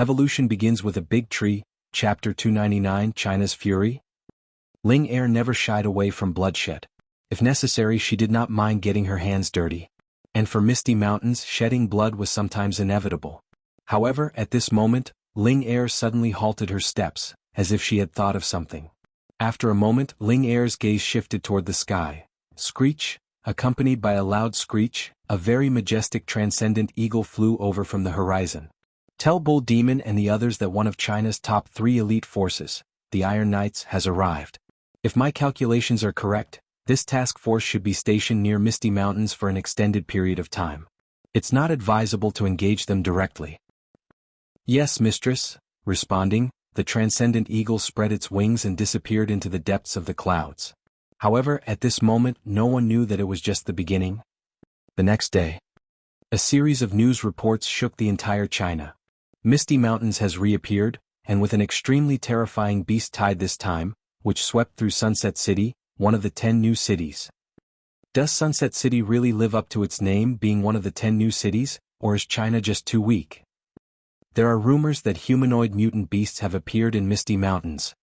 Evolution begins with a big tree, Chapter 299, China's Fury. Ling Er never shied away from bloodshed. If necessary, she did not mind getting her hands dirty. And for Misty Mountains, shedding blood was sometimes inevitable. However, at this moment, Ling Er suddenly halted her steps, as if she had thought of something. After a moment, Ling Er's gaze shifted toward the sky. Screech, accompanied by a loud screech, a very majestic transcendent eagle flew over from the horizon. Tell Bull Demon and the others that one of China's top 3 elite forces, the Iron Knights, has arrived. If my calculations are correct, this task force should be stationed near Misty Mountains for an extended period of time. It's not advisable to engage them directly. Yes, mistress. Responding, the transcendent eagle spread its wings and disappeared into the depths of the clouds. However, at this moment, no one knew that it was just the beginning. The next day, a series of news reports shook the entire China. Misty Mountains has reappeared, and with an extremely terrifying beast tide this time, which swept through Sunset City, one of the 10 new cities. Does Sunset City really live up to its name being one of the 10 new cities, or is China just too weak? There are rumors that humanoid mutant beasts have appeared in Misty Mountains.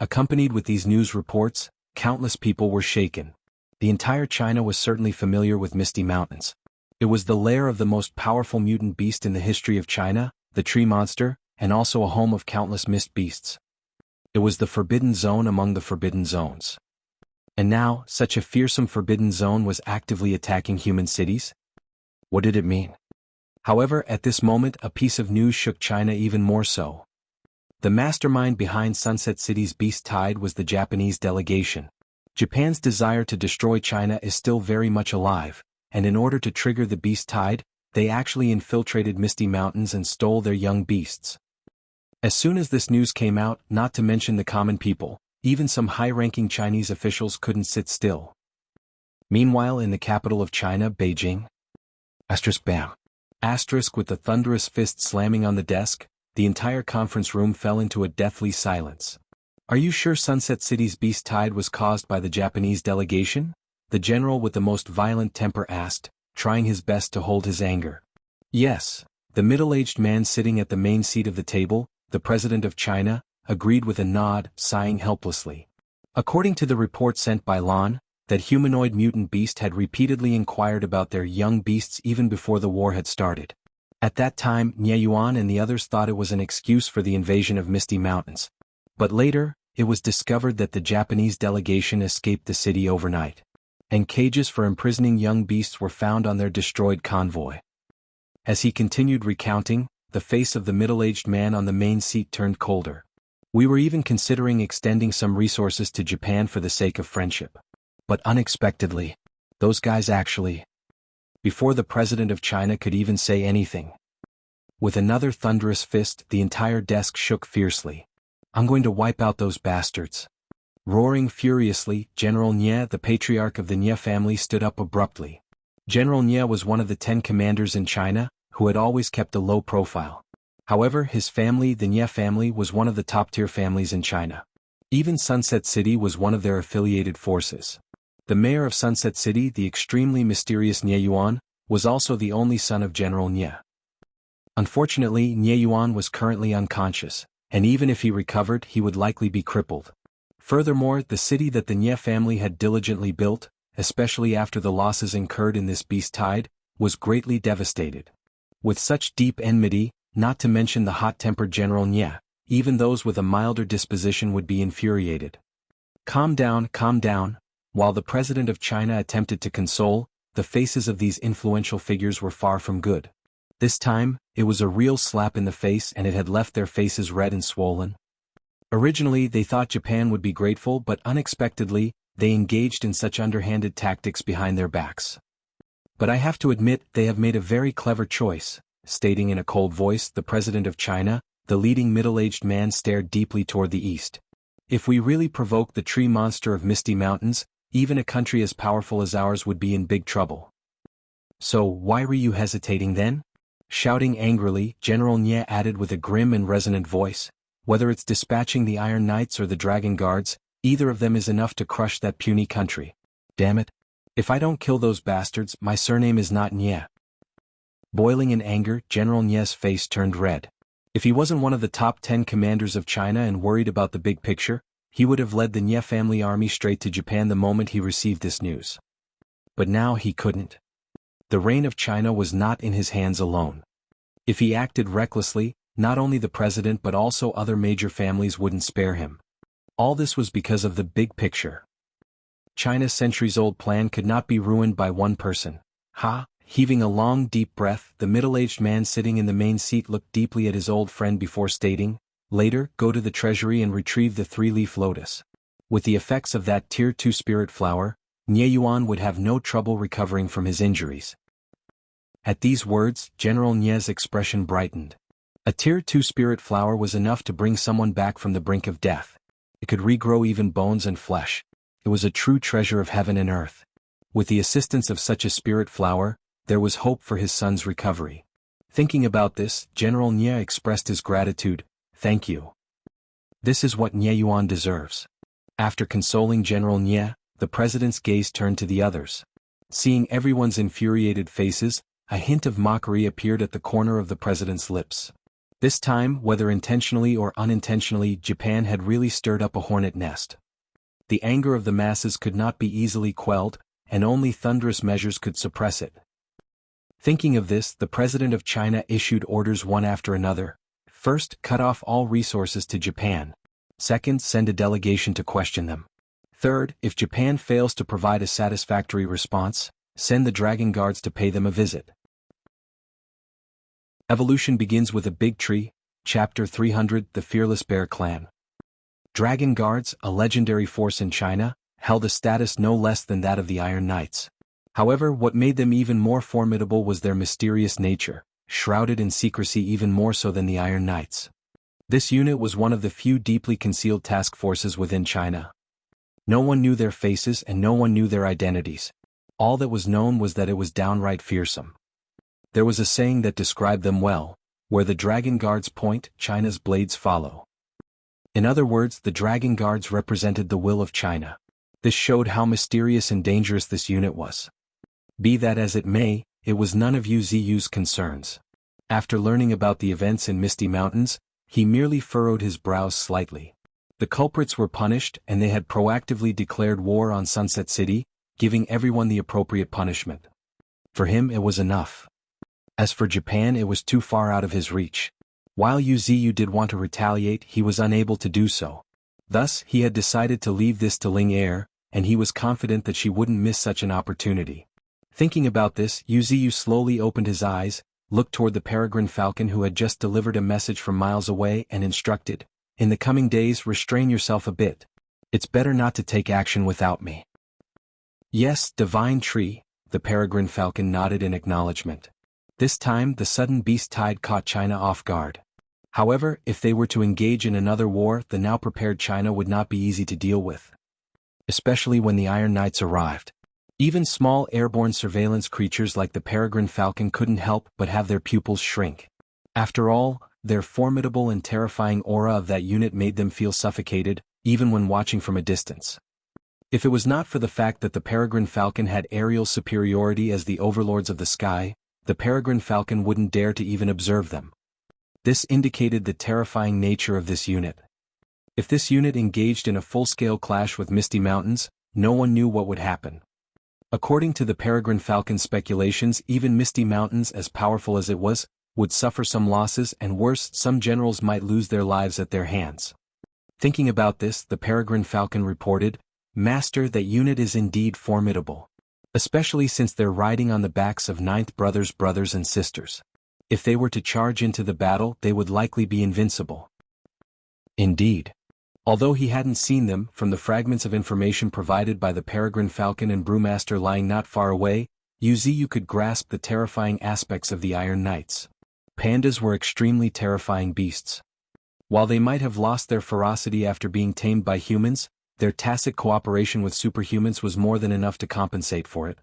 Accompanied with these news reports, countless people were shaken. The entire China was certainly familiar with Misty Mountains. It was the lair of the most powerful mutant beast in the history of China, the tree monster, and also a home of countless mist beasts. It was the forbidden zone among the forbidden zones. And now, such a fearsome forbidden zone was actively attacking human cities? What did it mean? However, at this moment, a piece of news shook China even more so. The mastermind behind Sunset City's beast tide was the Japanese delegation. Japan's desire to destroy China is still very much alive, and in order to trigger the beast tide, they actually infiltrated Misty Mountains and stole their young beasts. As soon as this news came out, not to mention the common people, even some high-ranking Chinese officials couldn't sit still. Meanwhile, in the capital of China, Beijing. Bam. With the thunderous fist slamming on the desk, the entire conference room fell into a deathly silence. Are you sure Sunset City's beast tide was caused by the Japanese delegation? The general with the most violent temper asked, trying his best to hold his anger. Yes, the middle-aged man sitting at the main seat of the table, the president of China, agreed with a nod, sighing helplessly. According to the report sent by Lan, that humanoid mutant beast had repeatedly inquired about their young beasts even before the war had started. At that time, Nye Yuan and the others thought it was an excuse for the invasion of Misty Mountains. But later, it was discovered that the Japanese delegation escaped the city overnight, and cages for imprisoning young beasts were found on their destroyed convoy. As he continued recounting, the face of the middle-aged man on the main seat turned colder. We were even considering extending some resources to Japan for the sake of friendship. But unexpectedly, those guys actually... Before the president of China could even say anything. With another thunderous fist, the entire desk shook fiercely. I'm going to wipe out those bastards. Roaring furiously, General Nye, the patriarch of the Nye family, stood up abruptly. General Nye was one of the 10 commanders in China, who had always kept a low profile. However, his family, the Nye family, was one of the top-tier families in China. Even Sunset City was one of their affiliated forces. The mayor of Sunset City, the extremely mysterious Nye Yuan, was also the only son of General Nye. Unfortunately, Nye Yuan was currently unconscious, and even if he recovered, he would likely be crippled. Furthermore, the city that the Nye family had diligently built, especially after the losses incurred in this beast tide, was greatly devastated. With such deep enmity, not to mention the hot-tempered General Nye, even those with a milder disposition would be infuriated. Calm down, calm down. While the president of China attempted to console, the faces of these influential figures were far from good. This time, it was a real slap in the face, and it had left their faces red and swollen. Originally, they thought Japan would be grateful, but unexpectedly, they engaged in such underhanded tactics behind their backs. But I have to admit, they have made a very clever choice, stating in a cold voice. The president of China, the leading middle-aged man, stared deeply toward the east. If we really provoke the tree monster of Misty Mountains, even a country as powerful as ours would be in big trouble. So, why were you hesitating then? Shouting angrily, General Nye added with a grim and resonant voice, whether it's dispatching the Iron Knights or the Dragon Guards, either of them is enough to crush that puny country. Damn it. If I don't kill those bastards, my surname is not Nye. Boiling in anger, General Nie's face turned red. If he wasn't one of the top 10 commanders of China and worried about the big picture, he would have led the Nie family army straight to Japan the moment he received this news. But now he couldn't. The reign of China was not in his hands alone. If he acted recklessly, not only the president but also other major families wouldn't spare him. All this was because of the big picture. China's centuries-old plan could not be ruined by one person. Heaving a long deep breath, the middle-aged man sitting in the main seat looked deeply at his old friend before stating, "Later, go to the treasury and retrieve the 3-leaf lotus." With the effects of that Tier 2 spirit flower, Nie Yuan would have no trouble recovering from his injuries. At these words, General Nie's expression brightened. A Tier 2 spirit flower was enough to bring someone back from the brink of death. It could regrow even bones and flesh. It was a true treasure of heaven and earth. With the assistance of such a spirit flower, there was hope for his son's recovery. Thinking about this, General Nie expressed his gratitude. "Thank you. This is what Nie Yuan deserves." After consoling General Nie, the president's gaze turned to the others. Seeing everyone's infuriated faces, a hint of mockery appeared at the corner of the president's lips. This time, whether intentionally or unintentionally, Japan had really stirred up a hornet nest. The anger of the masses could not be easily quelled, and only thunderous measures could suppress it. Thinking of this, the president of China issued orders one after another. First, cut off all resources to Japan. Second, send a delegation to question them. Third, if Japan fails to provide a satisfactory response, send the Dragon Guards to pay them a visit. Evolution begins with a big tree. Chapter 300, The Fearless Bear Clan. Dragon Guards, a legendary force in China, held a status no less than that of the Iron Knights. However, what made them even more formidable was their mysterious nature, shrouded in secrecy even more so than the Iron Knights. This unit was one of the few deeply concealed task forces within China. No one knew their faces and no one knew their identities. All that was known was that it was downright fearsome. There was a saying that described them well: where the Dragon Guards point, China's blades follow. In other words, the Dragon Guards represented the will of China. This showed how mysterious and dangerous this unit was. Be that as it may, it was none of Yu Ziyu's concerns. After learning about the events in Misty Mountains, he merely furrowed his brows slightly. The culprits were punished and they had proactively declared war on Sunset City, giving everyone the appropriate punishment. For him it was enough. As for Japan, it was too far out of his reach. While Yu Ziyu did want to retaliate, he was unable to do so. Thus, he had decided to leave this to Ling Er, and he was confident that she wouldn't miss such an opportunity. Thinking about this, Yu Ziyu slowly opened his eyes, looked toward the peregrine falcon who had just delivered a message from miles away and instructed, "In the coming days, restrain yourself a bit. It's better not to take action without me." "Yes, divine tree," the peregrine falcon nodded in acknowledgement. This time, the sudden beast tide caught China off guard. However, if they were to engage in another war, the now prepared China would not be easy to deal with. Especially when the Iron Knights arrived. Even small airborne surveillance creatures like the peregrine falcon couldn't help but have their pupils shrink. After all, their formidable and terrifying aura of that unit made them feel suffocated, even when watching from a distance. If it was not for the fact that the peregrine falcon had aerial superiority as the overlords of the sky, the peregrine falcon wouldn't dare to even observe them. This indicated the terrifying nature of this unit. If this unit engaged in a full-scale clash with Misty Mountains, no one knew what would happen. According to the peregrine falcon's speculations, even Misty Mountains, as powerful as it was, would suffer some losses, and worse, some generals might lose their lives at their hands. Thinking about this, the peregrine falcon reported, "Master, that unit is indeed formidable. Especially since they're riding on the backs of Ninth brothers and sisters. If they were to charge into the battle, they would likely be invincible." Indeed. Although he hadn't seen them, from the fragments of information provided by the peregrine falcon and brewmaster lying not far away, Yu Ziyu could grasp the terrifying aspects of the Iron Knights. Pandas were extremely terrifying beasts. While they might have lost their ferocity after being tamed by humans, their tacit cooperation with superhumans was more than enough to compensate for it.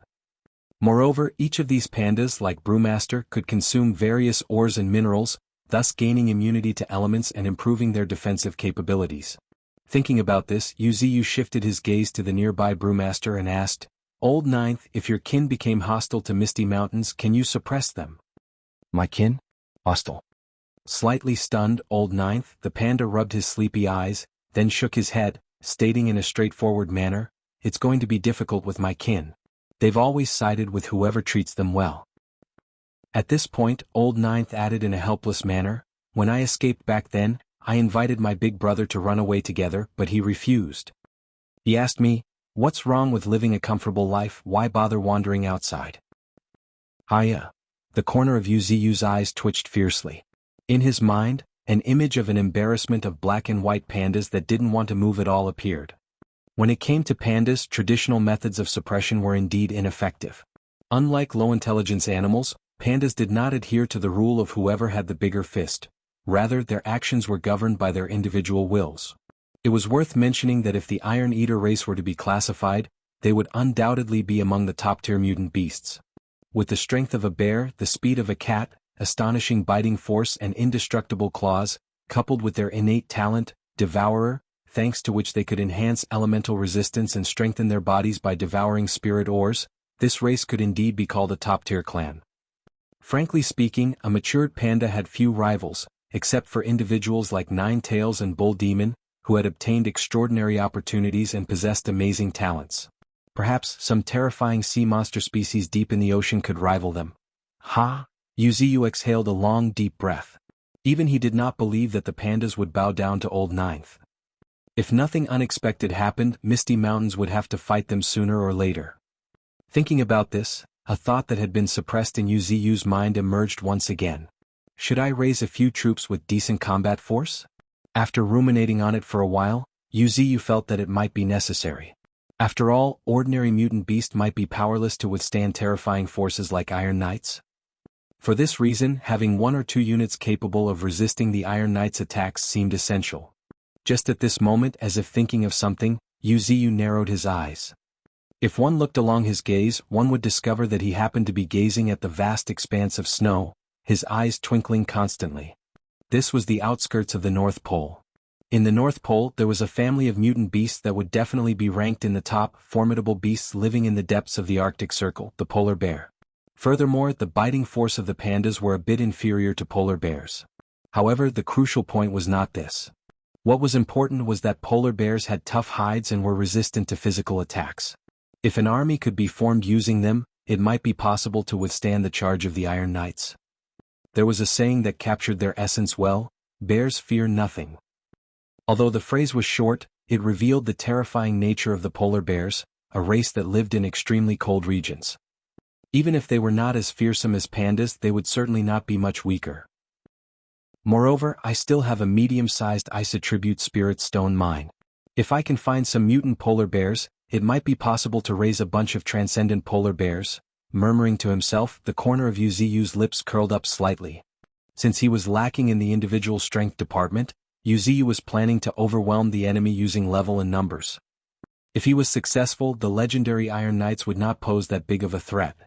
Moreover, each of these pandas, like Brewmaster, could consume various ores and minerals, thus gaining immunity to elements and improving their defensive capabilities. Thinking about this, Yu Ziyu shifted his gaze to the nearby Brewmaster and asked, "Old Ninth, if your kin became hostile to Misty Mountains, can you suppress them?" My kin? Hostile. Slightly stunned, old ninth, the panda rubbed his sleepy eyes, then shook his head, stating in a straightforward manner, "It's going to be difficult with my kin. They've always sided with whoever treats them well." At this point, old ninth added in a helpless manner, "When I escaped back then, I invited my big brother to run away together, but he refused. He asked me, 'What's wrong with living a comfortable life, why bother wandering outside?'" Hiya. The corner of Yu's eyes twitched fiercely. In his mind, an image of an embarrassment of black and white pandas that didn't want to move at all appeared. When it came to pandas, traditional methods of suppression were indeed ineffective. Unlike low-intelligence animals, pandas did not adhere to the rule of whoever had the bigger fist. Rather, their actions were governed by their individual wills. It was worth mentioning that if the Iron Eater race were to be classified, they would undoubtedly be among the top-tier mutant beasts. With the strength of a bear, the speed of a cat, astonishing biting force and indestructible claws, coupled with their innate talent, Devourer, thanks to which they could enhance elemental resistance and strengthen their bodies by devouring spirit ores, this race could indeed be called a top-tier clan. Frankly speaking, a matured panda had few rivals, except for individuals like Nine Tails and Bull Demon, who had obtained extraordinary opportunities and possessed amazing talents. Perhaps some terrifying sea monster species deep in the ocean could rival them. Ha! Yuziu exhaled a long deep breath. Even he did not believe that the pandas would bow down to old ninth. If nothing unexpected happened, Misty Mountains would have to fight them sooner or later. Thinking about this, a thought that had been suppressed in Yuziu's mind emerged once again. Should I raise a few troops with decent combat force? After ruminating on it for a while, Yuziu felt that it might be necessary. After all, ordinary mutant beast might be powerless to withstand terrifying forces like Iron Knights. For this reason, having one or two units capable of resisting the Iron Knight's attacks seemed essential. Just at this moment, as if thinking of something, Yuziu narrowed his eyes. If one looked along his gaze, one would discover that he happened to be gazing at the vast expanse of snow, his eyes twinkling constantly. This was the outskirts of the North Pole. In the North Pole, there was a family of mutant beasts that would definitely be ranked in the top formidable beasts living in the depths of the Arctic Circle, the polar bear. Furthermore, the biting force of the pandas were a bit inferior to polar bears. However, the crucial point was not this. What was important was that polar bears had tough hides and were resistant to physical attacks. If an army could be formed using them, it might be possible to withstand the charge of the Iron Knights. There was a saying that captured their essence well: bears fear nothing. Although the phrase was short, it revealed the terrifying nature of the polar bears, a race that lived in extremely cold regions. Even if they were not as fearsome as pandas, they would certainly not be much weaker. Moreover, I still have a medium-sized ice attribute spirit stone mine. If I can find some mutant polar bears, it might be possible to raise a bunch of transcendent polar bears. Murmuring to himself, the corner of Yuziu's lips curled up slightly. Since he was lacking in the individual strength department, Yuziu was planning to overwhelm the enemy using level and numbers. If he was successful, the legendary Iron Knights would not pose that big of a threat.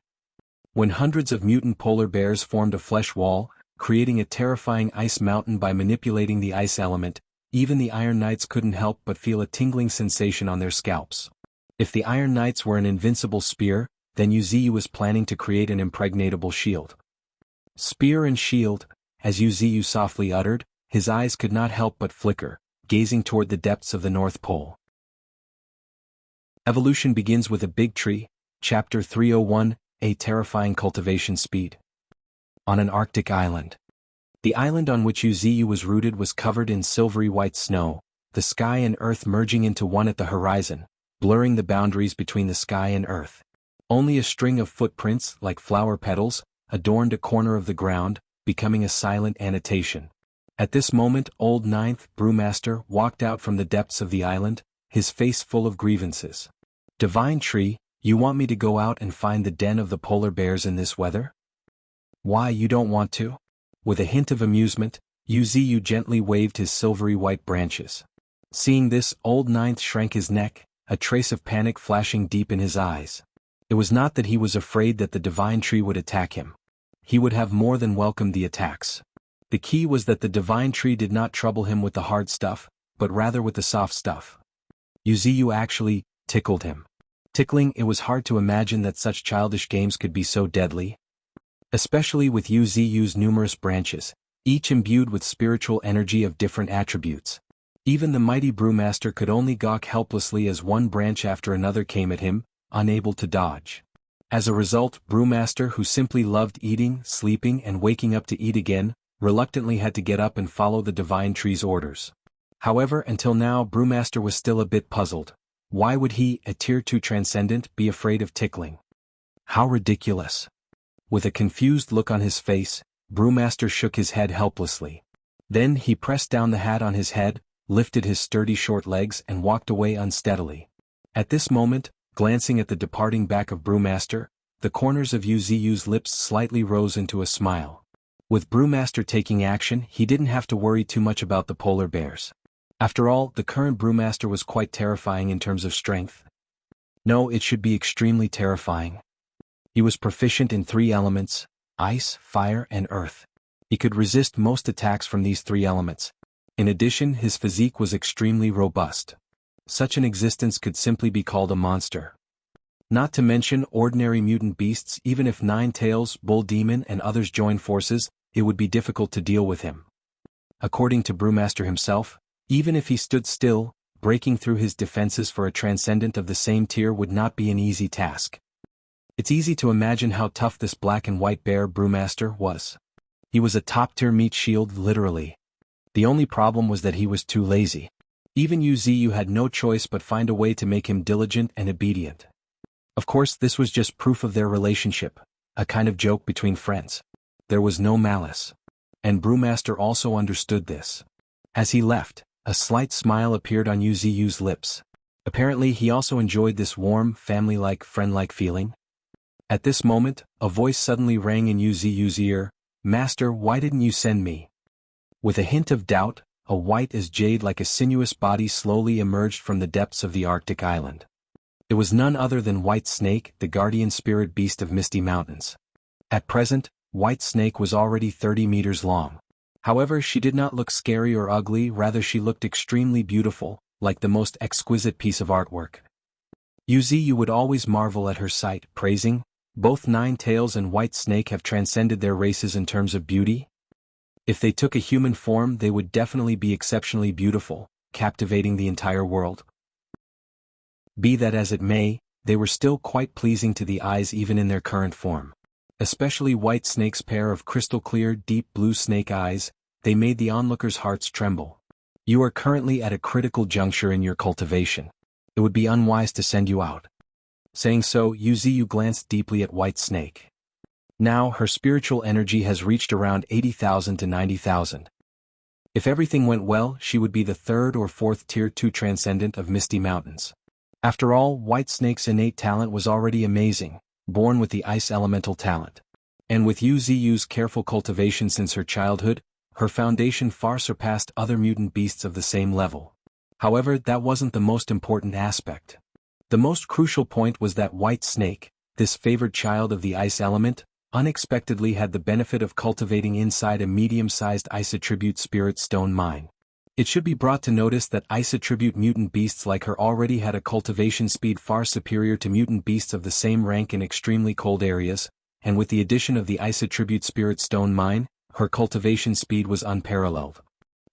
When hundreds of mutant polar bears formed a flesh wall, creating a terrifying ice mountain by manipulating the ice element, even the Iron Knights couldn't help but feel a tingling sensation on their scalps. If the Iron Knights were an invincible spear, then Yuziu was planning to create an impregnable shield. Spear and shield, as Yuziu softly uttered, his eyes could not help but flicker, gazing toward the depths of the North Pole. Evolution begins with a big tree, Chapter 301, a terrifying cultivation speed. On an Arctic island. The island on which Yuziu was rooted was covered in silvery white snow, the sky and earth merging into one at the horizon, blurring the boundaries between the sky and earth. Only a string of footprints, like flower petals, adorned a corner of the ground, becoming a silent annotation. At this moment, Old Ninth Brewmaster walked out from the depths of the island, his face full of grievances. "Divine Tree, you want me to go out and find the den of the polar bears in this weather? Why, you don't want to?" With a hint of amusement, Yuziu gently waved his silvery white branches. Seeing this, Old Ninth shrank his neck, a trace of panic flashing deep in his eyes. It was not that he was afraid that the Divine Tree would attack him. He would have more than welcomed the attacks. The key was that the Divine Tree did not trouble him with the hard stuff, but rather with the soft stuff. Yuziu actually tickled him. Tickling, it was hard to imagine that such childish games could be so deadly. especially with Yu's numerous branches, each imbued with spiritual energy of different attributes. Even the mighty brewmaster could only gawk helplessly as one branch after another came at him, unable to dodge. As a result, brewmaster, who simply loved eating, sleeping and waking up to eat again, reluctantly had to get up and follow the divine tree's orders. However, until now brewmaster was still a bit puzzled. Why would he, a tier 2 transcendent, be afraid of tickling? How ridiculous. With a confused look on his face, brewmaster shook his head helplessly. Then he pressed down the hat on his head, lifted his sturdy short legs and walked away unsteadily. At this moment, glancing at the departing back of brewmaster, the corners of Yu's lips slightly rose into a smile. With brewmaster taking action, he didn't have to worry too much about the polar bears. After all, the current brewmaster was quite terrifying in terms of strength. No, it should be extremely terrifying. He was proficient in 3 elements: ice, fire and earth. He could resist most attacks from these 3 elements. In addition, his physique was extremely robust. Such an existence could simply be called a monster. Not to mention ordinary mutant beasts. Even if Nine Tails, Bull Demon and others joined forces, it would be difficult to deal with him. According to brewmaster himself, even if he stood still, breaking through his defenses for a transcendent of the same tier would not be an easy task. It's easy to imagine how tough this black and white bear brewmaster was. He was a top-tier meat shield, literally. The only problem was that he was too lazy. Even Yu had no choice but find a way to make him diligent and obedient. Of course, this was just proof of their relationship, a kind of joke between friends. There was no malice. And brewmaster also understood this. As he left, a slight smile appeared on Yu's lips. Apparently he also enjoyed this warm, family-like, friend-like feeling. At this moment, a voice suddenly rang in Yu's ear. "Master, why didn't you send me?" With a hint of doubt, a white as jade like a sinuous body slowly emerged from the depths of the Arctic island. It was none other than White Snake, the guardian spirit beast of Misty Mountains. At present, White Snake was already 30 meters long. However, she did not look scary or ugly, rather she looked extremely beautiful, like the most exquisite piece of artwork. You would always marvel at her sight, praising, "Both Nine Tails and White Snake have transcended their races in terms of beauty. If they took a human form they would definitely be exceptionally beautiful, captivating the entire world." Be that as it may, they were still quite pleasing to the eyes even in their current form. Especially White Snake's pair of crystal-clear, deep blue snake eyes, they made the onlookers' hearts tremble. "You are currently at a critical juncture in your cultivation. It would be unwise to send you out." Saying so, Yu glanced deeply at White Snake. Now her spiritual energy has reached around 80,000 to 90,000. If everything went well, she would be the 3rd or 4th tier 2 transcendent of Misty Mountains. After all, White Snake's innate talent was already amazing, born with the ice elemental talent. And with Yu's careful cultivation since her childhood, her foundation far surpassed other mutant beasts of the same level. However, that wasn't the most important aspect. The most crucial point was that White Snake, this favored child of the ice element, unexpectedly had the benefit of cultivating inside a medium-sized ice attribute spirit stone mine. It should be brought to notice that ice attribute mutant beasts like her already had a cultivation speed far superior to mutant beasts of the same rank in extremely cold areas, and with the addition of the ice attribute spirit stone mine, her cultivation speed was unparalleled.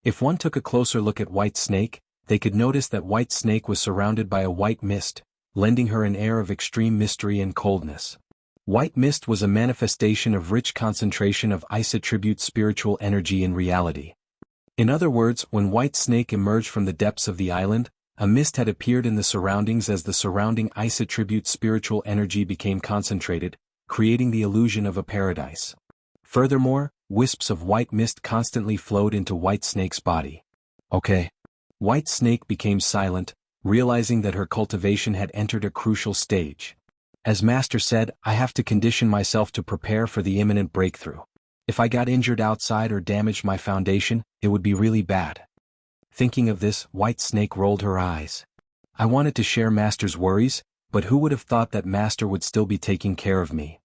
If one took a closer look at White Snake, they could notice that White Snake was surrounded by a white mist, lending her an air of extreme mystery and coldness. White mist was a manifestation of rich concentration of ice attribute spiritual energy in reality. In other words, when White Snake emerged from the depths of the island, a mist had appeared in the surroundings as the surrounding ice attribute spiritual energy became concentrated, creating the illusion of a paradise. Furthermore, wisps of white mist constantly flowed into White Snake's body. Okay. White Snake became silent, realizing that her cultivation had entered a crucial stage. As Master said, I have to condition myself to prepare for the imminent breakthrough. If I got injured outside or damaged my foundation, it would be really bad. Thinking of this, White Snake rolled her eyes. I wanted to share Master's worries, but who would have thought that Master would still be taking care of me?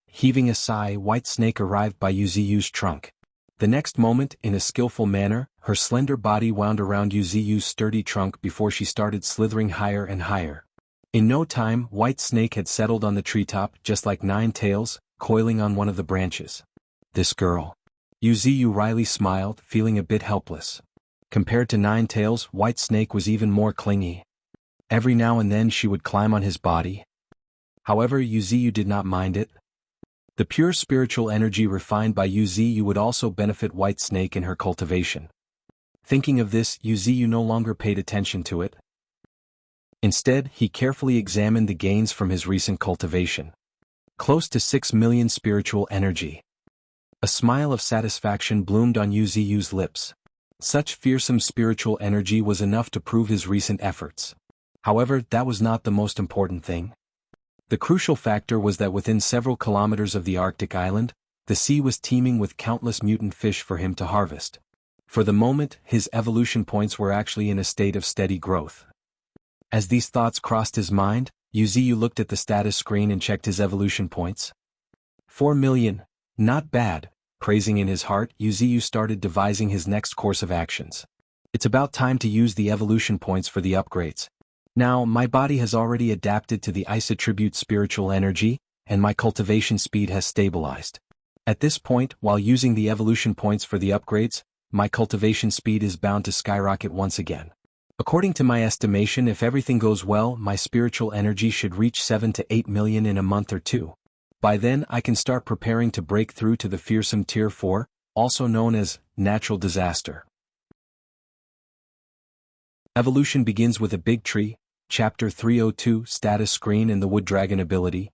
Heaving a sigh, White Snake arrived by Yu's trunk. The next moment, in a skillful manner, her slender body wound around Yu's sturdy trunk before she started slithering higher and higher. In no time, White Snake had settled on the treetop just like Nine Tails, coiling on one of the branches. This girl. Yuziyu wryly smiled, feeling a bit helpless. Compared to Nine Tails, White Snake was even more clingy. Every now and then she would climb on his body. However, Yuziyu did not mind it. The pure spiritual energy refined by Yuziyu would also benefit White Snake in her cultivation. Thinking of this, Yuziyu no longer paid attention to it. Instead, he carefully examined the gains from his recent cultivation. Close to 6 million spiritual energy. A smile of satisfaction bloomed on Yuziyu's lips. Such fearsome spiritual energy was enough to prove his recent efforts. However, that was not the most important thing. The crucial factor was that within several kilometers of the Arctic island, the sea was teeming with countless mutant fish for him to harvest. For the moment, his evolution points were actually in a state of steady growth. As these thoughts crossed his mind, Yuziyu looked at the status screen and checked his evolution points. 4 million. Not bad. Praising in his heart, Yuziyu started devising his next course of actions. It's about time to use the evolution points for the upgrades. Now, my body has already adapted to the ice attribute spiritual energy, and my cultivation speed has stabilized. At this point, while using the evolution points for the upgrades, my cultivation speed is bound to skyrocket once again. According to my estimation, if everything goes well, my spiritual energy should reach 7 to 8 million in a month or two. By then, I can start preparing to break through to the fearsome Tier 4, also known as natural disaster. Evolution begins with a big tree. Chapter 302, Status Screen and the Wood Dragon Ability.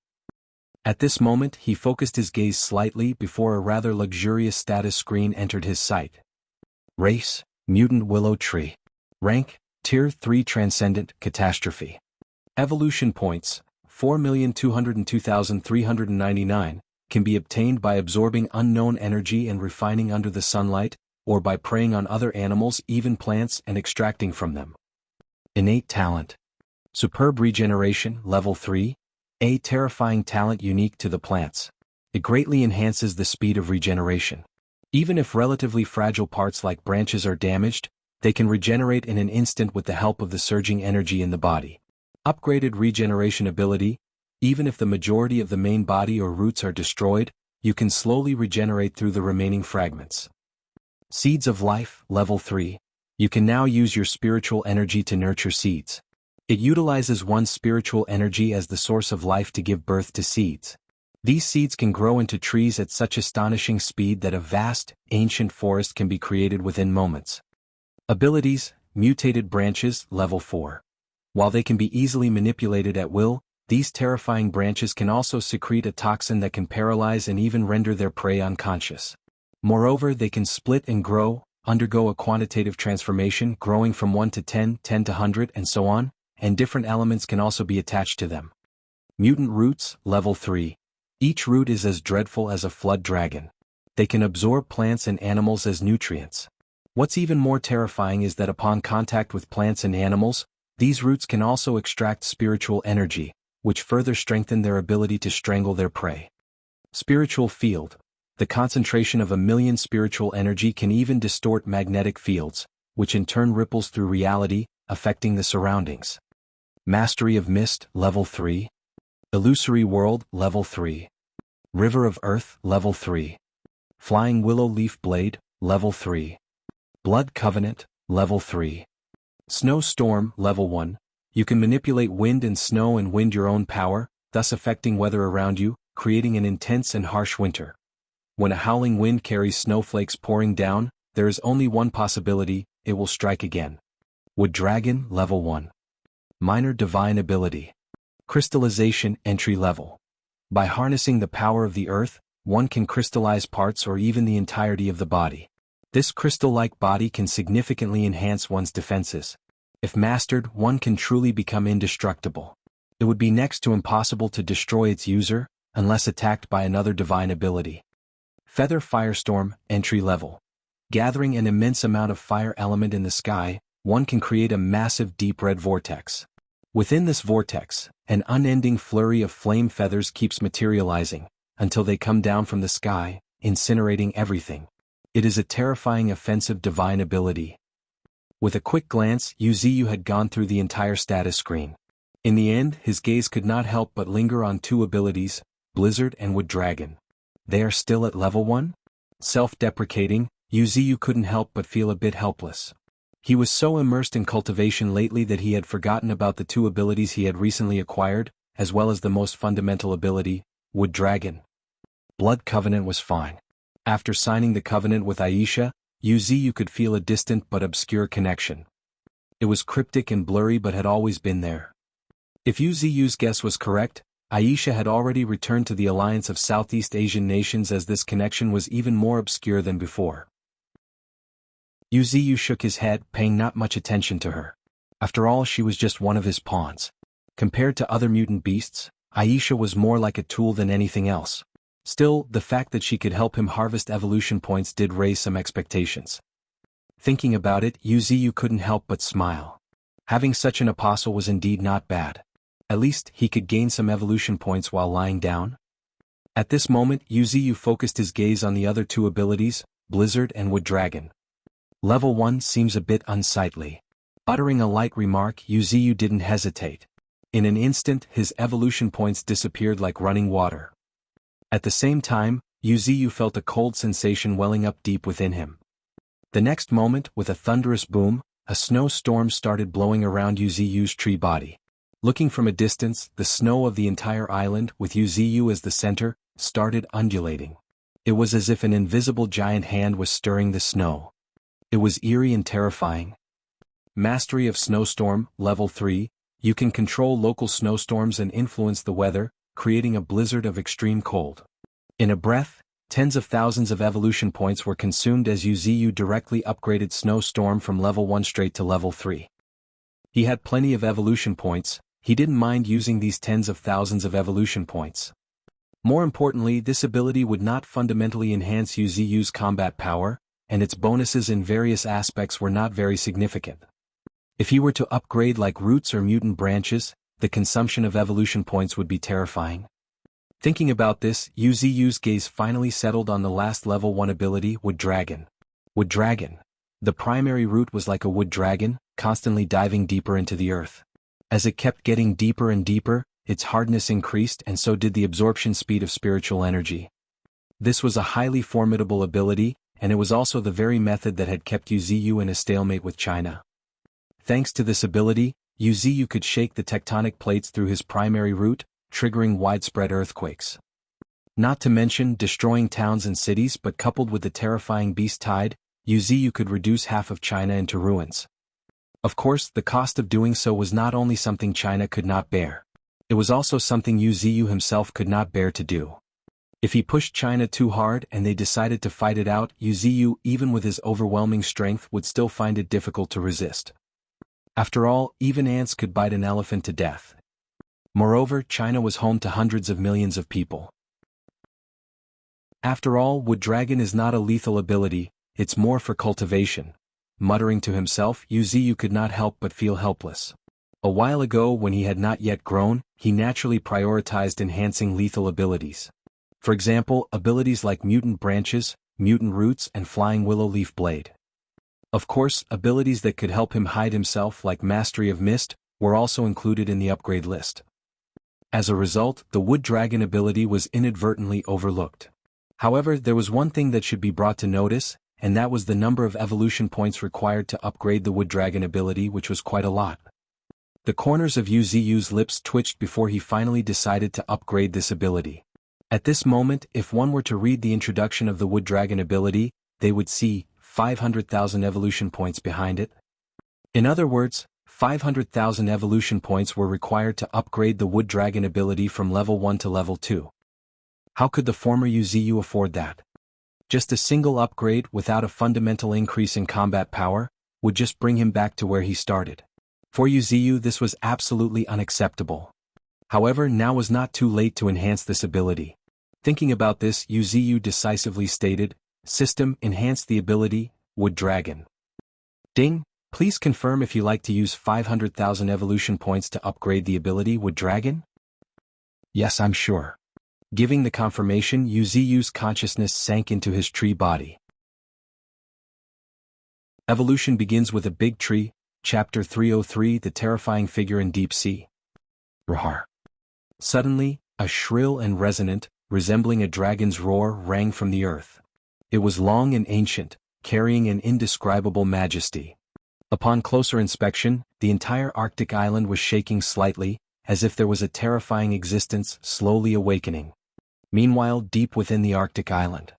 At this moment, he focused his gaze slightly before a rather luxurious status screen entered his sight. Race, Mutant Willow Tree. Rank, Tier 3 Transcendent, Catastrophe. Evolution points, 4,202,399, can be obtained by absorbing unknown energy and refining under the sunlight, or by preying on other animals, even plants, and extracting from them. Innate Talent. Superb Regeneration, Level 3, a terrifying talent unique to the plants. It greatly enhances the speed of regeneration. Even if relatively fragile parts like branches are damaged, they can regenerate in an instant with the help of the surging energy in the body. Upgraded Regeneration Ability. Even if the majority of the main body or roots are destroyed, you can slowly regenerate through the remaining fragments. Seeds of Life, Level 3. You can now use your spiritual energy to nurture seeds. It utilizes one's spiritual energy as the source of life to give birth to seeds. These seeds can grow into trees at such astonishing speed that a vast, ancient forest can be created within moments. Abilities, Mutated Branches, Level 4. While they can be easily manipulated at will, these terrifying branches can also secrete a toxin that can paralyze and even render their prey unconscious. Moreover, they can split and grow, undergo a quantitative transformation, growing from 1 to 10, 10 to 100, and so on, and different elements can also be attached to them. Mutant Roots, Level 3. Each root is as dreadful as a flood dragon. They can absorb plants and animals as nutrients. What's even more terrifying is that upon contact with plants and animals, these roots can also extract spiritual energy, which further strengthen their ability to strangle their prey. Spiritual Field. The concentration of 1 million spiritual energy can even distort magnetic fields, which in turn ripples through reality, affecting the surroundings. Mastery of Mist, Level 3. Illusory World, Level 3. River of Earth, Level 3. Flying Willow Leaf Blade, Level 3. Blood Covenant, Level 3. Snow Storm, Level 1. You can manipulate wind and snow and wind your own power, thus affecting weather around you, creating an intense and harsh winter. When a howling wind carries snowflakes pouring down, there is only one possibility: it will strike again. Wood Dragon, Level 1. Minor Divine Ability. Crystallization, Entry Level. By harnessing the power of the earth, one can crystallize parts or even the entirety of the body. This crystal-like body can significantly enhance one's defenses. If mastered, one can truly become indestructible. It would be next to impossible to destroy its user, unless attacked by another divine ability. Feather Firestorm, Entry Level. Gathering an immense amount of fire element in the sky, one can create a massive deep red vortex. Within this vortex, an unending flurry of flame feathers keeps materializing, until they come down from the sky, incinerating everything. It is a terrifying offensive divine ability. With a quick glance, Yuziyu had gone through the entire status screen. In the end, his gaze could not help but linger on two abilities: Blizzard and Wood Dragon. They are still at level 1? Self-deprecating, Yuziyu couldn't help but feel a bit helpless. He was so immersed in cultivation lately that he had forgotten about the 2 abilities he had recently acquired, as well as the most fundamental ability, Wood Dragon. Blood Covenant was fine. After signing the covenant with Aisha, Yuziyu could feel a distant but obscure connection. It was cryptic and blurry but had always been there. If Yuziyu's guess was correct, Aisha had already returned to the alliance of Southeast Asian nations, as this connection was even more obscure than before. Yuziyu shook his head, paying not much attention to her. After all, she was just one of his pawns. Compared to other mutant beasts, Aisha was more like a tool than anything else. Still, the fact that she could help him harvest evolution points did raise some expectations. Thinking about it, Yuziyu couldn't help but smile. Having such an apostle was indeed not bad. At least, he could gain some evolution points while lying down. At this moment, Yuziyu focused his gaze on the other 2 abilities, Blizzard and Wood Dragon. Level 1 seems a bit unsightly. Uttering a light remark, Yuziyu didn't hesitate. In an instant, his evolution points disappeared like running water. At the same time, Yuziyu felt a cold sensation welling up deep within him. The next moment, with a thunderous boom, a snowstorm started blowing around Yuziyu's tree body. Looking from a distance, the snow of the entire island, with Yuziyu as the center, started undulating. It was as if an invisible giant hand was stirring the snow. It was eerie and terrifying. Mastery of Snowstorm, Level 3, you can control local snowstorms and influence the weather, creating a blizzard of extreme cold. In a breath, tens of thousands of evolution points were consumed as Yuziyu directly upgraded Snowstorm from level 1 straight to level 3. He had plenty of evolution points, he didn't mind using these tens of thousands of evolution points. More importantly, this ability would not fundamentally enhance Yuziyu's combat power, and its bonuses in various aspects were not very significant. If he were to upgrade like roots or mutant branches, the consumption of evolution points would be terrifying. Thinking about this, Yuziyu's gaze finally settled on the last level 1 ability, Wood Dragon. Wood Dragon. The primary root was like a wood dragon, constantly diving deeper into the earth. As it kept getting deeper and deeper, its hardness increased, and so did the absorption speed of spiritual energy. This was a highly formidable ability, and it was also the very method that had kept Yuziyu in a stalemate with China. Thanks to this ability, Yuziyu could shake the tectonic plates through his primary root, triggering widespread earthquakes. Not to mention destroying towns and cities, but coupled with the terrifying beast tide, Yuziyu could reduce half of China into ruins. Of course, the cost of doing so was not only something China could not bear. It was also something Yuziyu himself could not bear to do. If he pushed China too hard and they decided to fight it out, Yuziyu, even with his overwhelming strength, would still find it difficult to resist. After all, even ants could bite an elephant to death. Moreover, China was home to hundreds of millions of people. After all, Wood Dragon is not a lethal ability, it's more for cultivation. Muttering to himself, Yuziyu could not help but feel helpless. A while ago, when he had not yet grown, he naturally prioritized enhancing lethal abilities. For example, abilities like mutant branches, mutant roots, and flying willow leaf blade. Of course, abilities that could help him hide himself, like Mastery of Mist, were also included in the upgrade list. As a result, the Wood Dragon ability was inadvertently overlooked. However, there was one thing that should be brought to notice, and that was the number of evolution points required to upgrade the Wood Dragon ability, which was quite a lot. The corners of Yuziyu's lips twitched before he finally decided to upgrade this ability. At this moment, if one were to read the introduction of the Wood Dragon ability, they would see 500,000 evolution points behind it. In other words, 500,000 evolution points were required to upgrade the Wood Dragon ability from level 1 to level 2. How could the former Yuziyu afford that? Just a single upgrade without a fundamental increase in combat power would just bring him back to where he started. For Yuziyu, this was absolutely unacceptable. However, now was not too late to enhance this ability. Thinking about this, Yuziyu decisively stated, "System, enhance the ability, Wood Dragon." Ding, please confirm if you like to use 500,000 evolution points to upgrade the ability Wood Dragon? Yes, I'm sure. Giving the confirmation, Yuziyu's consciousness sank into his tree body. Evolution begins with a big tree, Chapter 303, the terrifying figure in deep sea. Rahar. Suddenly, A shrill and resonant, resembling a dragon's roar, rang from the earth. It was long and ancient, carrying an indescribable majesty. Upon closer inspection, the entire Arctic island was shaking slightly, as if there was a terrifying existence slowly awakening. Meanwhile, deep within the Arctic island,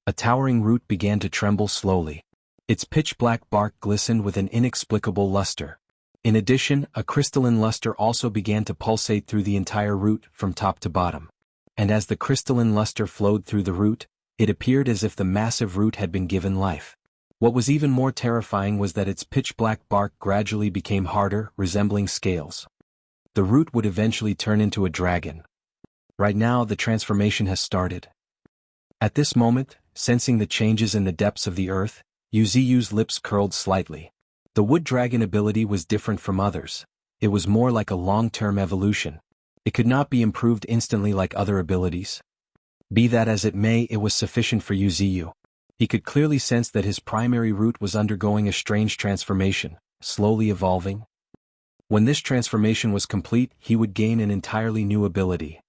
a towering root began to tremble slowly. Its pitch-black bark glistened with an inexplicable luster. In addition, a crystalline luster also began to pulsate through the entire root from top to bottom. And as the crystalline luster flowed through the root, it appeared as if the massive root had been given life. What was even more terrifying was that its pitch-black bark gradually became harder, resembling scales. The root would eventually turn into a dragon. Right now, the transformation has started. At this moment, sensing the changes in the depths of the earth, Yuziyu's lips curled slightly. The wood dragon ability was different from others. It was more like a long-term evolution. It could not be improved instantly like other abilities. Be that as it may, it was sufficient for Yuziyu. He could clearly sense that his primary root was undergoing a strange transformation, slowly evolving. When this transformation was complete, he would gain an entirely new ability.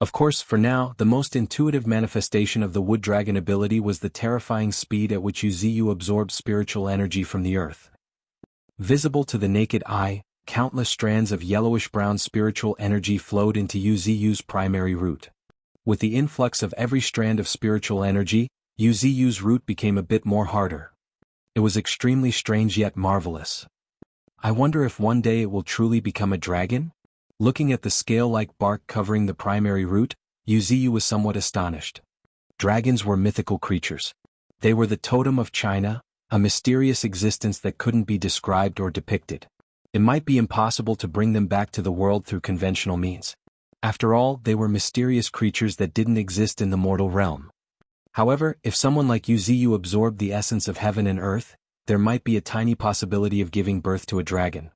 Of course, for now, the most intuitive manifestation of the wood dragon ability was the terrifying speed at which Yuziyu absorbed spiritual energy from the earth. Visible to the naked eye, countless strands of yellowish-brown spiritual energy flowed into Yuziyu's primary root. With the influx of every strand of spiritual energy, Yuziyu's root became a bit more harder. It was extremely strange yet marvelous. I wonder if one day it will truly become a dragon? Looking at the scale-like bark covering the primary root, Yuziyu was somewhat astonished. Dragons were mythical creatures. They were the totem of China, a mysterious existence that couldn't be described or depicted. It might be impossible to bring them back to the world through conventional means. After all, they were mysterious creatures that didn't exist in the mortal realm. However, if someone like Yuziyu absorbed the essence of heaven and earth, there might be a tiny possibility of giving birth to a dragon.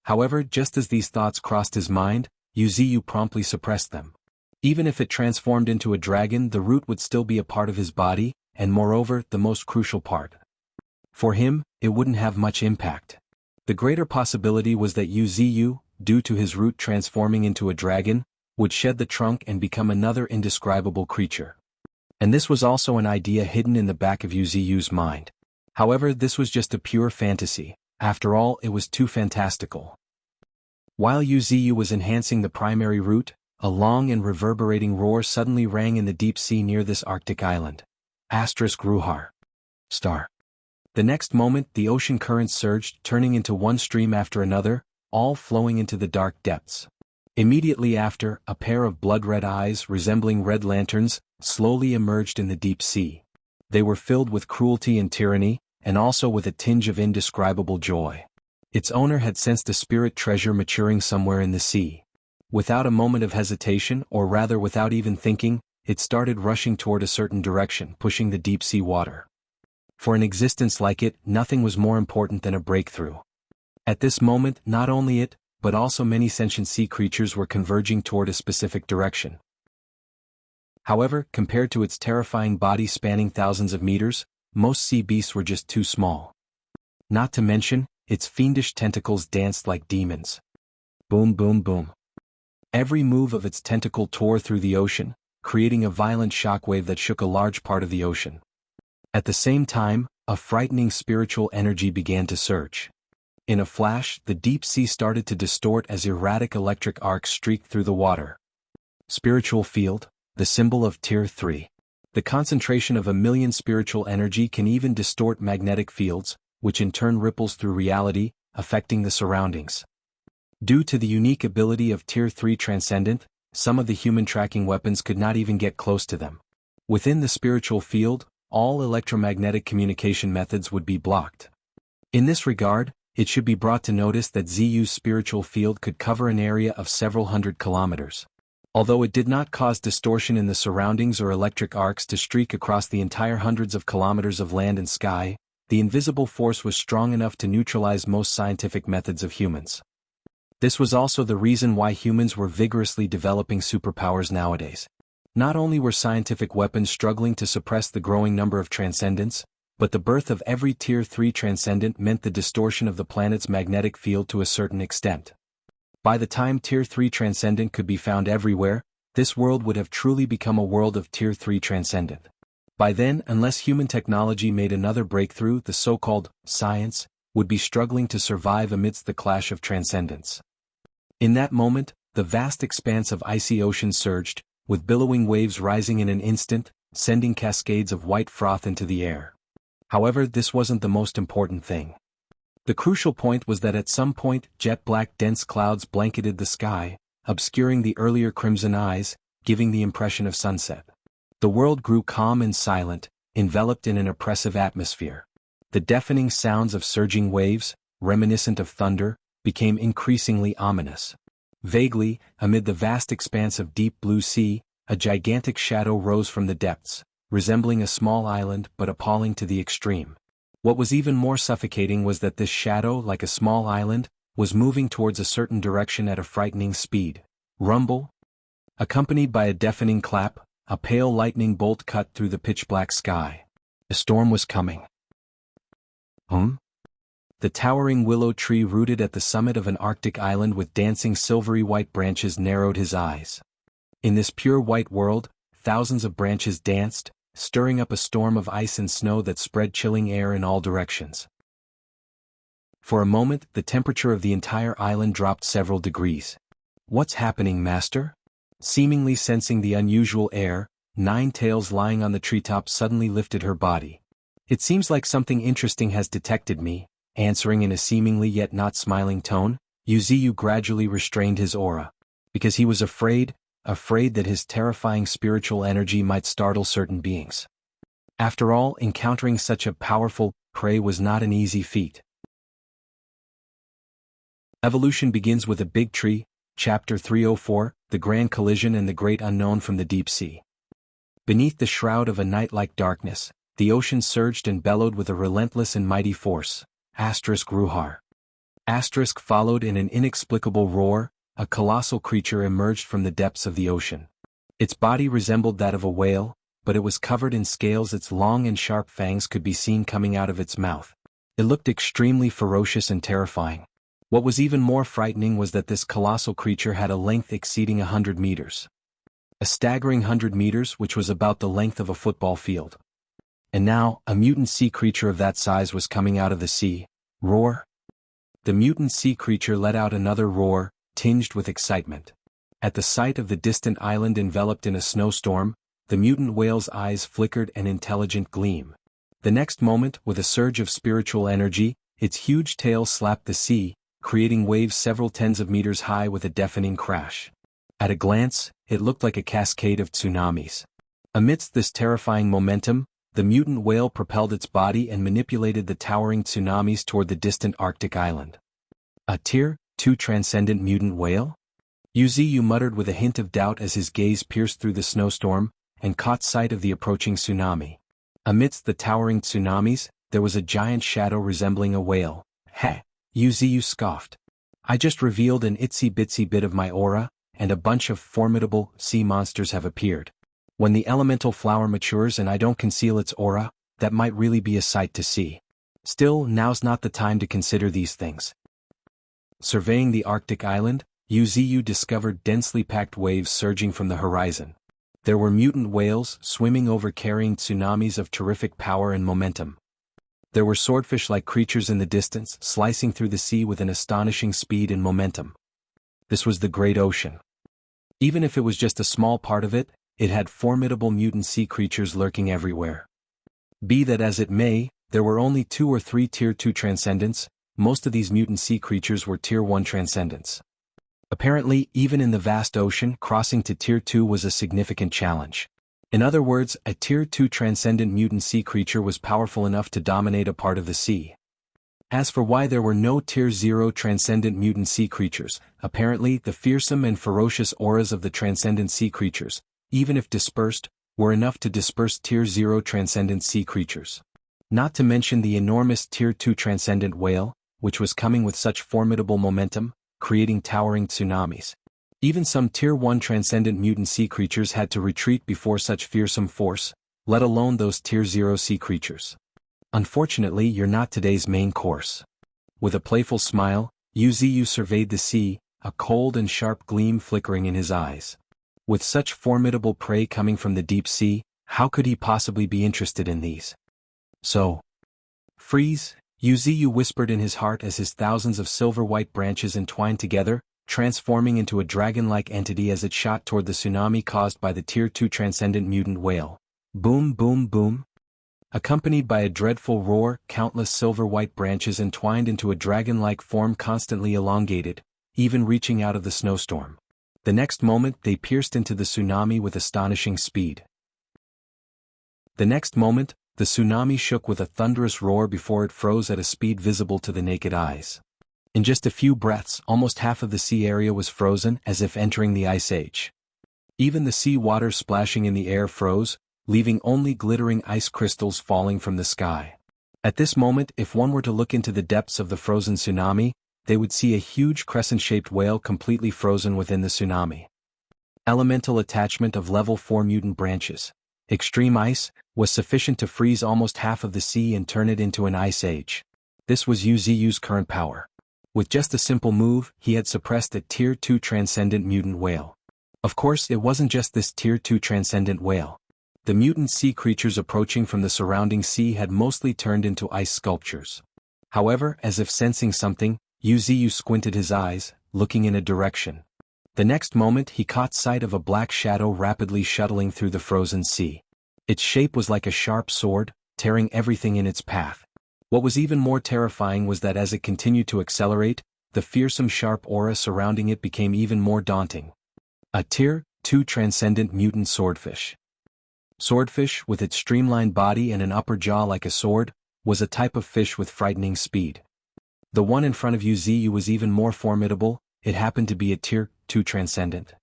However, just as these thoughts crossed his mind, Yuziyu promptly suppressed them. Even if it transformed into a dragon, the root would still be a part of his body, and moreover, the most crucial part. For him, it wouldn't have much impact. The greater possibility was that Yuziyu, due to his root transforming into a dragon, would shed the trunk and become another indescribable creature. And this was also an idea hidden in the back of Yuziyu's mind. However, this was just a pure fantasy. After all, it was too fantastical. While Yuziyu was enhancing the primary root, a long and reverberating roar suddenly rang in the deep sea near this Arctic island. Ruhar. Star. The next moment, the ocean currents surged, turning into one stream after another, all flowing into the dark depths. Immediately after, a pair of blood-red eyes resembling red lanterns slowly emerged in the deep sea. They were filled with cruelty and tyranny, and also with a tinge of indescribable joy. Its owner had sensed a spirit treasure maturing somewhere in the sea. Without a moment of hesitation, or rather without even thinking, it started rushing toward a certain direction, pushing the deep sea water. For an existence like it, nothing was more important than a breakthrough. At this moment, not only it, but also many sentient sea creatures were converging toward a specific direction. However, compared to its terrifying body spanning thousands of meters, most sea beasts were just too small. Not to mention, its fiendish tentacles danced like demons. Boom, boom, boom. Every move of its tentacle tore through the ocean, creating a violent shockwave that shook a large part of the ocean. At the same time, a frightening spiritual energy began to surge. In a flash, the deep sea started to distort as erratic electric arcs streaked through the water. Spiritual field, the symbol of Tier 3. The concentration of 1,000,000 spiritual energy can even distort magnetic fields, which in turn ripples through reality, affecting the surroundings. Due to the unique ability of Tier 3 Transcendent, some of the human tracking weapons could not even get close to them. Within the spiritual field, all electromagnetic communication methods would be blocked. In this regard, it should be brought to notice that Ziyu's spiritual field could cover an area of several hundred kilometers. Although it did not cause distortion in the surroundings or electric arcs to streak across the entire hundreds of kilometers of land and sky, the invisible force was strong enough to neutralize most scientific methods of humans. This was also the reason why humans were vigorously developing superpowers nowadays. Not only were scientific weapons struggling to suppress the growing number of transcendents, but the birth of every Tier 3 transcendent meant the distortion of the planet's magnetic field to a certain extent. By the time Tier 3 Transcendent could be found everywhere, this world would have truly become a world of Tier 3 Transcendent. By then, unless human technology made another breakthrough, the so-called science would be struggling to survive amidst the clash of transcendence. In that moment, the vast expanse of icy ocean surged, with billowing waves rising in an instant, sending cascades of white froth into the air. However, this wasn't the most important thing. The crucial point was that at some point, jet-black dense clouds blanketed the sky, obscuring the earlier crimson eyes, giving the impression of sunset. The world grew calm and silent, enveloped in an oppressive atmosphere. The deafening sounds of surging waves, reminiscent of thunder, became increasingly ominous. Vaguely, amid the vast expanse of deep blue sea, a gigantic shadow rose from the depths, resembling a small island but appalling to the extreme. What was even more suffocating was that this shadow, like a small island, was moving towards a certain direction at a frightening speed. Rumble? Accompanied by a deafening clap, a pale lightning bolt cut through the pitch-black sky. A storm was coming. The towering willow tree rooted at the summit of an Arctic island with dancing silvery white branches narrowed his eyes. In this pure white world, thousands of branches danced, stirring up a storm of ice and snow that spread chilling air in all directions. For a moment, the temperature of the entire island dropped several degrees. "What's happening, master?" Seemingly sensing the unusual air, Nine Tails lying on the treetop suddenly lifted her body. "It seems like something interesting has detected me," answering in a seemingly yet not smiling tone. Yuziyu gradually restrained his aura. Because he was afraid that his terrifying spiritual energy might startle certain beings. After all, encountering such a powerful prey was not an easy feat. Evolution begins with a big tree, Chapter 304, The Grand Collision and the Great Unknown from the Deep Sea. Beneath the shroud of a night-like darkness, the ocean surged and bellowed with a relentless and mighty force. Ruhar. Followed in an inexplicable roar, a colossal creature emerged from the depths of the ocean. Its body resembled that of a whale, but it was covered in scales. Its long and sharp fangs could be seen coming out of its mouth. It looked extremely ferocious and terrifying. What was even more frightening was that this colossal creature had a length exceeding 100 meters. A staggering 100 meters, which was about the length of a football field. And now, a mutant sea creature of that size was coming out of the sea. Roar! The mutant sea creature let out another roar, tinged with excitement. At the sight of the distant island enveloped in a snowstorm, the mutant whale's eyes flickered an intelligent gleam. The next moment, with a surge of spiritual energy, its huge tail slapped the sea, creating waves several tens of meters high with a deafening crash. At a glance, it looked like a cascade of tsunamis. Amidst this terrifying momentum, the mutant whale propelled its body and manipulated the towering tsunamis toward the distant Arctic island. A Tier 2 Transcendent mutant whale? Yuziyu muttered with a hint of doubt as his gaze pierced through the snowstorm, and caught sight of the approaching tsunami. Amidst the towering tsunamis, there was a giant shadow resembling a whale. Heh! Yuziyu scoffed. "I just revealed an itsy-bitsy bit of my aura, and a bunch of formidable sea monsters have appeared. When the elemental flower matures and I don't conceal its aura, that might really be a sight to see. Still, now's not the time to consider these things." Surveying the Arctic island, Yuziyu discovered densely packed waves surging from the horizon. There were mutant whales swimming over carrying tsunamis of terrific power and momentum. There were swordfish-like creatures in the distance, slicing through the sea with an astonishing speed and momentum. This was the great ocean. Even if it was just a small part of it, it had formidable mutant sea creatures lurking everywhere. Be that as it may, there were only 2 or 3 Tier 2 Transcendents. Most of these mutant sea creatures were Tier 1 Transcendents. Apparently, even in the vast ocean, crossing to Tier 2 was a significant challenge. In other words, a Tier 2 Transcendent mutant sea creature was powerful enough to dominate a part of the sea. As for why there were no Tier 0 Transcendent mutant sea creatures, apparently the fearsome and ferocious auras of the Transcendent sea creatures, even if dispersed, were enough to disperse Tier 0 Transcendent sea creatures. Not to mention the enormous Tier 2 Transcendent whale, which was coming with such formidable momentum, creating towering tsunamis. Even some Tier 1 Transcendent mutant sea creatures had to retreat before such fearsome force, let alone those Tier 0 sea creatures. Unfortunately, you're not today's main course. With a playful smile, Yuziyu surveyed the sea, a cold and sharp gleam flickering in his eyes. With such formidable prey coming from the deep sea, how could he possibly be interested in these? So, freeze, Yuziyu whispered in his heart as his thousands of silver-white branches entwined together, transforming into a dragon-like entity as it shot toward the tsunami caused by the Tier 2 transcendent mutant whale. Boom boom boom. Accompanied by a dreadful roar, countless silver-white branches entwined into a dragon-like form constantly elongated, even reaching out of the snowstorm. The next moment they pierced into the tsunami with astonishing speed. The next moment, the tsunami shook with a thunderous roar before it froze at a speed visible to the naked eyes. In just a few breaths, almost half of the sea area was frozen as if entering the ice age. Even the sea water splashing in the air froze, leaving only glittering ice crystals falling from the sky. At this moment, if one were to look into the depths of the frozen tsunami, they would see a huge crescent-shaped whale completely frozen within the tsunami. Elemental attachment of level 4 mutant branches. Extreme ice was sufficient to freeze almost half of the sea and turn it into an ice age. This was Yuziyu's current power. With just a simple move, he had suppressed a Tier 2 transcendent mutant whale. Of course, it wasn't just this Tier 2 transcendent whale. The mutant sea creatures approaching from the surrounding sea had mostly turned into ice sculptures. However, as if sensing something, Yuziyu squinted his eyes, looking in a direction. The next moment he caught sight of a black shadow rapidly shuttling through the frozen sea. Its shape was like a sharp sword, tearing everything in its path. What was even more terrifying was that as it continued to accelerate, the fearsome sharp aura surrounding it became even more daunting. A Tier 2 transcendent mutant swordfish. Swordfish, with its streamlined body and an upper jaw like a sword, was a type of fish with frightening speed. The one in front of Yuziyu was even more formidable. It happened to be a Tier 2 transcendent.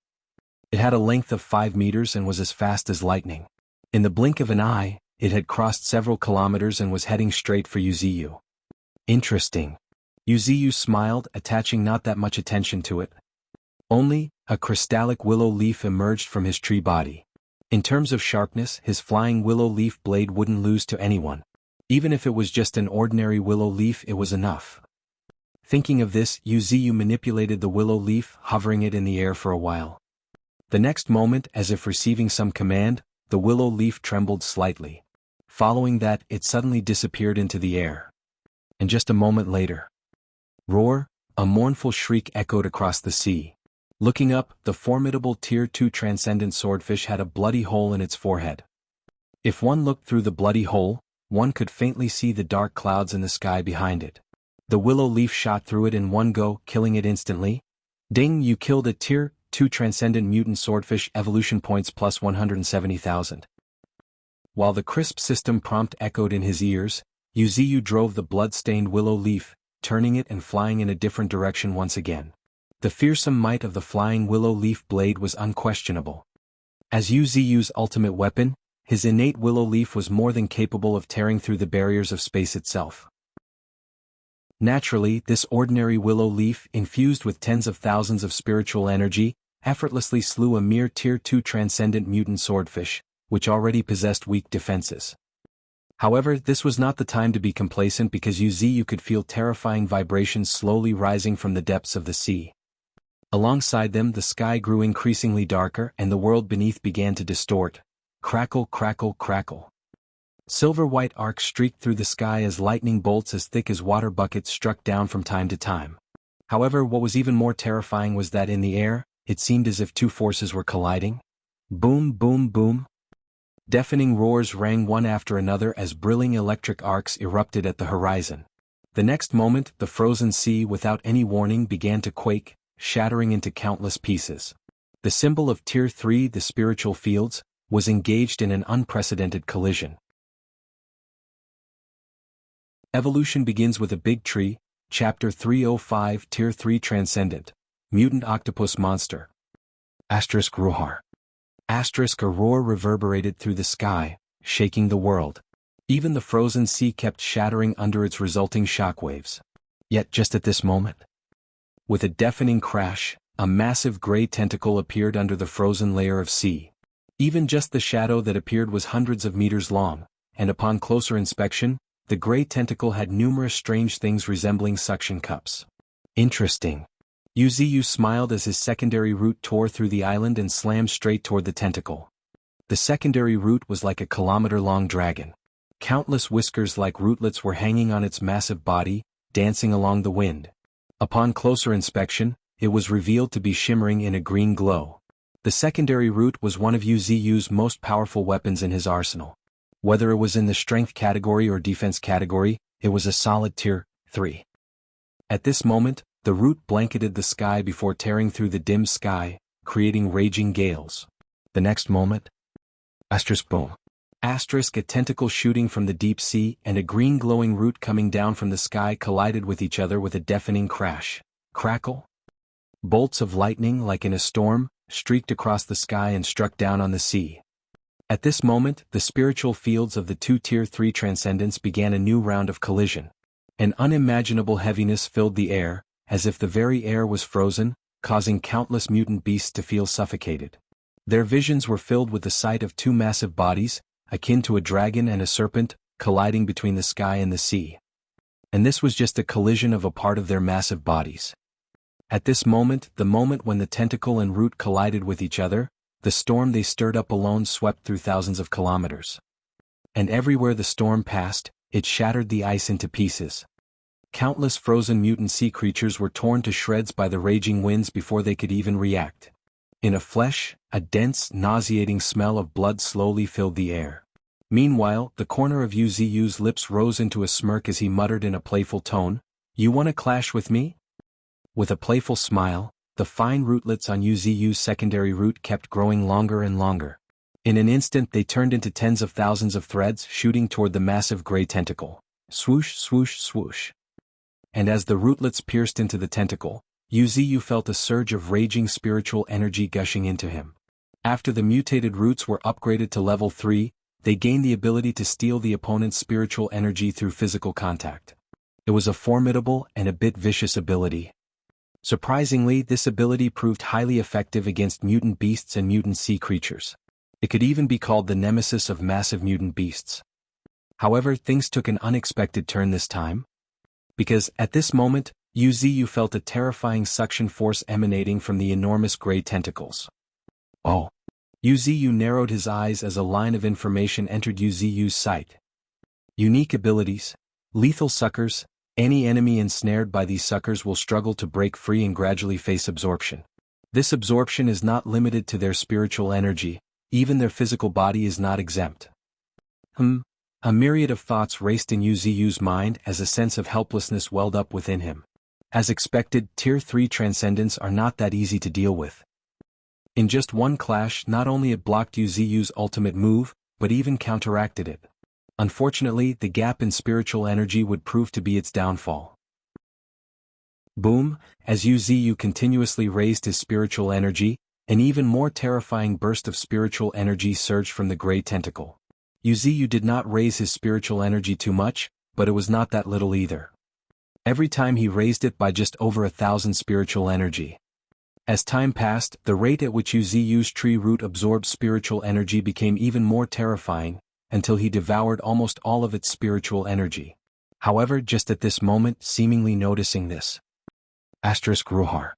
It had a length of 5 meters and was as fast as lightning. In the blink of an eye, it had crossed several kilometers and was heading straight for Yuziyu. Interesting. Yuziyu smiled, attaching not that much attention to it. Only, a crystallic willow leaf emerged from his tree body. In terms of sharpness, his flying willow leaf blade wouldn't lose to anyone. Even if it was just an ordinary willow leaf, it was enough. Thinking of this, Yuziyu manipulated the willow leaf, hovering it in the air for a while. The next moment, as if receiving some command, the willow leaf trembled slightly. Following that, it suddenly disappeared into the air. And just a moment later, roar, a mournful shriek echoed across the sea. Looking up, the formidable Tier 2 transcendent swordfish had a bloody hole in its forehead. If one looked through the bloody hole, one could faintly see the dark clouds in the sky behind it. The willow leaf shot through it in one go, killing it instantly. Ding, you killed a Tier 2 transcendent mutant swordfish, evolution points plus 170,000. While the crisp system prompt echoed in his ears, Yuziyu drove the blood-stained willow leaf, turning it and flying in a different direction once again. The fearsome might of the flying willow leaf blade was unquestionable. As Yuziyu's ultimate weapon, his innate willow leaf was more than capable of tearing through the barriers of space itself. Naturally, this ordinary willow leaf, infused with tens of thousands of spiritual energy, effortlessly slew a mere Tier 2 transcendent mutant swordfish, which already possessed weak defenses. However, this was not the time to be complacent because Yuziyu could feel terrifying vibrations slowly rising from the depths of the sea. Alongside them, the sky grew increasingly darker and the world beneath began to distort. Crackle, crackle, crackle. Silver-white arcs streaked through the sky as lightning bolts as thick as water buckets struck down from time to time. However, what was even more terrifying was that in the air, it seemed as if two forces were colliding. Boom, boom, boom. Deafening roars rang one after another as brilliant electric arcs erupted at the horizon. The next moment, the frozen sea without any warning began to quake, shattering into countless pieces. The symbol of Tier 3, the spiritual fields, was engaged in an unprecedented collision. Evolution begins with a big tree, Chapter 305, Tier 3 Transcendent, Mutant Octopus Monster. Roar. A roar reverberated through the sky, shaking the world. Even the frozen sea kept shattering under its resulting shockwaves. Yet just at this moment, with a deafening crash, a massive gray tentacle appeared under the frozen layer of sea. Even just the shadow that appeared was hundreds of meters long, and upon closer inspection, the gray tentacle had numerous strange things resembling suction cups. Interesting. Yuziyu smiled as his secondary root tore through the island and slammed straight toward the tentacle. The secondary root was like a kilometer-long dragon. Countless whiskers like rootlets were hanging on its massive body, dancing along the wind. Upon closer inspection, it was revealed to be shimmering in a green glow. The secondary root was one of Yuziyu's most powerful weapons in his arsenal. Whether it was in the strength category or defense category, it was a solid tier 3. At this moment, the root blanketed the sky before tearing through the dim sky, creating raging gales. The next moment, boom. A tentacle shooting from the deep sea and a green glowing root coming down from the sky collided with each other with a deafening crash. Crackle. Bolts of lightning, like in a storm, streaked across the sky and struck down on the sea. At this moment, the spiritual fields of the two Tier 3 transcendents began a new round of collision. An unimaginable heaviness filled the air, as if the very air was frozen, causing countless mutant beasts to feel suffocated. Their visions were filled with the sight of two massive bodies, akin to a dragon and a serpent, colliding between the sky and the sea. And this was just a collision of a part of their massive bodies. At this moment, the moment when the tentacle and root collided with each other, the storm they stirred up alone swept through thousands of kilometers. And everywhere the storm passed, it shattered the ice into pieces. Countless frozen mutant sea creatures were torn to shreds by the raging winds before they could even react. In a flesh, a dense, nauseating smell of blood slowly filled the air. Meanwhile, the corner of Yuziyu's lips rose into a smirk as he muttered in a playful tone, "You wanna clash with me?" With a playful smile, the fine rootlets on Yuziyu's secondary root kept growing longer and longer. In an instant they turned into tens of thousands of threads shooting toward the massive gray tentacle. Swoosh, swoosh, swoosh. And as the rootlets pierced into the tentacle, Yuziyu felt a surge of raging spiritual energy gushing into him. After the mutated roots were upgraded to level 3, they gained the ability to steal the opponent's spiritual energy through physical contact. It was a formidable and a bit vicious ability. Surprisingly, this ability proved highly effective against mutant beasts and mutant sea creatures. It could even be called the nemesis of massive mutant beasts. However, things took an unexpected turn this time. Because, at this moment, Yuziyu felt a terrifying suction force emanating from the enormous gray tentacles. Oh! Yuziyu narrowed his eyes as a line of information entered Yuziyu's sight. Unique abilities, lethal suckers. Any enemy ensnared by these suckers will struggle to break free and gradually face absorption. This absorption is not limited to their spiritual energy, even their physical body is not exempt. A myriad of thoughts raced in Yuziyu's mind as a sense of helplessness welled up within him. As expected, Tier 3 transcendents are not that easy to deal with. In just one clash, not only it blocked Yuziyu's ultimate move, but even counteracted it. Unfortunately, the gap in spiritual energy would prove to be its downfall. Boom! As Yuziyu continuously raised his spiritual energy, an even more terrifying burst of spiritual energy surged from the gray tentacle. Yuziyu did not raise his spiritual energy too much, but it was not that little either. Every time he raised it by just over 1,000 spiritual energy. As time passed, the rate at which Yuziyu's tree root absorbed spiritual energy became even more terrifying, until he devoured almost all of its spiritual energy. However, just at this moment, seemingly noticing this. Roar.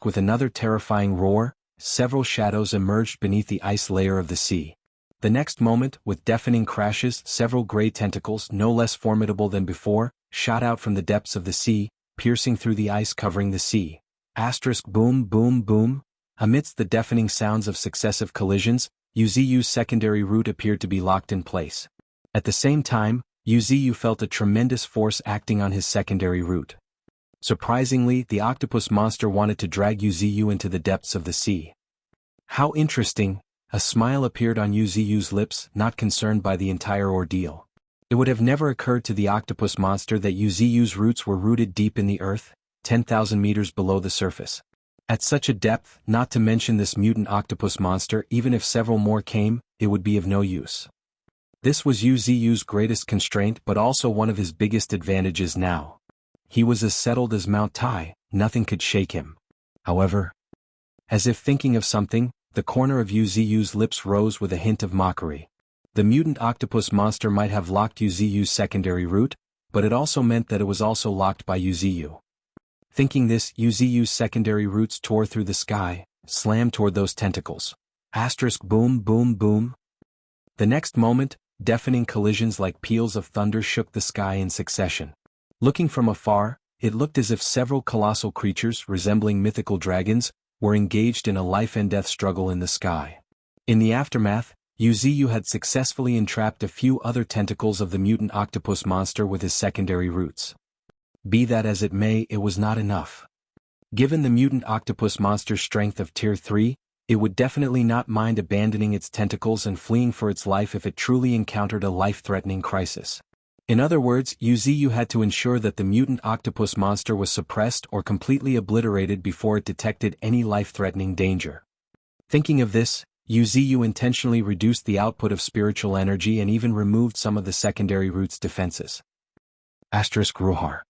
With another terrifying roar, several shadows emerged beneath the ice layer of the sea. The next moment, with deafening crashes, several gray tentacles, no less formidable than before, shot out from the depths of the sea, piercing through the ice covering the sea. Boom, boom, boom. Amidst the deafening sounds of successive collisions, Yuziyu's secondary root appeared to be locked in place. At the same time, Yuziyu felt a tremendous force acting on his secondary root. Surprisingly, the octopus monster wanted to drag Yuziyu into the depths of the sea. How interesting! A smile appeared on Yuziyu's lips, not concerned by the entire ordeal. It would have never occurred to the octopus monster that Yuziyu's roots were rooted deep in the earth, 10,000 meters below the surface. At such a depth, not to mention this mutant octopus monster, even if several more came, it would be of no use. This was Yuziyu's greatest constraint but also one of his biggest advantages now. He was as settled as Mount Tai, nothing could shake him. However, as if thinking of something, the corner of Yuziyu's lips rose with a hint of mockery. The mutant octopus monster might have locked Yuziyu's secondary root, but it also meant that it was also locked by Yuziyu. Thinking this, Yu's secondary roots tore through the sky, slammed toward those tentacles. Asterisk boom boom boom. The next moment, deafening collisions like peals of thunder shook the sky in succession. Looking from afar, it looked as if several colossal creatures resembling mythical dragons were engaged in a life-and-death struggle in the sky. In the aftermath, Yu had successfully entrapped a few other tentacles of the mutant octopus monster with his secondary roots. Be that as it may, it was not enough. Given the mutant octopus monster's strength of Tier 3, it would definitely not mind abandoning its tentacles and fleeing for its life if it truly encountered a life-threatening crisis. In other words, Yu had to ensure that the mutant octopus monster was suppressed or completely obliterated before it detected any life-threatening danger. Thinking of this, Yu intentionally reduced the output of spiritual energy and even removed some of the secondary root's defenses. Ruhar.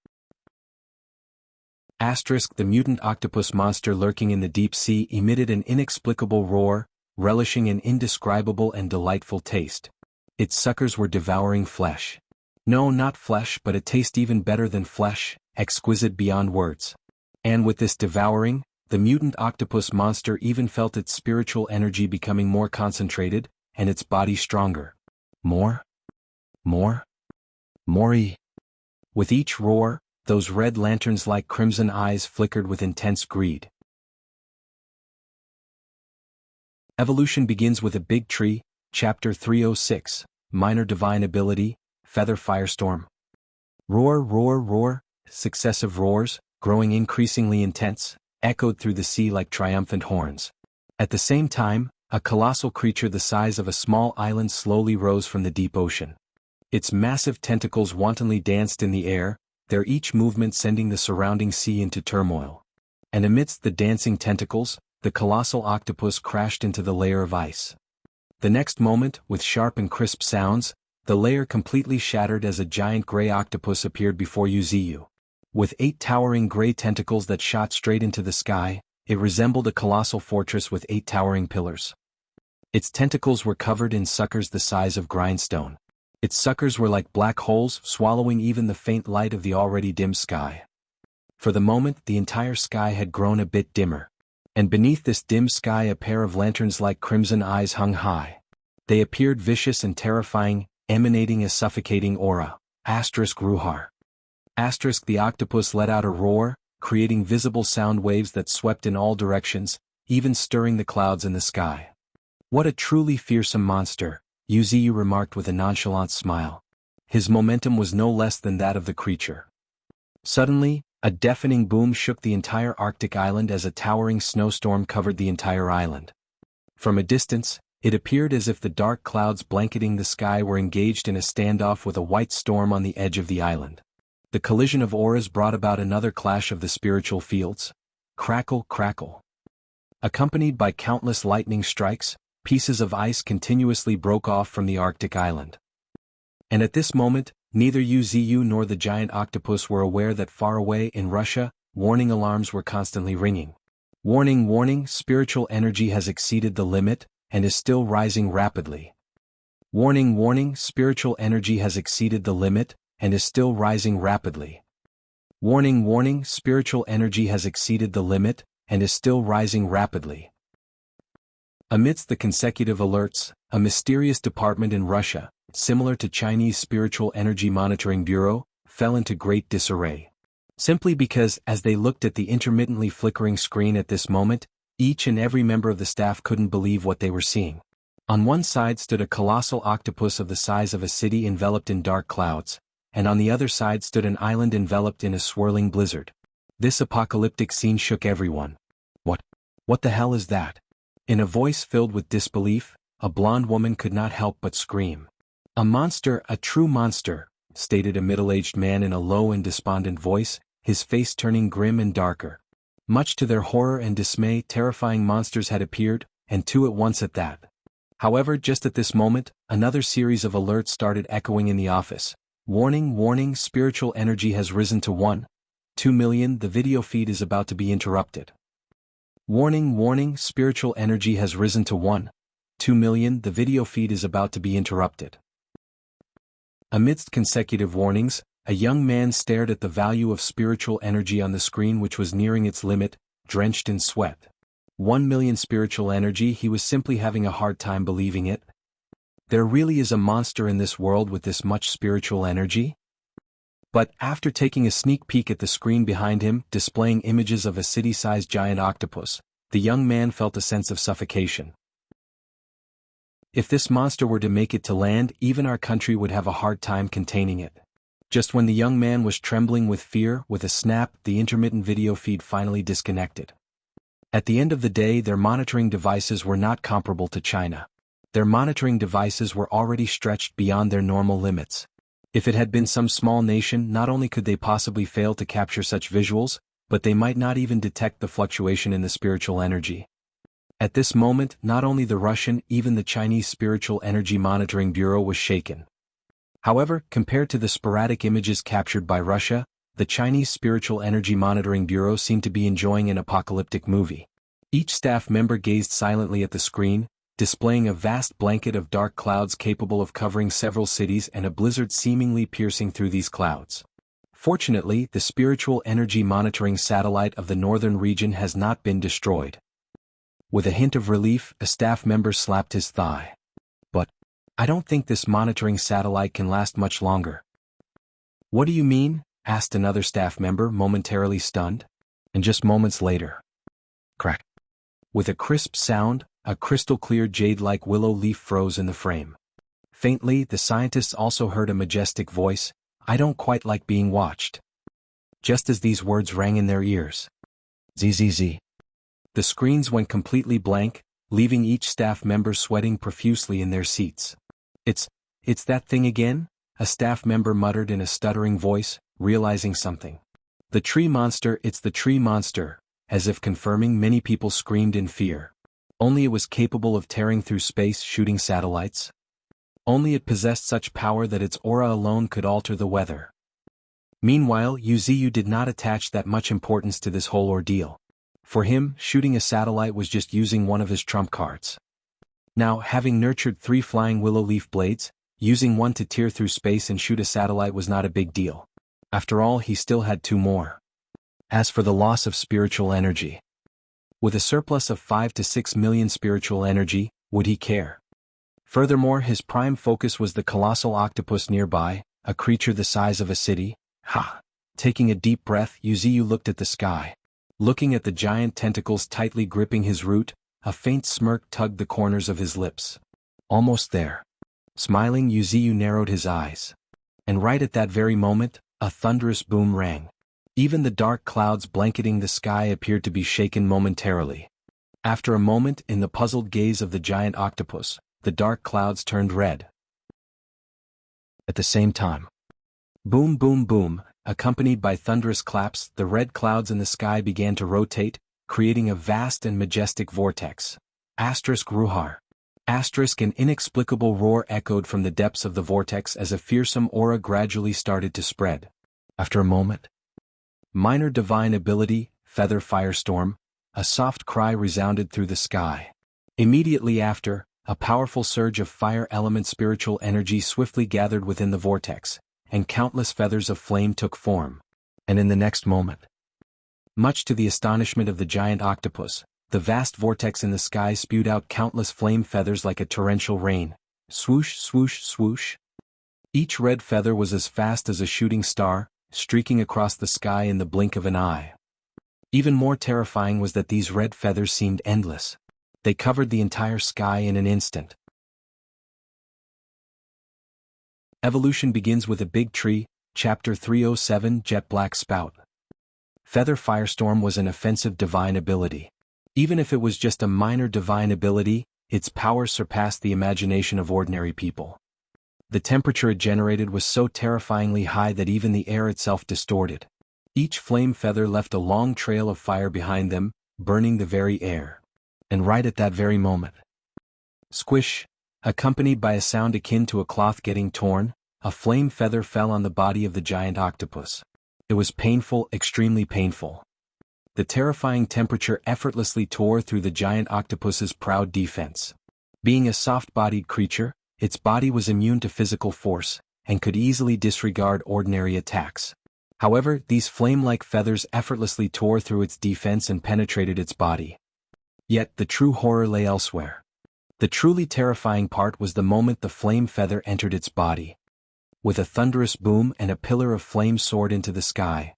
The mutant octopus monster lurking in the deep sea emitted an inexplicable roar, relishing an indescribable and delightful taste. Its suckers were devouring flesh. No, not flesh, but a taste even better than flesh, exquisite beyond words. And with this devouring, the mutant octopus monster even felt its spiritual energy becoming more concentrated, and its body stronger. More? With each roar, those red lanterns-like crimson eyes flickered with intense greed. Evolution begins with a big tree, Chapter 306, Minor Divine Ability, Feather Firestorm. Roar, successive roars, growing increasingly intense, echoed through the sea like triumphant horns. At the same time, a colossal creature the size of a small island slowly rose from the deep ocean. Its massive tentacles wantonly danced in the air, their each movement sending the surrounding sea into turmoil. And amidst the dancing tentacles, the colossal octopus crashed into the layer of ice. The next moment, with sharp and crisp sounds, the layer completely shattered as a giant gray octopus appeared before Yu. With 8 towering gray tentacles that shot straight into the sky, it resembled a colossal fortress with 8 towering pillars. Its tentacles were covered in suckers the size of grindstone. Its suckers were like black holes, swallowing even the faint light of the already dim sky. For the moment, the entire sky had grown a bit dimmer. And beneath this dim sky a pair of lanterns-like crimson eyes hung high. They appeared vicious and terrifying, emanating a suffocating aura. Ruhar. The octopus let out a roar, creating visible sound waves that swept in all directions, even stirring the clouds in the sky. What a truly fearsome monster, Yu remarked with a nonchalant smile. His momentum was no less than that of the creature. Suddenly, a deafening boom shook the entire Arctic island as a towering snowstorm covered the entire island. From a distance, it appeared as if the dark clouds blanketing the sky were engaged in a standoff with a white storm on the edge of the island. The collision of auras brought about another clash of the spiritual fields. Crackle, crackle. Accompanied by countless lightning strikes, pieces of ice continuously broke off from the Arctic island. And at this moment, neither Yu nor the giant octopus were aware that far away in Russia, warning alarms were constantly ringing. Warning, warning, spiritual energy has exceeded the limit, and is still rising rapidly. Warning, warning, spiritual energy has exceeded the limit, and is still rising rapidly. Warning, warning, spiritual energy has exceeded the limit, and is still rising rapidly. Amidst the consecutive alerts, a mysterious department in Russia, similar to Chinese Spiritual Energy Monitoring Bureau, fell into great disarray. Simply because, as they looked at the intermittently flickering screen at this moment, each and every member of the staff couldn't believe what they were seeing. On one side stood a colossal octopus of the size of a city enveloped in dark clouds, and on the other side stood an island enveloped in a swirling blizzard. This apocalyptic scene shook everyone. What the hell is that? In a voice filled with disbelief, a blonde woman could not help but scream. A monster, a true monster, stated a middle-aged man in a low and despondent voice, his face turning grim and darker. Much to their horror and dismay, terrifying monsters had appeared, and 2 at once at that. However, just at this moment, another series of alerts started echoing in the office. Warning, warning, spiritual energy has risen to 1.2 million, the video feed is about to be interrupted. Warning, warning, spiritual energy has risen to 1.2 million, the video feed is about to be interrupted. Amidst consecutive warnings, A young man stared at the value of spiritual energy on the screen, which was nearing its limit, drenched in sweat. 1 million spiritual energy. He was simply having a hard time believing it. There really is a monster in this world with this much spiritual energy? But after taking a sneak peek at the screen behind him, displaying images of a city-sized giant octopus, the young man felt a sense of suffocation. If this monster were to make it to land, even our country would have a hard time containing it. Just when the young man was trembling with fear, with a snap, the intermittent video feed finally disconnected. At the end of the day, their monitoring devices were not comparable to China. Their monitoring devices were already stretched beyond their normal limits. If it had been some small nation, not only could they possibly fail to capture such visuals, but they might not even detect the fluctuation in the spiritual energy. At this moment, not only the Russian, even the Chinese Spiritual Energy Monitoring Bureau was shaken. However, compared to the sporadic images captured by Russia, the Chinese Spiritual Energy Monitoring Bureau seemed to be enjoying an apocalyptic movie. Each staff member gazed silently at the screen, displaying a vast blanket of dark clouds capable of covering several cities and a blizzard seemingly piercing through these clouds. Fortunately, the spiritual energy monitoring satellite of the northern region has not been destroyed. With a hint of relief, a staff member slapped his thigh. But I don't think this monitoring satellite can last much longer. What do you mean? Asked another staff member, momentarily stunned. And just moments later. Crack. With a crisp sound, a crystal-clear jade-like willow leaf froze in the frame. Faintly, the scientists also heard a majestic voice, "I don't quite like being watched." Just as these words rang in their ears. ZZZ. The screens went completely blank, leaving each staff member sweating profusely in their seats. It's that thing again?" a staff member muttered in a stuttering voice, realizing something. "The tree monster, it's the tree monster," as if confirming. Many people screamed in fear. Only it was capable of tearing through space, shooting satellites. Only it possessed such power that its aura alone could alter the weather. Meanwhile, Yuziu did not attach that much importance to this whole ordeal. For him, shooting a satellite was just using one of his trump cards. Now, having nurtured 3 flying willow leaf blades, using one to tear through space and shoot a satellite was not a big deal. After all, he still had 2 more. As for the loss of spiritual energy, with a surplus of 5 to 6 million spiritual energy, would he care? Furthermore, his prime focus was the colossal octopus nearby, a creature the size of a city. Taking a deep breath, Yuziu looked at the sky. Looking at the giant tentacles tightly gripping his root, a faint smirk tugged the corners of his lips. Almost there. Smiling, Yuziu narrowed his eyes. And right at that very moment, a thunderous boom rang. Even the dark clouds blanketing the sky appeared to be shaken momentarily. After a moment, in the puzzled gaze of the giant octopus, the dark clouds turned red. At the same time, boom boom boom, accompanied by thunderous claps, the red clouds in the sky began to rotate, creating a vast and majestic vortex. Ruhar. An inexplicable roar echoed from the depths of the vortex as a fearsome aura gradually started to spread. After a moment, minor divine ability, feather firestorm, a soft cry resounded through the sky. Immediately after, a powerful surge of fire element spiritual energy swiftly gathered within the vortex, and countless feathers of flame took form. And in the next moment, much to the astonishment of the giant octopus, the vast vortex in the sky spewed out countless flame feathers like a torrential rain. Swoosh, swoosh, swoosh. Each red feather was as fast as a shooting star, streaking across the sky in the blink of an eye. Even more terrifying was that these red feathers seemed endless. They covered the entire sky in an instant. Evolution begins with a big tree, Chapter 307, Jet Black Spout. Feather Firestorm was an offensive divine ability. Even if it was just a minor divine ability, its power surpassed the imagination of ordinary people. The temperature it generated was so terrifyingly high that even the air itself distorted. Each flame feather left a long trail of fire behind them, burning the very air. And right at that very moment, squish, accompanied by a sound akin to a cloth getting torn, a flame feather fell on the body of the giant octopus. It was painful, extremely painful. The terrifying temperature effortlessly tore through the giant octopus's proud defense. Being a soft-bodied creature, its body was immune to physical force, and could easily disregard ordinary attacks. However, these flame-like feathers effortlessly tore through its defense and penetrated its body. Yet the true horror lay elsewhere. The truly terrifying part was the moment the flame feather entered its body. With a thunderous boom and a pillar of flame soared into the sky.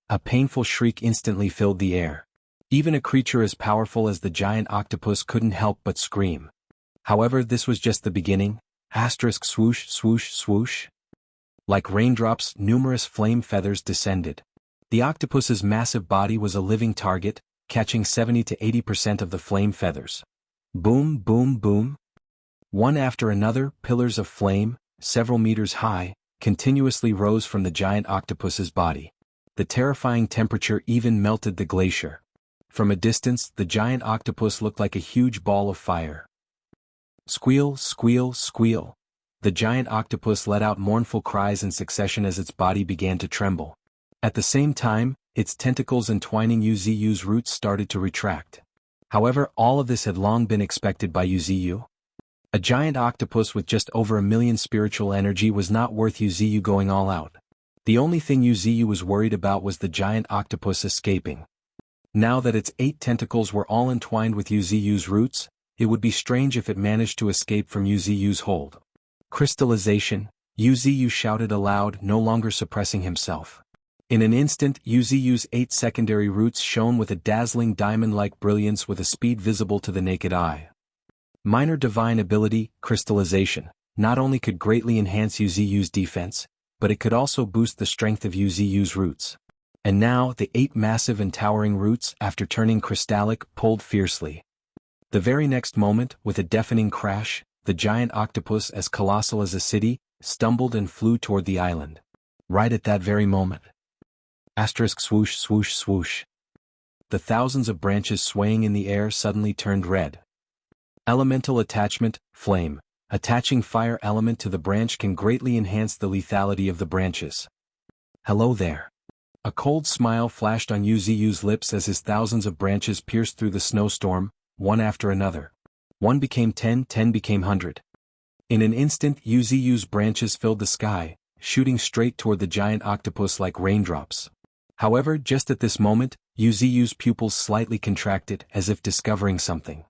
A painful shriek instantly filled the air. Even a creature as powerful as the giant octopus couldn't help but scream. However, this was just the beginning. Swoosh, swoosh, swoosh. Like raindrops, numerous flame feathers descended. The octopus's massive body was a living target, catching 70 to 80% of the flame feathers. Boom, boom, boom. One after another, pillars of flame, several meters high, continuously rose from the giant octopus's body. The terrifying temperature even melted the glacier. From a distance, the giant octopus looked like a huge ball of fire. Squeal, squeal, squeal. The giant octopus let out mournful cries in succession as its body began to tremble. At the same time, its tentacles entwining Yuziu's roots started to retract. However, all of this had long been expected by Yuziu. A giant octopus with just over 1 million spiritual energy was not worth Yuziu going all out. The only thing Yuziu was worried about was the giant octopus escaping. Now that its 8 tentacles were all entwined with Yuziu's roots, it would be strange if it managed to escape from Yuziu's hold. Crystallization, Yuziu shouted aloud, no longer suppressing himself. In an instant, Yuziu's 8 secondary roots shone with a dazzling diamond-like brilliance with a speed visible to the naked eye. Minor divine ability, crystallization, not only could greatly enhance Yuziu's defense, but it could also boost the strength of Yuziu's roots. And now, the 8 massive and towering roots, after turning crystallic, pulled fiercely. The very next moment, with a deafening crash, the giant octopus, as colossal as a city, stumbled and flew toward the island. Right at that very moment. Swoosh, swoosh, swoosh. The thousands of branches swaying in the air suddenly turned red. Elemental attachment, flame. Attaching fire element to the branch can greatly enhance the lethality of the branches. Hello there. A cold smile flashed on Yuziu's lips as his thousands of branches pierced through the snowstorm, one after another. 1 became 10, 10 became 100. In an instant, Yuziu's branches filled the sky, shooting straight toward the giant octopus like raindrops. However, just at this moment, Yuziu's pupils slightly contracted, as if discovering something.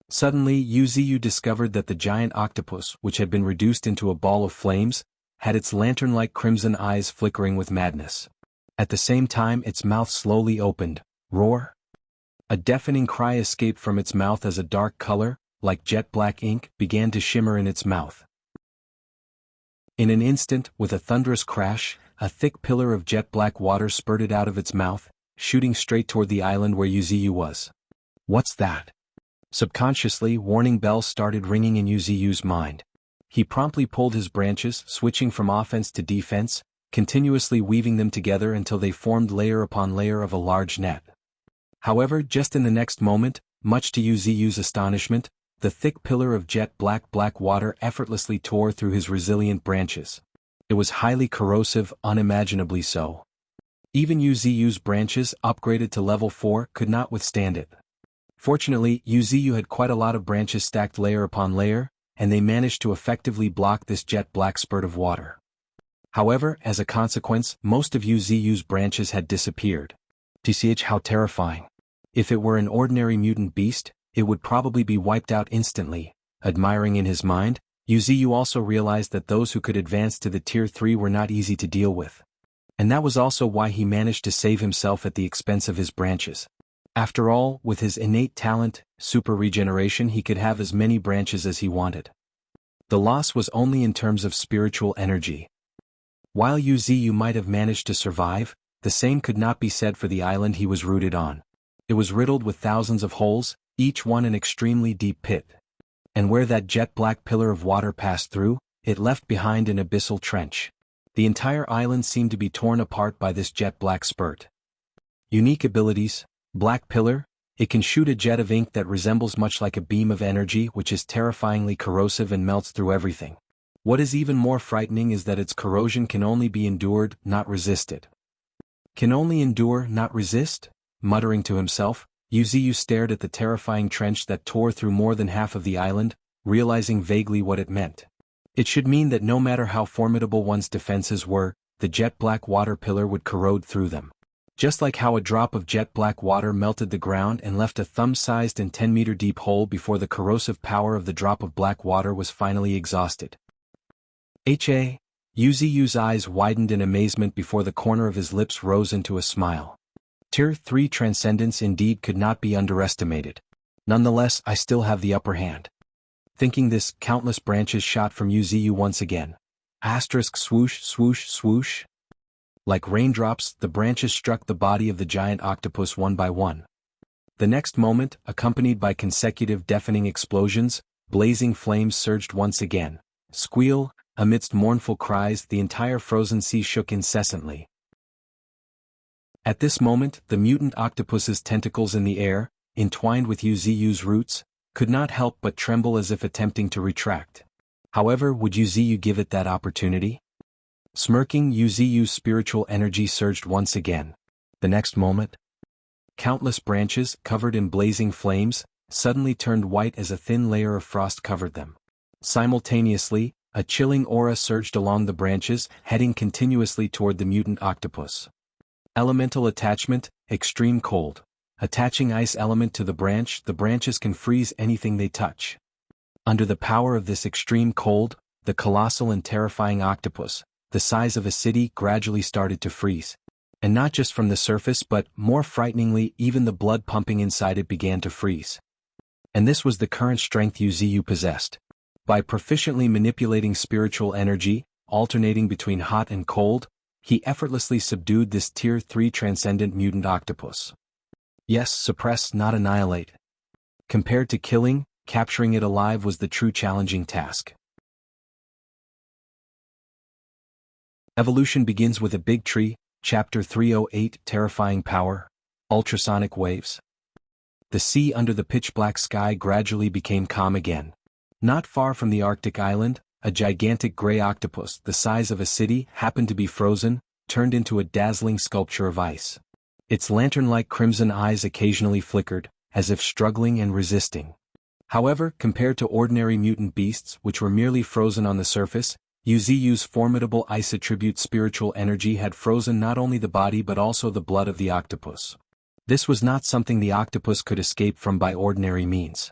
Suddenly, Yuziu discovered that the giant octopus, which had been reduced into a ball of flames, had its lantern-like crimson eyes flickering with madness. At the same time, its mouth slowly opened. Roar! A deafening cry escaped from its mouth as a dark color, like jet black ink, began to shimmer in its mouth. In an instant, with a thunderous crash, a thick pillar of jet black water spurted out of its mouth, shooting straight toward the island where Yuziu was. What's that? Subconsciously, warning bells started ringing in Yuziu's mind. He promptly pulled his branches, switching from offense to defense, continuously weaving them together until they formed layer upon layer of a large net. However, just in the next moment, much to Yuziu's astonishment, the thick pillar of jet black water effortlessly tore through his resilient branches. It was highly corrosive, unimaginably so. Even Yuziu's branches, upgraded to level 4, could not withstand it. Fortunately, Yuziu had quite a lot of branches stacked layer upon layer, and they managed to effectively block this jet black spurt of water. However, as a consequence, most of Yuziu's branches had disappeared. TCH, how terrifying. If it were an ordinary mutant beast, it would probably be wiped out instantly. Admiring in his mind, Yuziu also realized that those who could advance to the Tier 3 were not easy to deal with. And that was also why he managed to save himself at the expense of his branches. After all, with his innate talent, super regeneration, he could have as many branches as he wanted. The loss was only in terms of spiritual energy. While Yuziu might have managed to survive, the same could not be said for the island he was rooted on. It was riddled with thousands of holes, each one an extremely deep pit. And where that jet black pillar of water passed through, it left behind an abyssal trench. The entire island seemed to be torn apart by this jet black spurt. Unique abilities. Black pillar. It can shoot a jet of ink that resembles much like a beam of energy, which is terrifyingly corrosive and melts through everything. What is even more frightening is that its corrosion can only be endured, not resisted. Can only endure, not resist? Muttering to himself, Yuziu stared at the terrifying trench that tore through more than half of the island, realizing vaguely what it meant. It should mean that no matter how formidable one's defenses were, the jet-black water pillar would corrode through them. Just like how a drop of jet-black water melted the ground and left a thumb-sized and 10-meter-deep hole before the corrosive power of the drop of black water was finally exhausted. Yuzi's eyes widened in amazement before the corner of his lips rose into a smile. Tier 3 transcendence indeed could not be underestimated. Nonetheless, I still have the upper hand. Thinking this, countless branches shot from Yuzi once again. Asterisk swoosh swoosh swoosh. Like raindrops, the branches struck the body of the giant octopus one by one. The next moment, accompanied by consecutive deafening explosions, blazing flames surged once again. Squeal, amidst mournful cries, the entire frozen sea shook incessantly. At this moment, the mutant octopus's tentacles in the air, entwined with Yuzi's roots, could not help but tremble as if attempting to retract. However, would Yuzi give it that opportunity? Smirking, Yuzi's spiritual energy surged once again. The next moment, countless branches, covered in blazing flames, suddenly turned white as a thin layer of frost covered them. Simultaneously, a chilling aura surged along the branches, heading continuously toward the mutant octopus. Elemental attachment, extreme cold. Attaching ice element to the branches can freeze anything they touch. Under the power of this extreme cold, the colossal and terrifying octopus, the size of a city, gradually started to freeze. And not just from the surface but, more frighteningly, even the blood pumping inside it began to freeze. And this was the current strength Yuzi possessed. By proficiently manipulating spiritual energy, alternating between hot and cold, he effortlessly subdued this Tier 3 transcendent mutant octopus. Yes, suppress, not annihilate. Compared to killing, capturing it alive was the true challenging task. Evolution begins with a big tree, Chapter 308, Terrifying Power, Ultrasonic Waves. The sea under the pitch-black sky gradually became calm again. Not far from the Arctic island, a gigantic gray octopus the size of a city happened to be frozen, turned into a dazzling sculpture of ice. Its lantern-like crimson eyes occasionally flickered, as if struggling and resisting. However, compared to ordinary mutant beasts which were merely frozen on the surface, Yuzi's formidable ice-attribute spiritual energy had frozen not only the body but also the blood of the octopus. This was not something the octopus could escape from by ordinary means.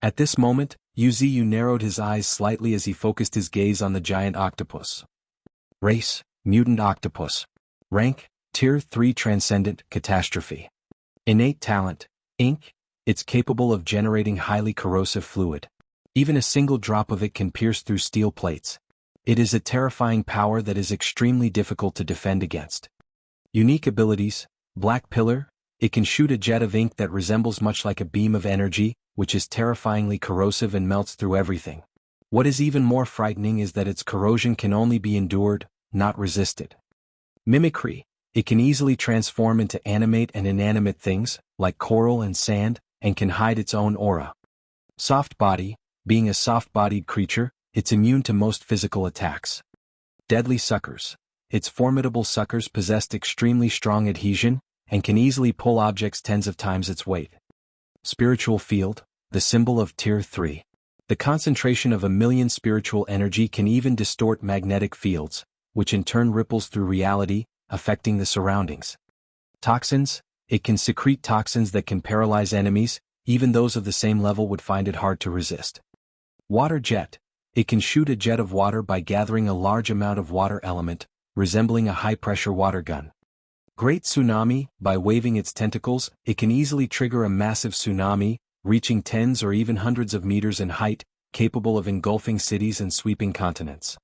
At this moment, Yuzi narrowed his eyes slightly as he focused his gaze on the giant octopus. Race, mutant octopus. Rank, Tier 3 transcendent, catastrophe. Innate talent, ink, it's capable of generating highly corrosive fluid. Even a single drop of it can pierce through steel plates. It is a terrifying power that is extremely difficult to defend against. Unique abilities, Black Pillar, it can shoot a jet of ink that resembles much like a beam of energy, which is terrifyingly corrosive and melts through everything. What is even more frightening is that its corrosion can only be endured, not resisted. Mimicry, it can easily transform into animate and inanimate things, like coral and sand, and can hide its own aura. Soft Body, being a soft-bodied creature, it's immune to most physical attacks. Deadly Suckers, its formidable suckers possessed extremely strong adhesion, and can easily pull objects tens of times its weight. Spiritual Field, the symbol of Tier 3. The concentration of 1,000,000 spiritual energy can even distort magnetic fields, which in turn ripples through reality, affecting the surroundings. Toxins, it can secrete toxins that can paralyze enemies, even those of the same level would find it hard to resist. Water Jet, it can shoot a jet of water by gathering a large amount of water element, resembling a high-pressure water gun. Great Tsunami, by waving its tentacles, it can easily trigger a massive tsunami, reaching tens or even hundreds of meters in height, capable of engulfing cities and sweeping continents.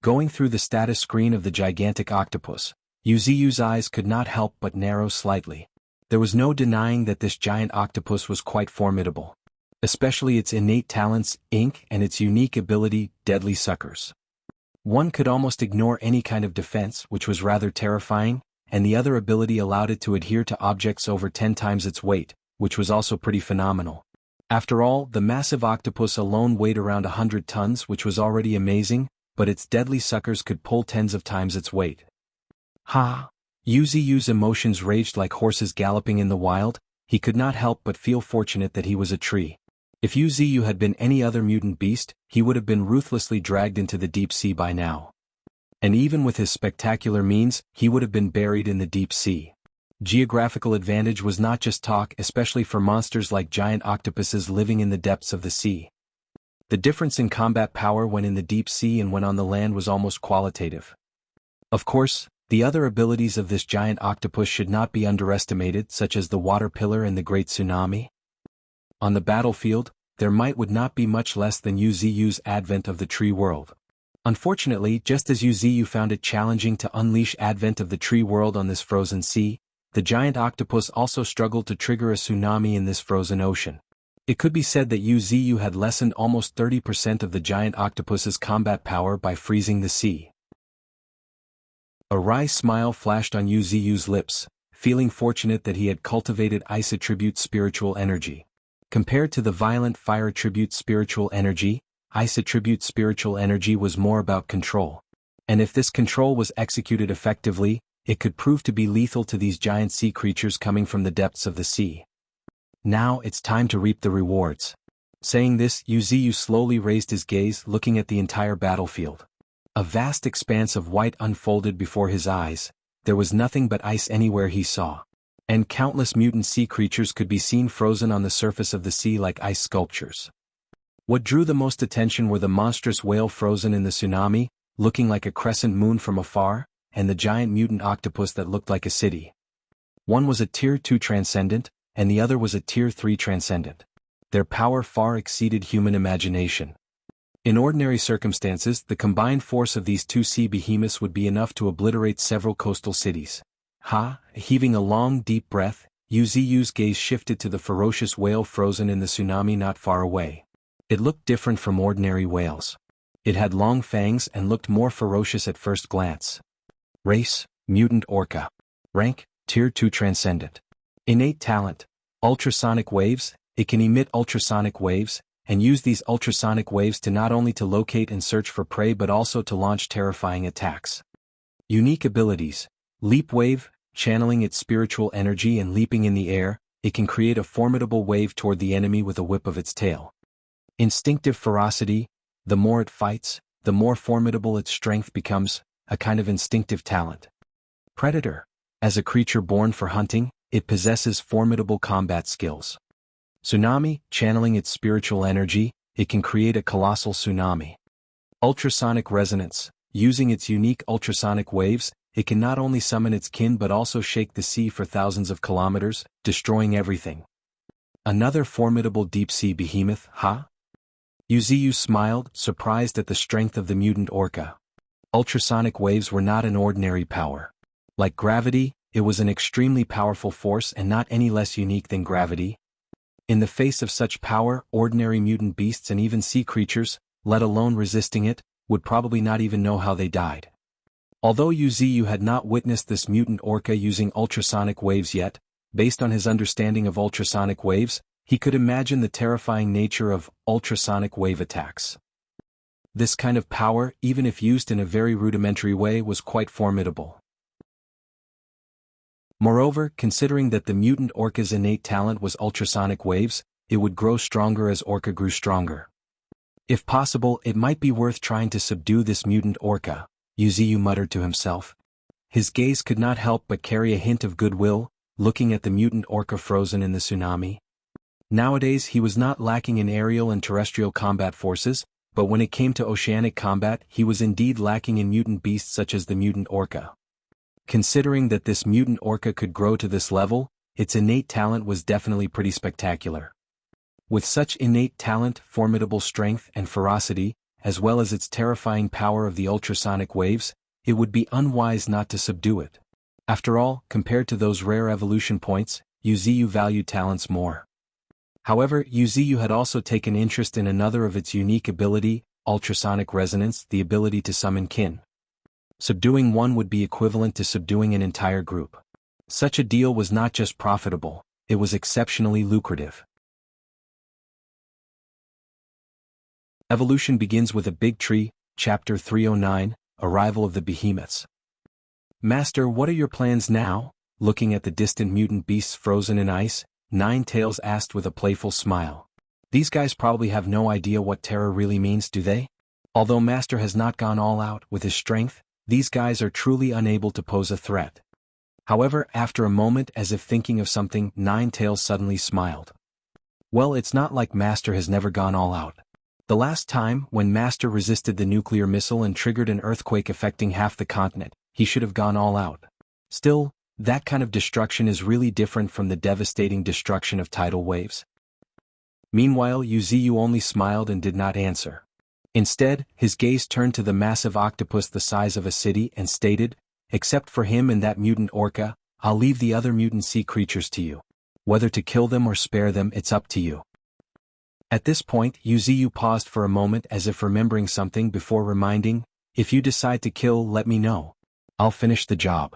Going through the status screen of the gigantic octopus, Yuzi's eyes could not help but narrow slightly. There was no denying that this giant octopus was quite formidable. Especially its innate talents, ink, and its unique ability, Deadly Suckers. One could almost ignore any kind of defense, which was rather terrifying, and the other ability allowed it to adhere to objects over 10 times its weight, which was also pretty phenomenal. After all, the massive octopus alone weighed around 100 tons, which was already amazing, but its Deadly Suckers could pull tens of times its weight. Ha! Yuzi's emotions raged like horses galloping in the wild. He could not help but feel fortunate that he was a tree. If Yu Ziyu had been any other mutant beast, he would have been ruthlessly dragged into the deep sea by now. And even with his spectacular means, he would have been buried in the deep sea. Geographical advantage was not just talk, especially for monsters like giant octopuses living in the depths of the sea. The difference in combat power when in the deep sea and when on the land was almost qualitative. Of course, the other abilities of this giant octopus should not be underestimated, such as the water pillar and the great tsunami. On the battlefield, their might would not be much less than Yu Ziyu's advent of the tree world. Unfortunately, just as Yu Ziyu found it challenging to unleash advent of the tree world on this frozen sea, the giant octopus also struggled to trigger a tsunami in this frozen ocean. It could be said that Yu Ziyu had lessened almost 30% of the giant octopus's combat power by freezing the sea. A wry smile flashed on Yu Ziyu's lips, feeling fortunate that he had cultivated ice attribute spiritual energy. Compared to the violent fire attribute spiritual energy, ice attribute spiritual energy was more about control. And if this control was executed effectively, it could prove to be lethal to these giant sea creatures coming from the depths of the sea. Now it's time to reap the rewards. Saying this, Yu Ziyu slowly raised his gaze, looking at the entire battlefield. A vast expanse of white unfolded before his eyes. There was nothing but ice anywhere he saw. And countless mutant sea creatures could be seen frozen on the surface of the sea like ice sculptures. What drew the most attention were the monstrous whale frozen in the tsunami, looking like a crescent moon from afar, and the giant mutant octopus that looked like a city. One was a Tier 2 transcendent, and the other was a Tier 3 transcendent. Their power far exceeded human imagination. In ordinary circumstances, the combined force of these two sea behemoths would be enough to obliterate several coastal cities. Heaving a long, deep breath, Yu Ziyu's gaze shifted to the ferocious whale frozen in the tsunami not far away. It looked different from ordinary whales. It had long fangs and looked more ferocious at first glance. Race, mutant orca. Rank, Tier 2 transcendent. Innate talent, ultrasonic waves. It can emit ultrasonic waves, and use these ultrasonic waves to not only to locate and search for prey but also to launch terrifying attacks. Unique abilities, leap wave, channeling its spiritual energy and leaping in the air, it can create a formidable wave toward the enemy with a whip of its tail. Instinctive ferocity, the more it fights, the more formidable its strength becomes, a kind of instinctive talent. Predator, as a creature born for hunting, it possesses formidable combat skills. Tsunami, channeling its spiritual energy, it can create a colossal tsunami. Ultrasonic resonance, using its unique ultrasonic waves, it can not only summon its kin but also shake the sea for thousands of kilometers, destroying everything. Another formidable deep-sea behemoth, Yu Ziyu smiled, surprised at the strength of the mutant orca. Ultrasonic waves were not an ordinary power. Like gravity, it was an extremely powerful force and not any less unique than gravity. In the face of such power, ordinary mutant beasts and even sea creatures, let alone resisting it, would probably not even know how they died. Although Yu Ziyu had not witnessed this mutant orca using ultrasonic waves yet, based on his understanding of ultrasonic waves, he could imagine the terrifying nature of ultrasonic wave attacks. This kind of power, even if used in a very rudimentary way, was quite formidable. Moreover, considering that the mutant orca's innate talent was ultrasonic waves, it would grow stronger as orca grew stronger. If possible, it might be worth trying to subdue this mutant orca, Yu Ziyu muttered to himself. His gaze could not help but carry a hint of goodwill, looking at the mutant orca frozen in the tsunami. Nowadays he was not lacking in aerial and terrestrial combat forces, but when it came to oceanic combat he was indeed lacking in mutant beasts such as the mutant orca. Considering that this mutant orca could grow to this level, its innate talent was definitely pretty spectacular. With such innate talent, formidable strength and ferocity, as well as its terrifying power of the ultrasonic waves, it would be unwise not to subdue it. After all, compared to those rare evolution points, Yu Ziyu valued talents more. However, Yu Ziyu had also taken interest in another of its unique ability, ultrasonic resonance, the ability to summon kin. Subduing one would be equivalent to subduing an entire group. Such a deal was not just profitable, it was exceptionally lucrative. Evolution begins with a big tree, Chapter 309, Arrival of the Behemoths. Master, what are your plans now? Looking at the distant mutant beasts frozen in ice, Nine Tails asked with a playful smile. These guys probably have no idea what terror really means, do they? Although Master has not gone all out with his strength, these guys are truly unable to pose a threat. However, after a moment, as if thinking of something, Ninetails suddenly smiled. Well, it's not like Master has never gone all out. The last time, when Master resisted the nuclear missile and triggered an earthquake affecting half the continent, he should have gone all out. Still, that kind of destruction is really different from the devastating destruction of tidal waves. Meanwhile, Yuziyu only smiled and did not answer. Instead, his gaze turned to the massive octopus the size of a city and stated, "Except for him and that mutant orca, I'll leave the other mutant sea creatures to you. Whether to kill them or spare them, it's up to you." At this point, Yuziyu paused for a moment as if remembering something before reminding, "If you decide to kill, let me know. I'll finish the job."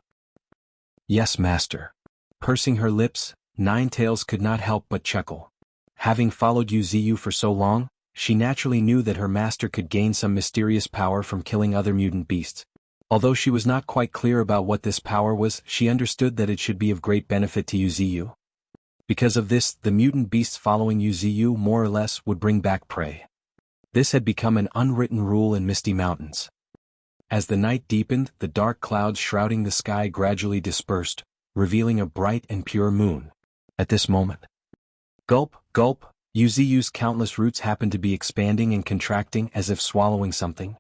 "Yes, Master." Pursing her lips, Ninetails could not help but chuckle. Having followed Yuziyu for so long, she naturally knew that her master could gain some mysterious power from killing other mutant beasts. Although she was not quite clear about what this power was, she understood that it should be of great benefit to Yuziyu. Because of this, the mutant beasts following Yuziyu more or less would bring back prey. This had become an unwritten rule in Misty Mountains. As the night deepened, the dark clouds shrouding the sky gradually dispersed, revealing a bright and pure moon. At this moment, gulp, gulp, Yuziyu's countless roots happened to be expanding and contracting as if swallowing something.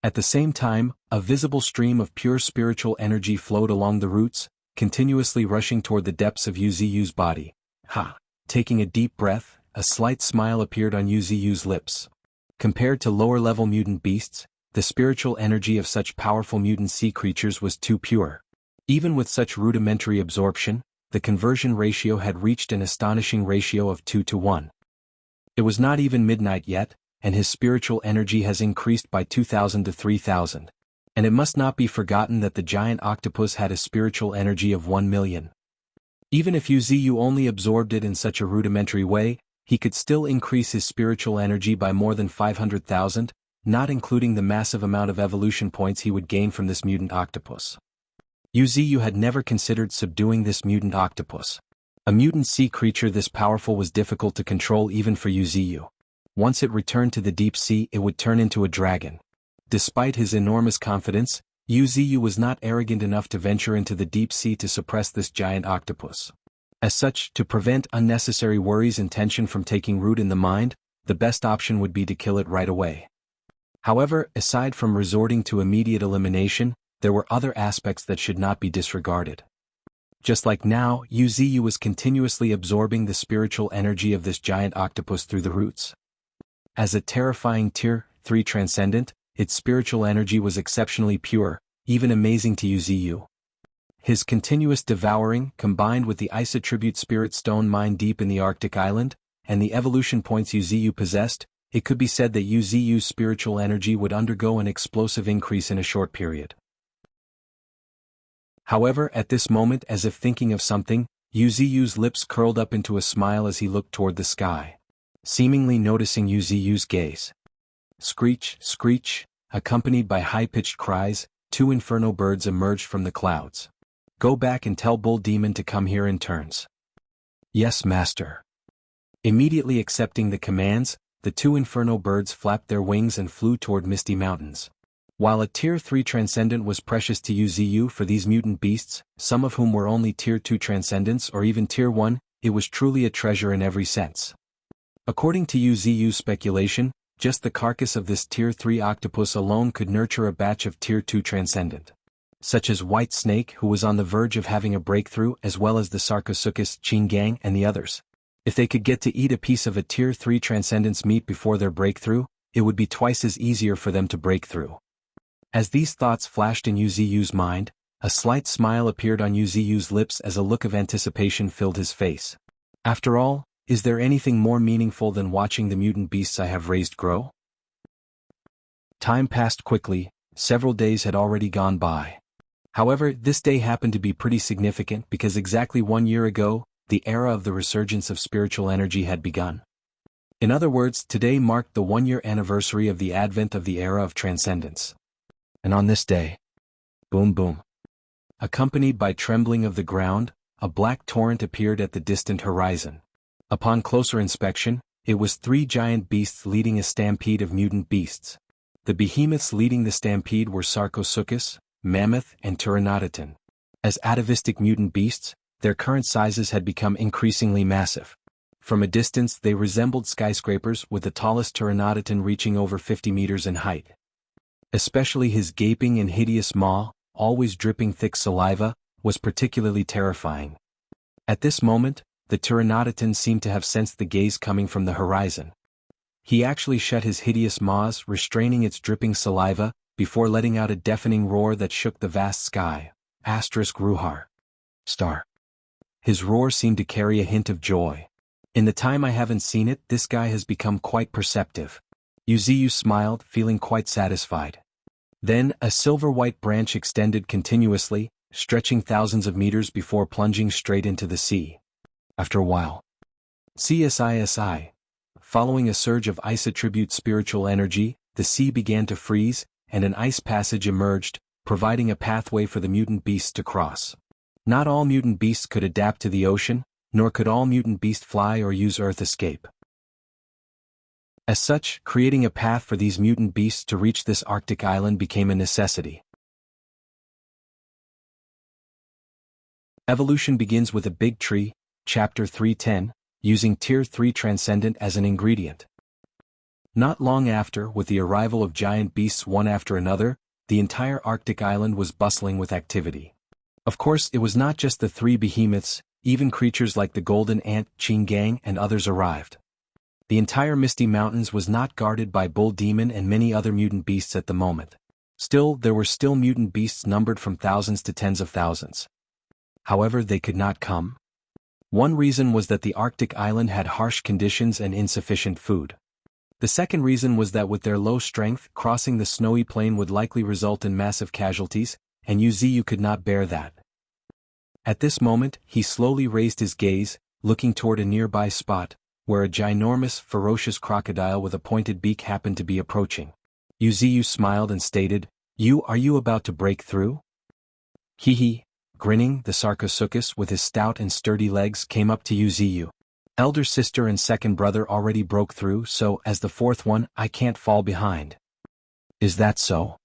At the same time, a visible stream of pure spiritual energy flowed along the roots, continuously rushing toward the depths of Yuziyu's body. Ha! Taking a deep breath, a slight smile appeared on Yuziyu's lips. Compared to lower-level mutant beasts, the spiritual energy of such powerful mutant sea creatures was too pure. Even with such rudimentary absorption, the conversion ratio had reached an astonishing ratio of 2:1. It was not even midnight yet, and his spiritual energy has increased by 2,000 to 3,000. And it must not be forgotten that the giant octopus had a spiritual energy of 1,000,000. Even if Yuziyu only absorbed it in such a rudimentary way, he could still increase his spiritual energy by more than 500,000, not including the massive amount of evolution points he would gain from this mutant octopus. Yuziyu had never considered subduing this mutant octopus. A mutant sea creature this powerful was difficult to control even for Yuziyu. Once it returned to the deep sea, it would turn into a dragon. Despite his enormous confidence, Yuziyu was not arrogant enough to venture into the deep sea to suppress this giant octopus. As such, to prevent unnecessary worries and tension from taking root in the mind, the best option would be to kill it right away. However, aside from resorting to immediate elimination, there were other aspects that should not be disregarded. Just like now, Yuziyu was continuously absorbing the spiritual energy of this giant octopus through the roots. As a terrifying Tier 3 transcendent, its spiritual energy was exceptionally pure, even amazing to Yuziyu. His continuous devouring, combined with the ice attribute spirit stone mined deep in the Arctic island, and the evolution points Yuziyu possessed, it could be said that Yuziyu's spiritual energy would undergo an explosive increase in a short period. However, at this moment, as if thinking of something, Yuziyu's lips curled up into a smile as he looked toward the sky. Seemingly noticing Yuziyu's gaze. Screech, screech, accompanied by high-pitched cries, two inferno birds emerged from the clouds. "Go back and tell Bull Demon to come here in turns." "Yes, Master." Immediately accepting the commands, the two inferno birds flapped their wings and flew toward Misty Mountains. While a Tier 3 transcendent was precious to Yuziyu for these mutant beasts, some of whom were only Tier 2 transcendents or even Tier 1, it was truly a treasure in every sense. According to Yuziyu's speculation, just the carcass of this Tier 3 octopus alone could nurture a batch of Tier 2 transcendent. Such as White Snake, who was on the verge of having a breakthrough, as well as the Sarcosuchus, Chingang, and the others. If they could get to eat a piece of a Tier 3 transcendent's meat before their breakthrough, it would be twice as easier for them to break through. As these thoughts flashed in Yuziyu's mind, a slight smile appeared on Yuziyu's lips as a look of anticipation filled his face. After all, is there anything more meaningful than watching the mutant beasts I have raised grow? Time passed quickly, several days had already gone by. However, this day happened to be pretty significant because exactly 1 year ago, the era of the resurgence of spiritual energy had begun. In other words, today marked the 1-year anniversary of the advent of the era of transcendence. And on this day, boom boom, accompanied by trembling of the ground, a black torrent appeared at the distant horizon. Upon closer inspection, It was three giant beasts leading a stampede of mutant beasts. The behemoths leading the stampede were Sarcosuchus, Mammoth, and Pteranodon. As atavistic mutant beasts, their current sizes had become increasingly massive. From a distance they resembled skyscrapers, with the tallest Pteranodon reaching over 50 meters in height. Especially his gaping and hideous maw, always dripping thick saliva, was particularly terrifying. At this moment, the Pteranodon seemed to have sensed the gaze coming from the horizon. He actually shut his hideous maws, restraining its dripping saliva, before letting out a deafening roar that shook the vast sky. Ruhar. Star. His roar seemed to carry a hint of joy. In the time I haven't seen it, this guy has become quite perceptive. Wuxia smiled, feeling quite satisfied. Then, a silver-white branch extended continuously, stretching thousands of meters before plunging straight into the sea. After a while, following a surge of ice-attribute spiritual energy, the sea began to freeze, and an ice passage emerged, providing a pathway for the mutant beasts to cross. Not all mutant beasts could adapt to the ocean, nor could all mutant beasts fly or use earth escape. As such, creating a path for these mutant beasts to reach this Arctic island became a necessity. Evolution begins with a big tree, Chapter 310, using Tier 3 Transcendent as an ingredient. Not long after, with the arrival of giant beasts one after another, the entire Arctic island was bustling with activity. Of course, it was not just the three behemoths, even creatures like the golden ant, Qinggang, and others arrived. The entire Misty Mountains was not guarded by Bull Demon and many other mutant beasts at the moment. Still, there were still mutant beasts numbered from thousands to tens of thousands. However, they could not come. One reason was that the Arctic island had harsh conditions and insufficient food. The second reason was that with their low strength, crossing the snowy plain would likely result in massive casualties, and Wuxia could not bear that. At this moment, he slowly raised his gaze, looking toward a nearby spot, where a ginormous, ferocious crocodile with a pointed beak happened to be approaching. Wuxia smiled and stated, Are you about to break through?" Hee. Grinning, the Sarcosuchus with his stout and sturdy legs came up to Wuxia. Elder sister and second brother already broke through, so, as the fourth one, I can't fall behind. Is that so?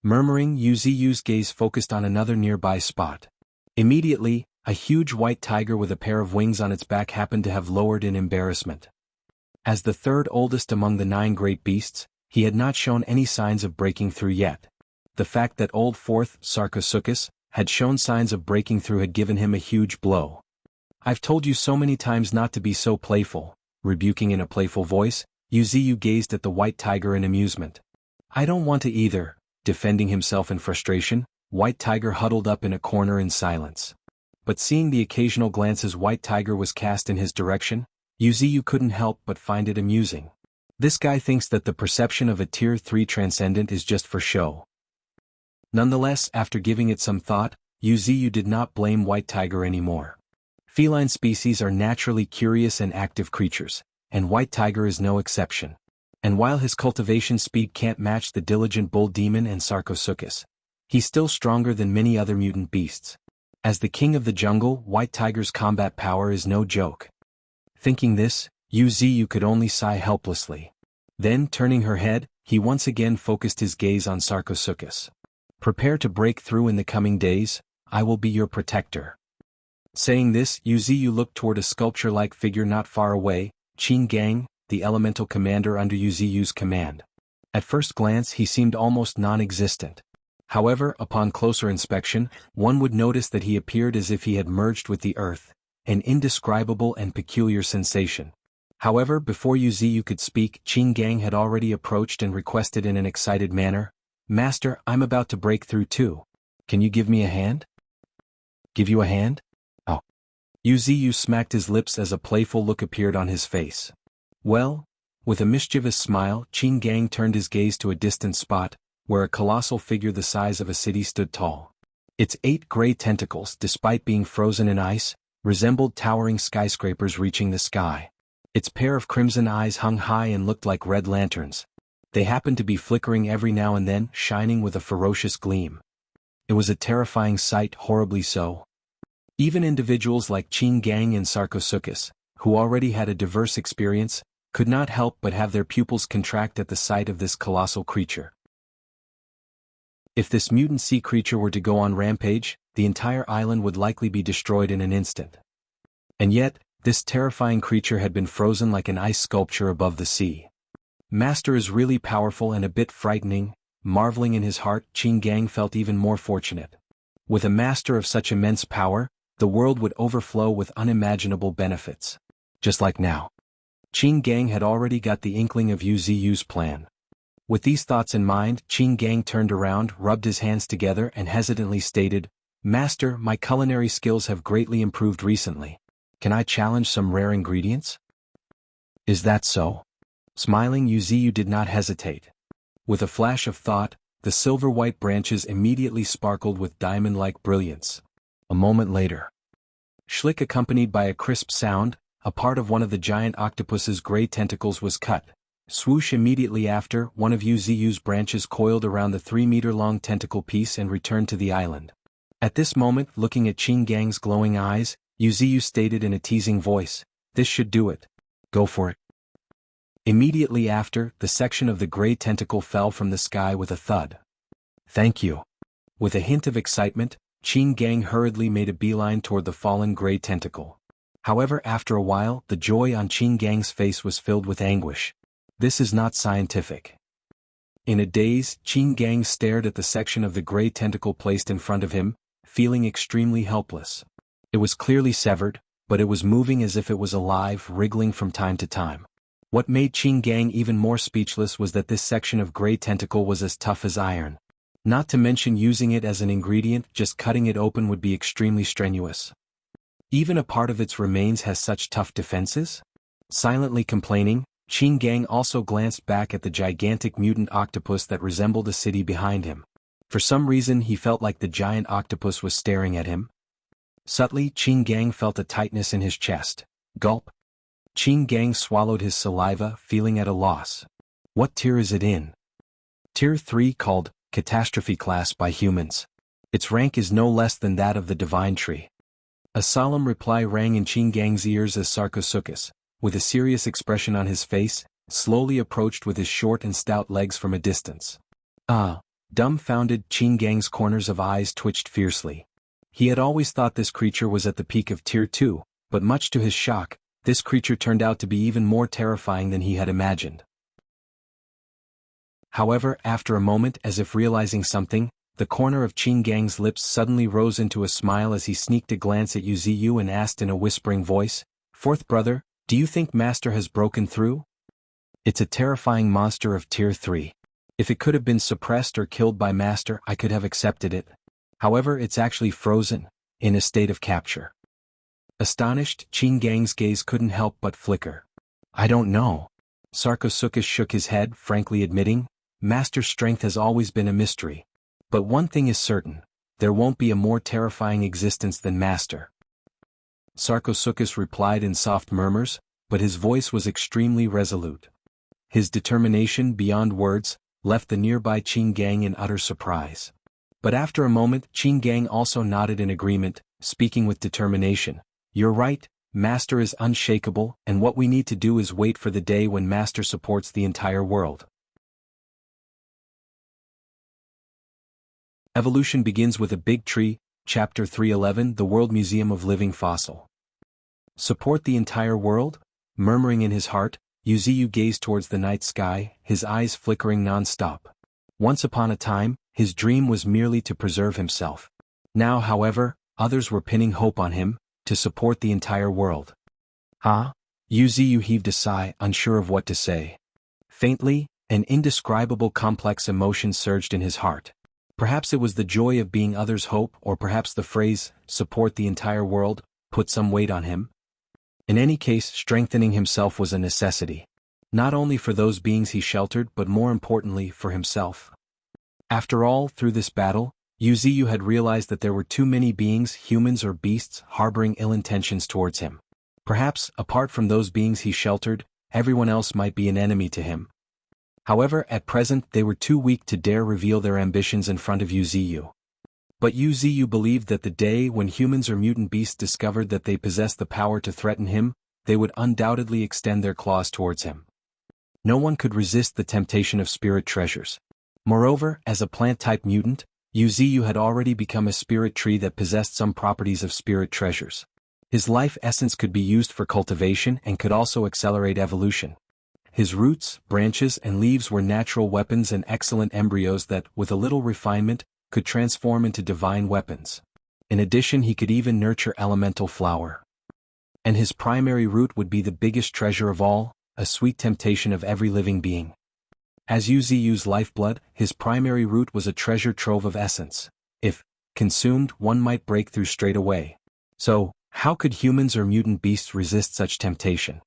Murmuring, Wuxia's gaze focused on another nearby spot. Immediately, a huge white tiger with a pair of wings on its back happened to have lowered in embarrassment. As the third oldest among the 9 great beasts, he had not shown any signs of breaking through yet. The fact that old fourth, Sarcosuchus, had shown signs of breaking through had given him a huge blow. I've told you so many times not to be so playful, rebuking in a playful voice, Wuxia gazed at the white tiger in amusement. I don't want to either, defending himself in frustration, White Tiger huddled up in a corner in silence. But seeing the occasional glances White Tiger was cast in his direction, Wuxia couldn't help but find it amusing. This guy thinks that the perception of a Tier 3 Transcendent is just for show. Nonetheless, after giving it some thought, Wuxia did not blame White Tiger anymore. Feline species are naturally curious and active creatures, and White Tiger is no exception. And while his cultivation speed can't match the diligent Bull Demon and Sarcosuchus, he's still stronger than many other mutant beasts. As the king of the jungle, White Tiger's combat power is no joke. Thinking this, Wuxia could only sigh helplessly. Then, turning her head, he once again focused his gaze on Sarcosuchus. Prepare to break through in the coming days, I will be your protector. Saying this, Wuxia looked toward a sculpture-like figure not far away, Qinggang, the elemental commander under Wuxia's command. At first glance he seemed almost non-existent. However, upon closer inspection, one would notice that he appeared as if he had merged with the earth, an indescribable and peculiar sensation. However, before Wuxia could speak, Qinggang had already approached and requested in an excited manner, Master, I'm about to break through too. Can you give me a hand? Give you a hand? Oh. Wuxia smacked his lips as a playful look appeared on his face. Well? With a mischievous smile, Qinggang turned his gaze to a distant spot, where a colossal figure the size of a city stood tall. Its 8 gray tentacles, despite being frozen in ice, resembled towering skyscrapers reaching the sky. Its pair of crimson eyes hung high and looked like red lanterns. They happened to be flickering every now and then, shining with a ferocious gleam. It was a terrifying sight, horribly so. Even individuals like Qinggang and Sarcosuchus, who already had a diverse experience, could not help but have their pupils contract at the sight of this colossal creature. If this mutant sea creature were to go on rampage, the entire island would likely be destroyed in an instant. And yet, this terrifying creature had been frozen like an ice sculpture above the sea. Master is really powerful and a bit frightening. Marveling in his heart, Qin Gang felt even more fortunate. With a master of such immense power, the world would overflow with unimaginable benefits. Just like now. Qin Gang had already got the inkling of Yu Ziyu's plan. With these thoughts in mind, Qin Gang turned around, rubbed his hands together and hesitantly stated, "Master, my culinary skills have greatly improved recently. Can I challenge some rare ingredients?" "Is that so?" Smiling, Yu Ziyu did not hesitate. With a flash of thought, the silver-white branches immediately sparkled with diamond-like brilliance. A moment later, Schlick, accompanied by a crisp sound, a part of one of the giant octopus's gray tentacles was cut. Swoosh! Immediately after, one of Yu Ziyu's branches coiled around the 3-meter-long tentacle piece and returned to the island. At this moment, looking at Qin Gang's glowing eyes, Yu Ziyu stated in a teasing voice, "This should do it. Go for it." Immediately after, the section of the gray tentacle fell from the sky with a thud. "Thank you." With a hint of excitement, Qin Gang hurriedly made a beeline toward the fallen gray tentacle. However, after a while, the joy on Qin Gang's face was filled with anguish. This is not scientific. In a daze, Qin Gang stared at the section of the gray tentacle placed in front of him, feeling extremely helpless. It was clearly severed, but it was moving as if it was alive, wriggling from time to time. What made Qin Gang even more speechless was that this section of gray tentacle was as tough as iron. Not to mention using it as an ingredient, just cutting it open would be extremely strenuous. Even a part of its remains has such tough defenses? Silently complaining, Qin Gang also glanced back at the gigantic mutant octopus that resembled a city behind him. For some reason he felt like the giant octopus was staring at him. Subtly, Qin Gang felt a tightness in his chest. Gulp. Qin Gang swallowed his saliva, feeling at a loss. What tier is it in? Tier 3, called Catastrophe Class by humans. Its rank is no less than that of the Divine Tree. A solemn reply rang in Qin Gang's ears as Sarcosuchus, with a serious expression on his face, slowly approached with his short and stout legs from a distance. Dumbfounded, Qin Gang's corners of eyes twitched fiercely. He had always thought this creature was at the peak of Tier 2, but much to his shock, this creature turned out to be even more terrifying than he had imagined. However, after a moment, as if realizing something, the corner of Qin Gang's lips suddenly rose into a smile as he sneaked a glance at Yu Ziyu and asked in a whispering voice, "Fourth brother, do you think Master has broken through?" "It's a terrifying monster of Tier 3. If it could have been suppressed or killed by Master, I could have accepted it. However, it's actually frozen, in a state of capture." Astonished, Qin Gang's gaze couldn't help but flicker. "I don't know." Sarcosuchus shook his head, frankly admitting, "Master's strength has always been a mystery. But one thing is certain, there won't be a more terrifying existence than Master." Sarcosuchus replied in soft murmurs, but his voice was extremely resolute. His determination, beyond words, left the nearby Qin Gang in utter surprise. But after a moment, Qin Gang also nodded in agreement, speaking with determination. "You're right, Master is unshakable, and what we need to do is wait for the day when Master supports the entire world." Evolution begins with a big tree, Chapter 311, The World Museum of Living Fossil. Support the entire world? Murmuring in his heart, Yu Ziyu gazed towards the night sky, his eyes flickering non-stop. Once upon a time, his dream was merely to preserve himself. Now, however, others were pinning hope on him, to support the entire world. Huh? Yu Ziyu heaved a sigh, unsure of what to say. Faintly, an indescribable complex emotion surged in his heart. Perhaps it was the joy of being others' hope, or perhaps the phrase, support the entire world, put some weight on him. In any case, strengthening himself was a necessity. Not only for those beings he sheltered, but more importantly, for himself. After all, through this battle, Yu Ziyu had realized that there were too many beings, humans or beasts, harboring ill intentions towards him. Perhaps, apart from those beings he sheltered, everyone else might be an enemy to him. However, at present they were too weak to dare reveal their ambitions in front of Yu Ziyu. But Yu Ziyu believed that the day when humans or mutant beasts discovered that they possessed the power to threaten him, they would undoubtedly extend their claws towards him. No one could resist the temptation of spirit treasures. Moreover, as a plant-type mutant, Wuxia had already become a spirit tree that possessed some properties of spirit treasures. His life essence could be used for cultivation and could also accelerate evolution. His roots, branches, and leaves were natural weapons and excellent embryos that, with a little refinement, could transform into divine weapons. In addition, he could even nurture elemental flower. And his primary root would be the biggest treasure of all, a sweet temptation of every living being. As Wuxia's lifeblood, his primary root was a treasure trove of essence. If consumed, one might break through straight away. So, how could humans or mutant beasts resist such temptation?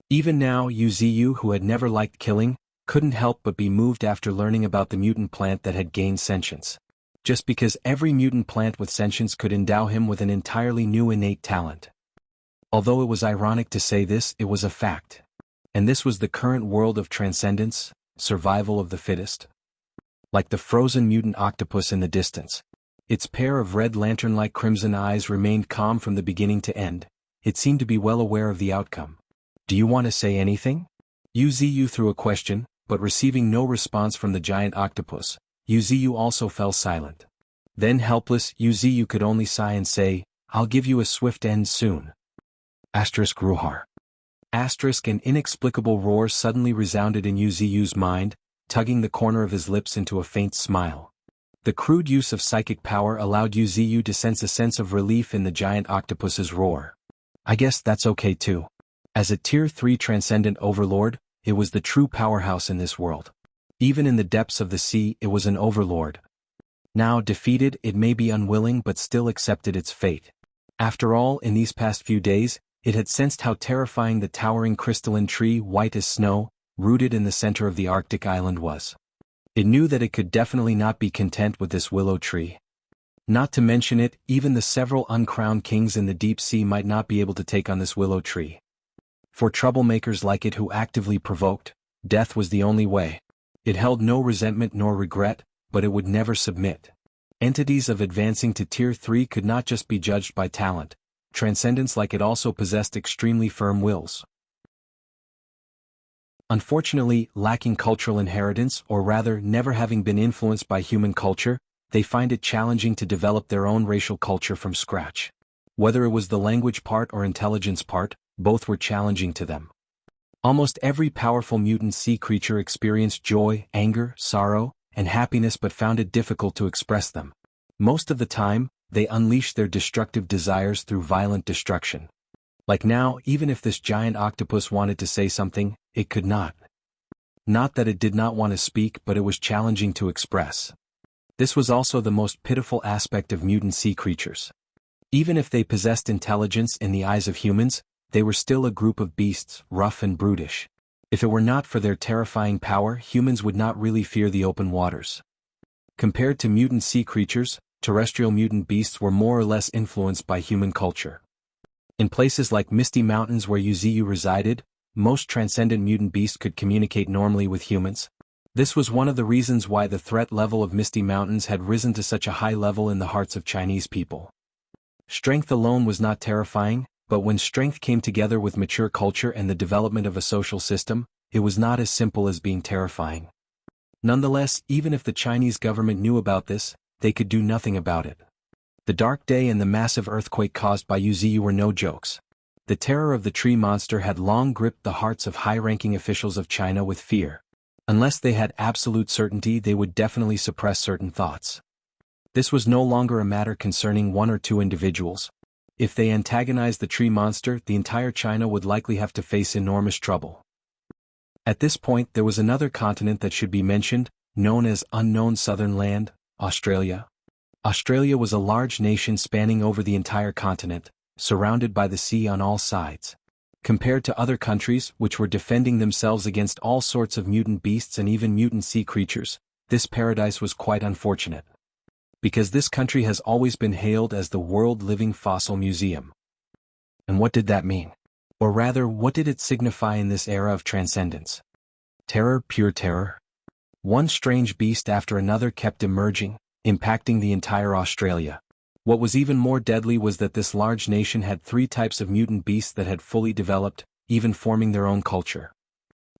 Even now, Wuxia, who had never liked killing, couldn't help but be moved after learning about the mutant plant that had gained sentience. Just because every mutant plant with sentience could endow him with an entirely new innate talent. Although it was ironic to say this, it was a fact. And this was the current world of transcendence, survival of the fittest. Like the frozen mutant octopus in the distance. Its pair of red lantern-like crimson eyes remained calm from the beginning to end. It seemed to be well aware of the outcome. "Do you want to say anything?" Wuxia threw a question, but receiving no response from the giant octopus, Wuxia also fell silent. Then helpless, Wuxia could only sigh and say, "I'll give you a swift end soon." Roar. An inexplicable roar suddenly resounded in Wuxia's mind, tugging the corner of his lips into a faint smile. The crude use of psychic power allowed Wuxia to sense a sense of relief in the giant octopus's roar. "I guess that's okay too. As a Tier 3 transcendent overlord, it was the true powerhouse in this world. Even in the depths of the sea, it was an overlord. Now defeated, it may be unwilling but still accepted its fate. After all, in these past few days, it had sensed how terrifying the towering crystalline tree, white as snow, rooted in the center of the Arctic island was. It knew that it could definitely not be content with this willow tree. Not to mention it, even the several uncrowned kings in the deep sea might not be able to take on this willow tree. For troublemakers like it who actively provoked, death was the only way. It held no resentment nor regret, but it would never submit. Entities of advancing to Tier 3 could not just be judged by talent. Transcendence like it also possessed extremely firm wills. Unfortunately, lacking cultural inheritance, or rather never having been influenced by human culture, they find it challenging to develop their own racial culture from scratch. Whether it was the language part or intelligence part, both were challenging to them. Almost every powerful mutant sea creature experienced joy, anger, sorrow, and happiness but found it difficult to express them. Most of the time, they unleashed their destructive desires through violent destruction. Like now, even if this giant octopus wanted to say something, it could not. Not that it did not want to speak, but it was challenging to express. This was also the most pitiful aspect of mutant sea creatures. Even if they possessed intelligence in the eyes of humans, they were still a group of beasts, rough and brutish. If it were not for their terrifying power, humans would not really fear the open waters. Compared to mutant sea creatures, terrestrial mutant beasts were more or less influenced by human culture. In places like Misty Mountains where Wuxia resided, most transcendent mutant beasts could communicate normally with humans. This was one of the reasons why the threat level of Misty Mountains had risen to such a high level in the hearts of Chinese people. Strength alone was not terrifying, but when strength came together with mature culture and the development of a social system, it was not as simple as being terrifying. Nonetheless, even if the Chinese government knew about this, they could do nothing about it. The dark day and the massive earthquake caused by Wuxia were no jokes. The terror of the tree monster had long gripped the hearts of high-ranking officials of China with fear. Unless they had absolute certainty, they would definitely suppress certain thoughts. This was no longer a matter concerning one or two individuals. If they antagonized the tree monster, the entire China would likely have to face enormous trouble. At this point, there was another continent that should be mentioned, known as Unknown Southern Land, Australia. Australia was a large nation spanning over the entire continent, surrounded by the sea on all sides. Compared to other countries, which were defending themselves against all sorts of mutant beasts and even mutant sea creatures, this paradise was quite unfortunate. Because this country has always been hailed as the World Living Fossil Museum. And what did that mean? Or rather, what did it signify in this era of transcendence? Terror, pure terror. One strange beast after another kept emerging, impacting the entire Australia. What was even more deadly was that this large nation had 3 types of mutant beasts that had fully developed, even forming their own culture.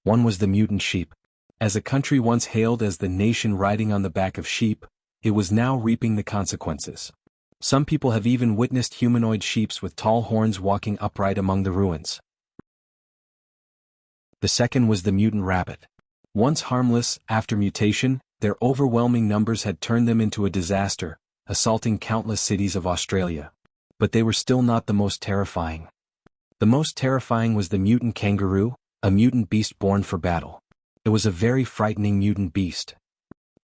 One was the mutant sheep. As a country once hailed as the nation riding on the back of sheep, it was now reaping the consequences. Some people have even witnessed humanoid sheeps with tall horns walking upright among the ruins. The second was the mutant rabbit. Once harmless, after mutation, their overwhelming numbers had turned them into a disaster, assaulting countless cities of Australia. But they were still not the most terrifying. The most terrifying was the mutant kangaroo, a mutant beast born for battle. It was a very frightening mutant beast.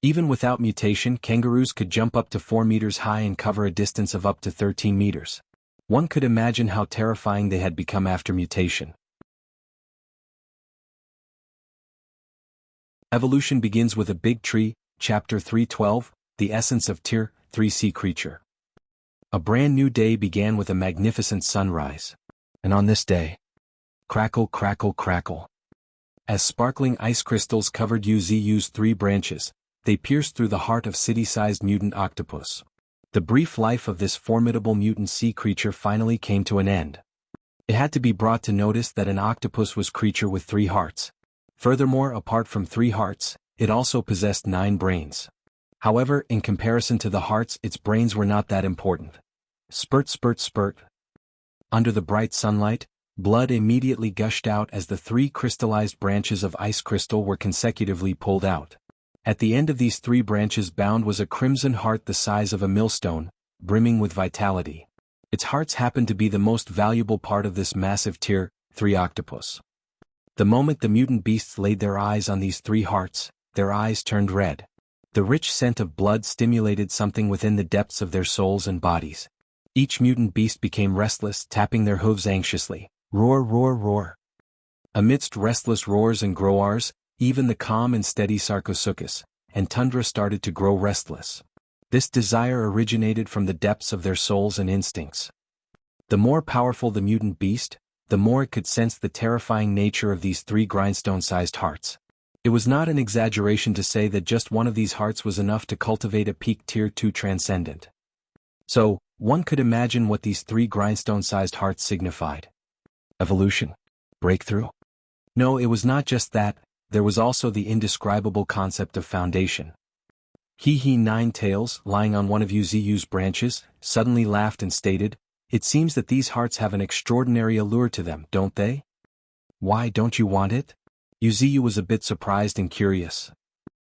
Even without mutation, kangaroos could jump up to 4 meters high and cover a distance of up to 13 meters. One could imagine how terrifying they had become after mutation. Evolution begins with a big tree, Chapter 312, the essence of Tier 3 sea creature. A brand new day began with a magnificent sunrise. And on this day, crackle, crackle, crackle. As sparkling ice crystals covered Wuxia's 3 branches, they pierced through the heart of city-sized mutant octopus. The brief life of this formidable mutant sea creature finally came to an end. It had to be brought to notice that an octopus was a creature with 3 hearts. Furthermore, apart from 3 hearts, it also possessed 9 brains. However, in comparison to the hearts, its brains were not that important. Spurt, spurt, spurt. Under the bright sunlight, blood immediately gushed out as the 3 crystallized branches of ice crystal were consecutively pulled out. At the end of these 3 branches bound was a crimson heart the size of a millstone, brimming with vitality. Its hearts happened to be the most valuable part of this massive Tier 3 octopus. The moment the mutant beasts laid their eyes on these 3 hearts, their eyes turned red. The rich scent of blood stimulated something within the depths of their souls and bodies. Each mutant beast became restless, tapping their hooves anxiously. Roar, roar, roar. Amidst restless roars and growls, even the calm and steady Sarcosuchus and Tundra started to grow restless. This desire originated from the depths of their souls and instincts. The more powerful the mutant beast, the more it could sense the terrifying nature of these 3 grindstone-sized hearts. It was not an exaggeration to say that just one of these hearts was enough to cultivate a peak Tier 2 transcendent. So, one could imagine what these 3 grindstone-sized hearts signified. Evolution? Breakthrough? No, it was not just that, there was also the indescribable concept of foundation. He 9 Tails, lying on one of Wuxia's branches, suddenly laughed and stated, "It seems that these hearts have an extraordinary allure to them, don't they? Why, don't you want it?" Wuxia was a bit surprised and curious.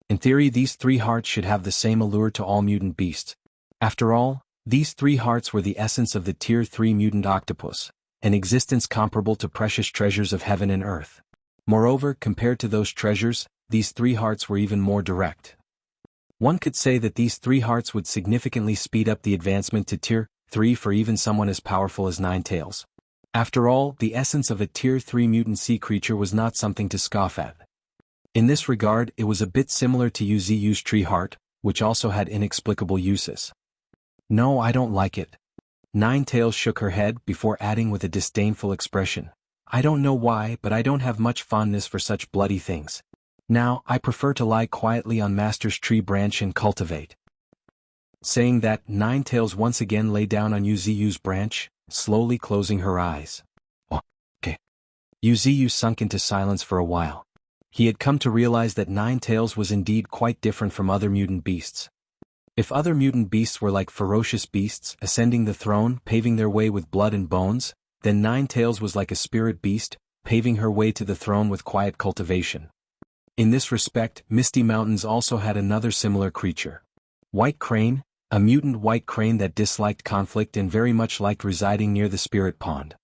In theory, these 3 hearts should have the same allure to all mutant beasts. After all, these 3 hearts were the essence of the Tier 3 mutant octopus, an existence comparable to precious treasures of heaven and earth. Moreover, compared to those treasures, these 3 hearts were even more direct. One could say that these 3 hearts would significantly speed up the advancement to Tier 3 for even someone as powerful as 9 Tails. After all, the essence of a Tier 3 mutant sea creature was not something to scoff at. In this regard, it was a bit similar to Wuxia's tree heart, which also had inexplicable uses. "No, I don't like it." 9 Tails shook her head before adding with a disdainful expression, "I don't know why, but I don't have much fondness for such bloody things. Now, I prefer to lie quietly on Master's tree branch and cultivate." Saying that, 9 Tails once again lay down on Wuxia's branch, slowly closing her eyes. "Oh, okay." Wuxia sunk into silence for a while. He had come to realize that 9 Tails was indeed quite different from other mutant beasts. If other mutant beasts were like ferocious beasts, ascending the throne, paving their way with blood and bones, then 9 Tails was like a spirit beast, paving her way to the throne with quiet cultivation. In this respect, Misty Mountains also had another similar creature. White Crane, a mutant white crane that disliked conflict and very much liked residing near the spirit pond.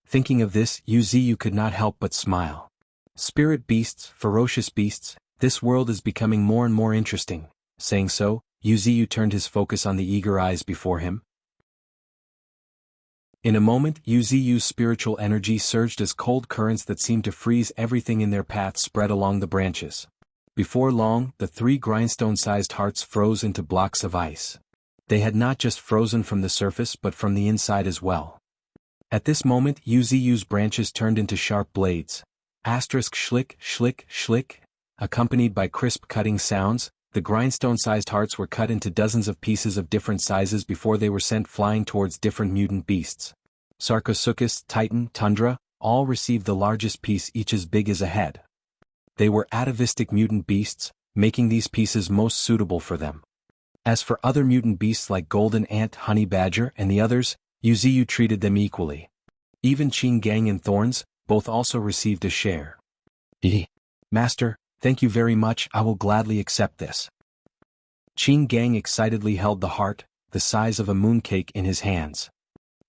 Thinking of this, Wuxia could not help but smile. Spirit beasts, ferocious beasts, this world is becoming more and more interesting. Saying so, Wuxia turned his focus on the eager eyes before him. In a moment, Wuxia's spiritual energy surged as cold currents that seemed to freeze everything in their path spread along the branches. Before long, the 3 grindstone-sized hearts froze into blocks of ice. They had not just frozen from the surface but from the inside as well. At this moment, Wuxia's branches turned into sharp blades. Schlick, schlick, schlick, accompanied by crisp cutting sounds, the grindstone-sized hearts were cut into dozens of pieces of different sizes before they were sent flying towards different mutant beasts. Sarcosuchus, Titan, Tundra, all received the largest piece, each as big as a head. They were atavistic mutant beasts, making these pieces most suitable for them. As for other mutant beasts like golden ant, honey badger, and the others, Wuxia treated them equally. Even Qin Gang and Thorns, both also received a share. Master, thank you very much, I will gladly accept this. Qin Gang excitedly held the heart, the size of a mooncake, in his hands.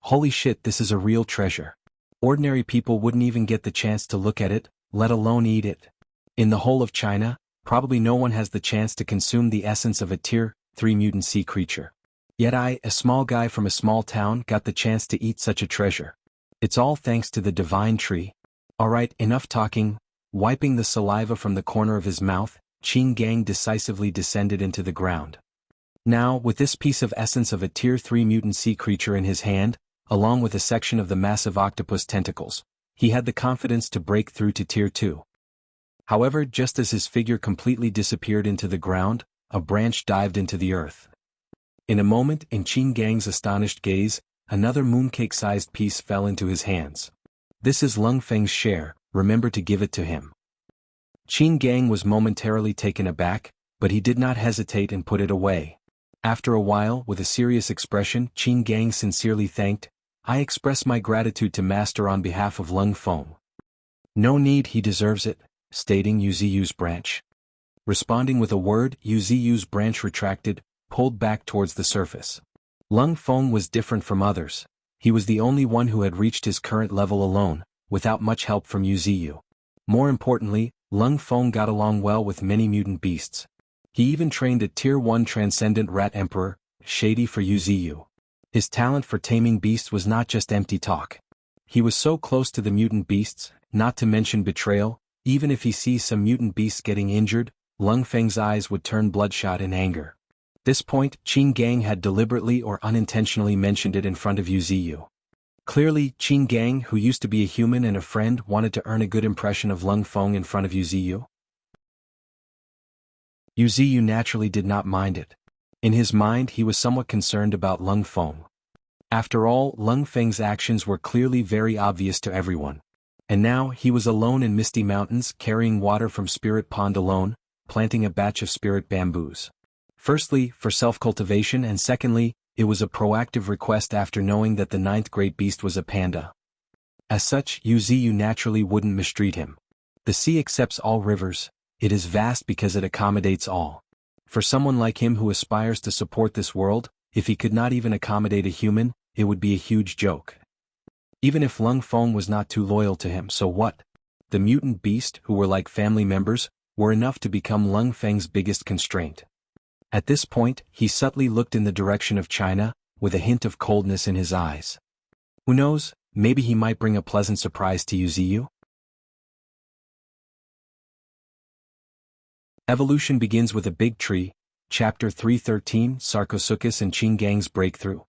Holy shit, this is a real treasure. Ordinary people wouldn't even get the chance to look at it, let alone eat it. In the whole of China, probably no one has the chance to consume the essence of a Tier 3 mutant sea creature. Yet I, a small guy from a small town, got the chance to eat such a treasure. It's all thanks to the divine tree. Alright, enough talking. Wiping the saliva from the corner of his mouth, Qin Gang decisively descended into the ground. Now, with this piece of essence of a Tier 3 mutant sea creature in his hand, along with a section of the massive octopus tentacles, he had the confidence to break through to Tier 2. However, just as his figure completely disappeared into the ground, a branch dived into the earth. In a moment, in Qin Gang's astonished gaze, another mooncake-sized piece fell into his hands. This is Lung Feng's share, remember to give it to him. Qin Gang was momentarily taken aback, but he did not hesitate and put it away. After a while, with a serious expression, Qin Gang sincerely thanked, I express my gratitude to Master on behalf of Lung Feng. No need, he deserves it, stating Wuxia's branch. Responding with a word, Wuxia's branch retracted, pulled back towards the surface. Lung Feng was different from others. He was the only one who had reached his current level alone, without much help from Wuxia. More importantly, Lung Feng got along well with many mutant beasts. He even trained a Tier 1 transcendent rat emperor, Shady, for Wuxia. His talent for taming beasts was not just empty talk. He was so close to the mutant beasts, not to mention betrayal, even if he sees some mutant beasts getting injured, Lung Feng's eyes would turn bloodshot in anger. This point, Qin Gang had deliberately or unintentionally mentioned it in front of Wuxia. Clearly, Qin Gang, who used to be a human and a friend, wanted to earn a good impression of Lung Feng in front of Wuxia. Wuxia naturally did not mind it. In his mind, he was somewhat concerned about Lung Feng. After all, Lung Feng's actions were clearly very obvious to everyone. And now, he was alone in Misty Mountains, carrying water from Spirit Pond alone, planting a batch of spirit bamboos. Firstly, for self-cultivation, and secondly, it was a proactive request after knowing that the 9th great beast was a panda. As such, Wuxia naturally wouldn't mistreat him. The sea accepts all rivers. It is vast because it accommodates all. For someone like him who aspires to support this world, if he could not even accommodate a human, it would be a huge joke. Even if Lung Feng was not too loyal to him, so what? The mutant beast, who were like family members, were enough to become Lung Feng's biggest constraint. At this point, he subtly looked in the direction of China, with a hint of coldness in his eyes. Who knows, maybe he might bring a pleasant surprise to Wuxia? Evolution begins with a big tree, Chapter 313, Sarcosuchus and Qin Gang's breakthrough.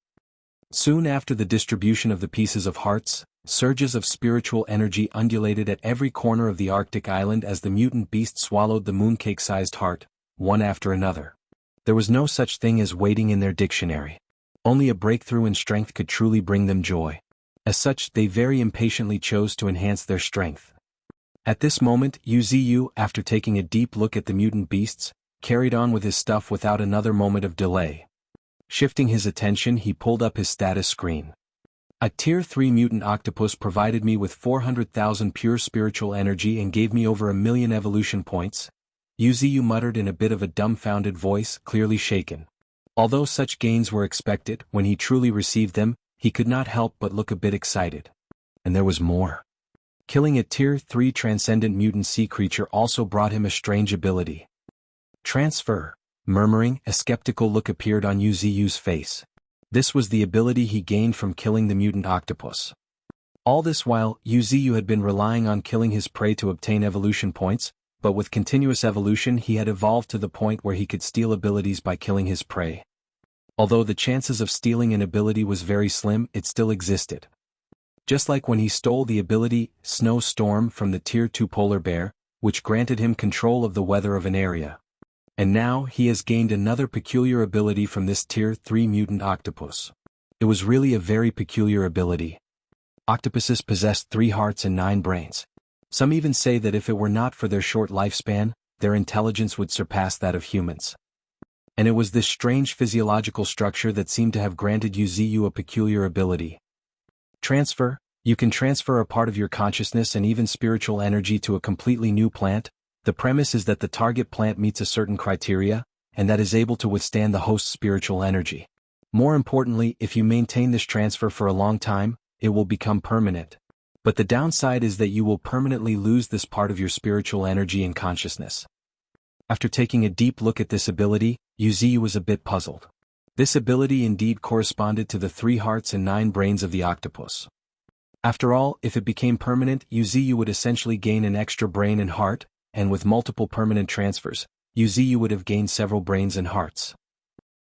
Soon after the distribution of the pieces of hearts, surges of spiritual energy undulated at every corner of the Arctic island as the mutant beast swallowed the mooncake-sized heart, one after another. There was no such thing as waiting in their dictionary. Only a breakthrough in strength could truly bring them joy. As such, they very impatiently chose to enhance their strength. At this moment, Wuxia, after taking a deep look at the mutant beasts, carried on with his stuff without another moment of delay. Shifting his attention, he pulled up his status screen. A Tier 3 mutant octopus provided me with 400,000 pure spiritual energy and gave me over 1,000,000 evolution points. Wuxia muttered in a bit of a dumbfounded voice, clearly shaken. Although such gains were expected, when he truly received them, he could not help but look a bit excited. And there was more. Killing a Tier 3 transcendent mutant sea creature also brought him a strange ability. Transfer. Murmuring, a skeptical look appeared on Wuxia's face. This was the ability he gained from killing the mutant octopus. All this while, Wuxia had been relying on killing his prey to obtain evolution points, but with continuous evolution he had evolved to the point where he could steal abilities by killing his prey. Although the chances of stealing an ability was very slim, it still existed. Just like when he stole the ability, Snow Storm, from the Tier 2 polar bear, which granted him control of the weather of an area. And now he has gained another peculiar ability from this Tier 3 mutant octopus. It was really a very peculiar ability. Octopuses possessed 3 hearts and 9 brains. Some even say that if it were not for their short lifespan, their intelligence would surpass that of humans. And it was this strange physiological structure that seemed to have granted Wuxia a peculiar ability. Transfer. You can transfer a part of your consciousness and even spiritual energy to a completely new plant. The premise is that the target plant meets a certain criteria, and that is able to withstand the host's spiritual energy. More importantly, if you maintain this transfer for a long time, it will become permanent. But the downside is that you will permanently lose this part of your spiritual energy and consciousness. After taking a deep look at this ability, Wuxia was a bit puzzled. This ability indeed corresponded to the 3 hearts and 9 brains of the octopus. After all, if it became permanent, Wuxia would essentially gain an extra brain and heart, and with multiple permanent transfers, Wuxia would have gained several brains and hearts.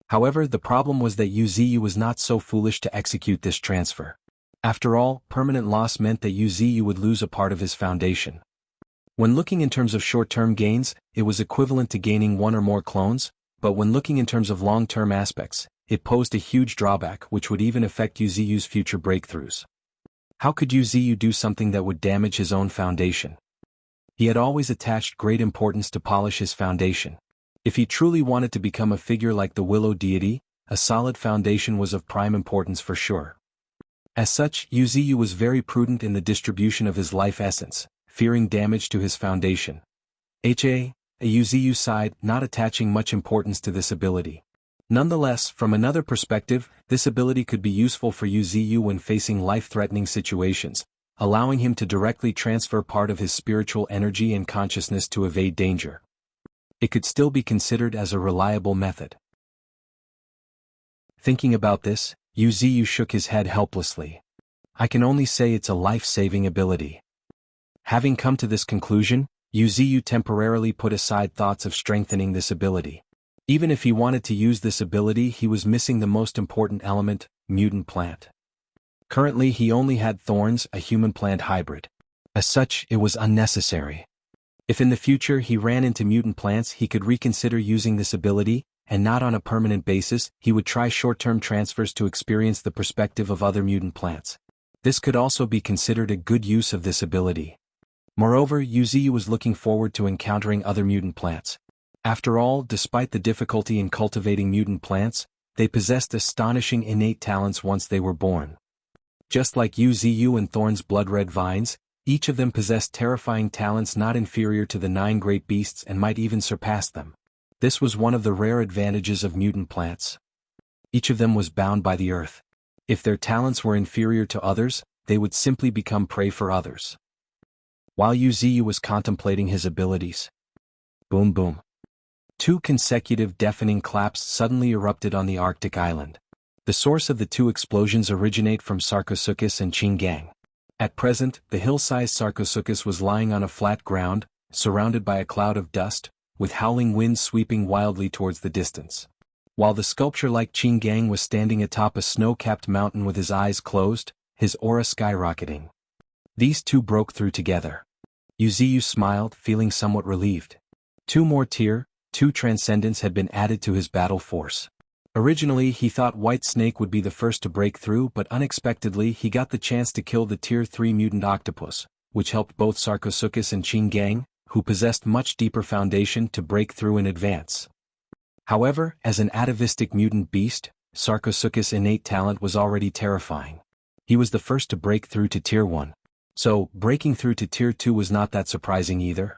However, the problem was that Wuxia was not so foolish to execute this transfer. After all, permanent loss meant that Wuxia would lose a part of his foundation. When looking in terms of short-term gains, it was equivalent to gaining 1 or more clones, but when looking in terms of long-term aspects, it posed a huge drawback which would even affect Wuxia's future breakthroughs. How could Wuxia do something that would damage his own foundation? He had always attached great importance to polish his foundation. If he truly wanted to become a figure like the Willow deity, a solid foundation was of prime importance for sure. As such, Wuxia was very prudent in the distribution of his life essence, fearing damage to his foundation. Wuxia side not attaching much importance to this ability. Nonetheless, from another perspective, this ability could be useful for Wuxia when facing life-threatening situations, allowing him to directly transfer part of his spiritual energy and consciousness to evade danger. It could still be considered as a reliable method. Thinking about this, Wuxia shook his head helplessly. I can only say it's a life-saving ability. Having come to this conclusion, Wuxia temporarily put aside thoughts of strengthening this ability. Even if he wanted to use this ability, he was missing the most important element, mutant plant. Currently he only had thorns, a human-plant hybrid. As such, it was unnecessary. If in the future he ran into mutant plants, he could reconsider using this ability, and not on a permanent basis, he would try short-term transfers to experience the perspective of other mutant plants. This could also be considered a good use of this ability. Moreover, Wuxia was looking forward to encountering other mutant plants. After all, despite the difficulty in cultivating mutant plants, they possessed astonishing innate talents once they were born. Just like Wuxia and Thorn's blood-red vines, each of them possessed terrifying talents not inferior to the 9 great beasts and might even surpass them. This was one of the rare advantages of mutant plants. Each of them was bound by the earth. If their talents were inferior to others, they would simply become prey for others. While Wuxia was contemplating his abilities, boom boom. 2 consecutive deafening claps suddenly erupted on the Arctic island. The source of the 2 explosions originate from Sarcosuchus and Qinggang. At present, the hill-sized Sarcosuchus was lying on a flat ground, surrounded by a cloud of dust, with howling winds sweeping wildly towards the distance. While the sculpture-like Qinggang was standing atop a snow-capped mountain with his eyes closed, his aura skyrocketing. These 2 broke through together. Wuxia smiled, feeling somewhat relieved. 2 more Tier 2 transcendents had been added to his battle force. Originally he thought White Snake would be the first to break through, but unexpectedly he got the chance to kill the Tier 3 mutant octopus, which helped both Sarcosuchus and Qinggang, who possessed much deeper foundation, to break through in advance. However, as an atavistic mutant beast, Sarcosuchus' innate talent was already terrifying. He was the first to break through to Tier 1. So, breaking through to Tier 2 was not that surprising either.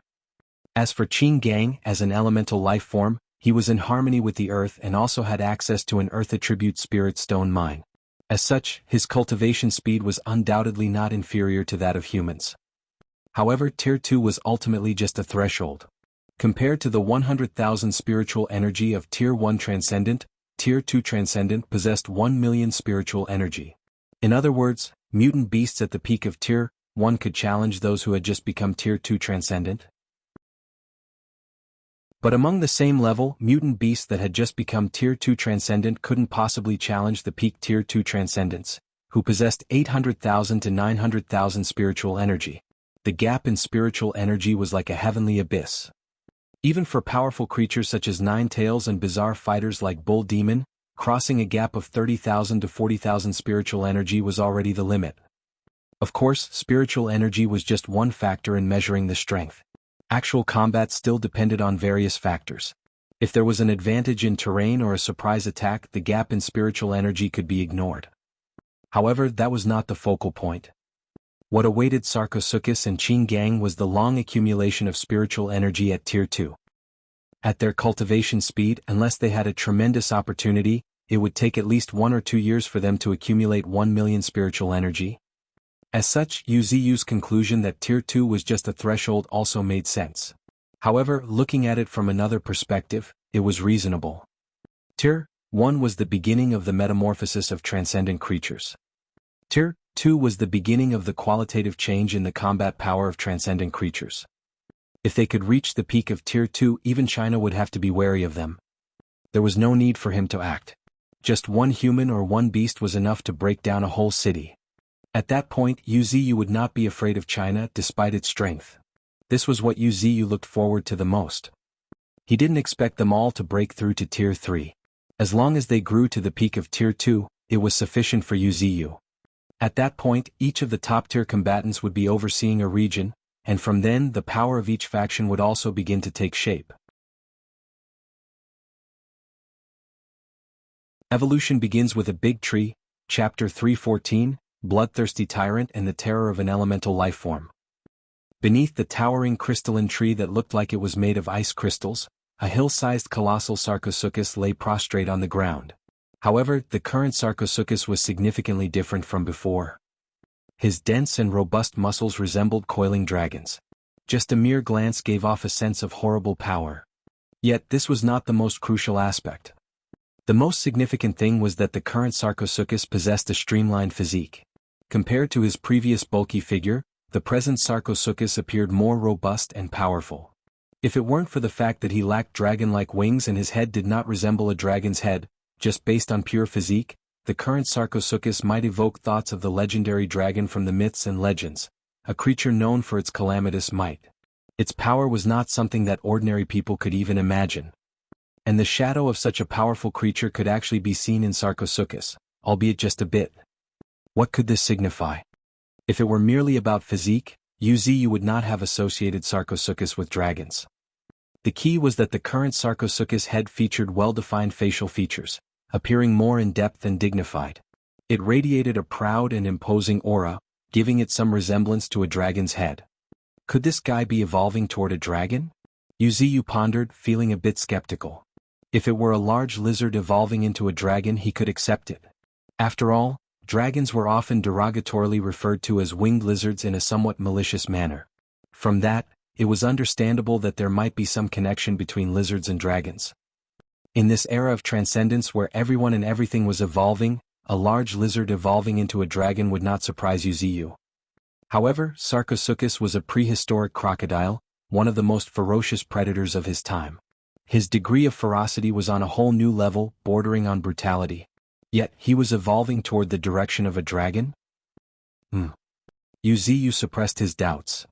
As for Qinggang, as an elemental life form, he was in harmony with the earth and also had access to an earth attribute spirit stone mine. As such, his cultivation speed was undoubtedly not inferior to that of humans. However, Tier 2 was ultimately just a threshold. Compared to the 100,000 spiritual energy of Tier 1 Transcendent, Tier 2 Transcendent possessed 1 million spiritual energy. In other words, mutant beasts at the peak of Tier 1 could challenge those who had just become Tier 2 Transcendent. But among the same level, mutant beasts that had just become Tier 2 Transcendent couldn't possibly challenge the peak Tier 2 Transcendents, who possessed 800,000 to 900,000 spiritual energy. The gap in spiritual energy was like a heavenly abyss. Even for powerful creatures such as Nine Tails and bizarre fighters like Bull Demon, crossing a gap of 30,000 to 40,000 spiritual energy was already the limit. Of course, spiritual energy was just one factor in measuring the strength. Actual combat still depended on various factors. If there was an advantage in terrain or a surprise attack, the gap in spiritual energy could be ignored. However, that was not the focal point. What awaited Sarcosuchus and Qin Gang was the long accumulation of spiritual energy at Tier 2. At their cultivation speed, unless they had a tremendous opportunity, it would take at least 1 or 2 years for them to accumulate 1 million spiritual energy. As such, Yuziu's conclusion that Tier 2 was just a threshold also made sense. However, looking at it from another perspective, it was reasonable. Tier 1 was the beginning of the metamorphosis of transcendent creatures. Tier 2 was the beginning of the qualitative change in the combat power of transcendent creatures. If they could reach the peak of Tier 2, even China would have to be wary of them. There was no need for him to act. Just one human or one beast was enough to break down a whole city. At that point, Yuziu would not be afraid of China despite its strength. This was what Yuziu looked forward to the most. He didn't expect them all to break through to Tier 3. As long as they grew to the peak of Tier 2, it was sufficient for Yuziu. At that point, each of the top-tier combatants would be overseeing a region, and from then the power of each faction would also begin to take shape. Evolution begins with a big tree, Chapter 314, Bloodthirsty Tyrant and the Terror of an Elemental Lifeform. Beneath the towering crystalline tree that looked like it was made of ice crystals, a hill-sized colossal Sarcosuchus lay prostrate on the ground. However, the current Sarcosuchus was significantly different from before. His dense and robust muscles resembled coiling dragons. Just a mere glance gave off a sense of horrible power. Yet this was not the most crucial aspect. The most significant thing was that the current Sarcosuchus possessed a streamlined physique. Compared to his previous bulky figure, the present Sarcosuchus appeared more robust and powerful. If it weren't for the fact that he lacked dragon-like wings and his head did not resemble a dragon's head, just based on pure physique, the current Sarcosuchus might evoke thoughts of the legendary dragon from the myths and legends, a creature known for its calamitous might. Its power was not something that ordinary people could even imagine. And the shadow of such a powerful creature could actually be seen in Sarcosuchus, albeit just a bit. What could this signify? If it were merely about physique, Yuziu would not have associated Sarcosuchus with dragons. The key was that the current Sarcosuchus head featured well-defined facial features, appearing more in depth and dignified. It radiated a proud and imposing aura, giving it some resemblance to a dragon's head. Could this guy be evolving toward a dragon? Yuziu pondered, feeling a bit skeptical. If it were a large lizard evolving into a dragon, he could accept it. After all, dragons were often derogatorily referred to as winged lizards in a somewhat malicious manner. From that, it was understandable that there might be some connection between lizards and dragons. In this era of transcendence where everyone and everything was evolving, a large lizard evolving into a dragon would not surprise Yuziu. However, Sarcosuchus was a prehistoric crocodile, one of the most ferocious predators of his time. His degree of ferocity was on a whole new level, bordering on brutality. Yet, he was evolving toward the direction of a dragon? Yuziu suppressed his doubts.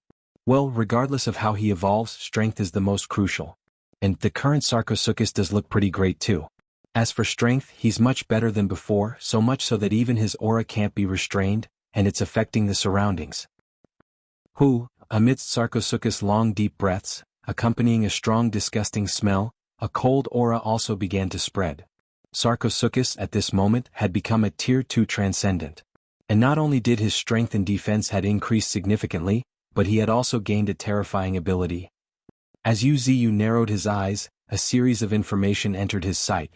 Well, regardless of how he evolves, strength is the most crucial. And the current Sarcosuchus does look pretty great too. As for strength, he's much better than before, so much so that even his aura can't be restrained, and it's affecting the surroundings. Amidst Sarcosuchus' long deep breaths, accompanying a strong disgusting smell, a cold aura also began to spread. Sarcosuchus at this moment had become a Tier 2 transcendent. And not only did his strength and defense had increased significantly, but he had also gained a terrifying ability. As Yuziu narrowed his eyes, a series of information entered his sight.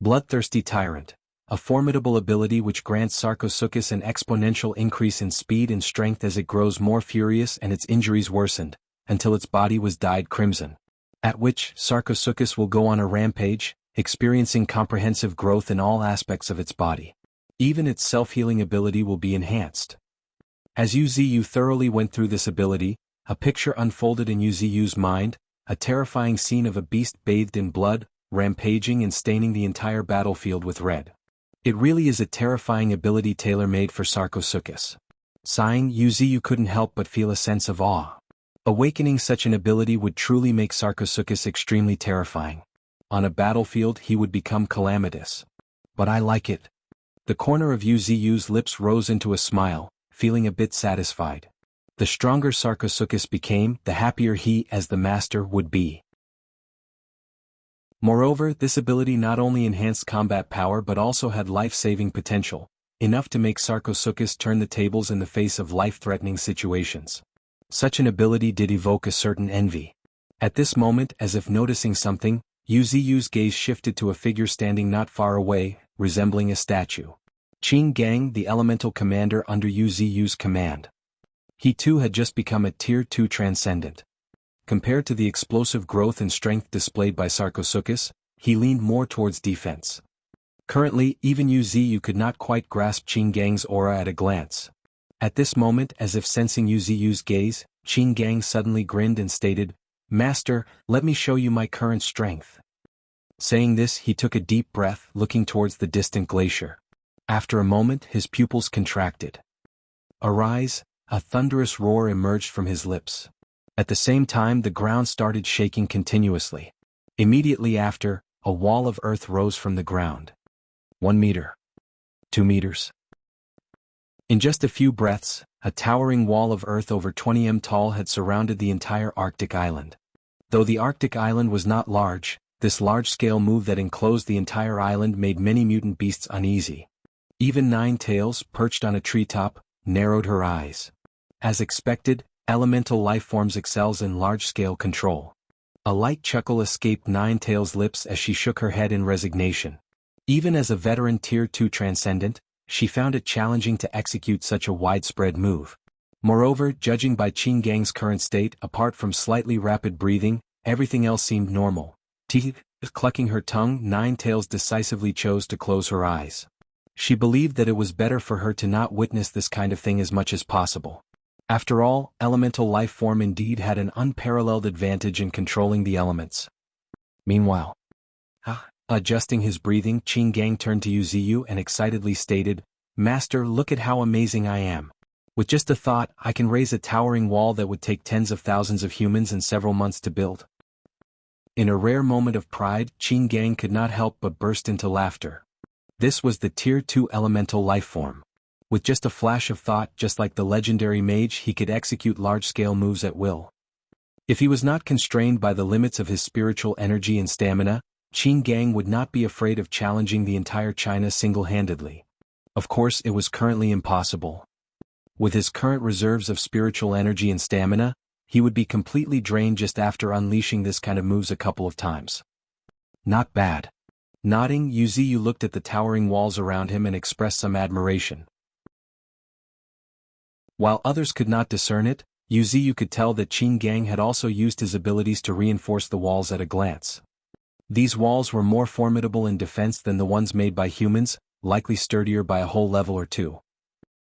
Bloodthirsty Tyrant, a formidable ability which grants Sarcosuchus an exponential increase in speed and strength as it grows more furious and its injuries worsened, until its body was dyed crimson. At which, Sarcosuchus will go on a rampage, experiencing comprehensive growth in all aspects of its body. Even its self-healing ability will be enhanced. As Yuziu thoroughly went through this ability, a picture unfolded in Yuziu's mind, a terrifying scene of a beast bathed in blood, rampaging and staining the entire battlefield with red. It really is a terrifying ability tailor-made for Sarcosuchus. Sighing, Yuziu couldn't help but feel a sense of awe. Awakening such an ability would truly make Sarcosuchus extremely terrifying. On a battlefield he would become calamitous. But I like it. The corner of Yu's lips rose into a smile, feeling a bit satisfied. The stronger Sarcosuchus became, the happier he as the master would be. Moreover, this ability not only enhanced combat power but also had life-saving potential, enough to make Sarcosuchus turn the tables in the face of life-threatening situations. Such an ability did evoke a certain envy. At this moment, as if noticing something, Yu's gaze shifted to a figure standing not far away, resembling a statue. Qin Gang, the elemental commander under Yu's command. He too had just become a Tier 2 transcendent. Compared to the explosive growth and strength displayed by Sarcosuchus, he leaned more towards defense. Currently, even Yu could not quite grasp Qin Gang's aura at a glance. At this moment, as if sensing Yu's gaze, Qin Gang suddenly grinned and stated, "Master, let me show you my current strength." Saying this, he took a deep breath, looking towards the distant glacier. After a moment, his pupils contracted. "Arise!" A thunderous roar emerged from his lips. At the same time, the ground started shaking continuously. Immediately after, a wall of earth rose from the ground. 1 meter. 2 meters. In just a few breaths, a towering wall of earth over 20 m tall had surrounded the entire Arctic island. Though the Arctic island was not large, this large-scale move that enclosed the entire island made many mutant beasts uneasy. Even Nine Tails, perched on a treetop, narrowed her eyes. As expected, elemental life forms excels in large-scale control. A light chuckle escaped Nine Tails' lips as she shook her head in resignation. Even as a veteran Tier 2 transcendent, she found it challenging to execute such a widespread move. Moreover, judging by Qin Gang's current state, apart from slightly rapid breathing, everything else seemed normal. Clucking her tongue, Nine Tails decisively chose to close her eyes. She believed that it was better for her to not witness this kind of thing as much as possible. After all, elemental life form indeed had an unparalleled advantage in controlling the elements. Meanwhile, adjusting his breathing, Qin Gang turned to Yu and excitedly stated, "Master, look at how amazing I am. With just a thought, I can raise a towering wall that would take tens of thousands of humans and several months to build." In a rare moment of pride, Qin Gang could not help but burst into laughter. This was the Tier 2 elemental life form. With just a flash of thought, just like the legendary mage, he could execute large-scale moves at will. If he was not constrained by the limits of his spiritual energy and stamina, Qin Gang would not be afraid of challenging the entire China single-handedly. Of course, it was currently impossible. With his current reserves of spiritual energy and stamina, he would be completely drained just after unleashing this kind of moves a couple of times. Not bad. Nodding, Yu looked at the towering walls around him and expressed some admiration. While others could not discern it, Yu could tell that Qin Gang had also used his abilities to reinforce the walls at a glance. These walls were more formidable in defense than the ones made by humans, likely sturdier by a whole level or two.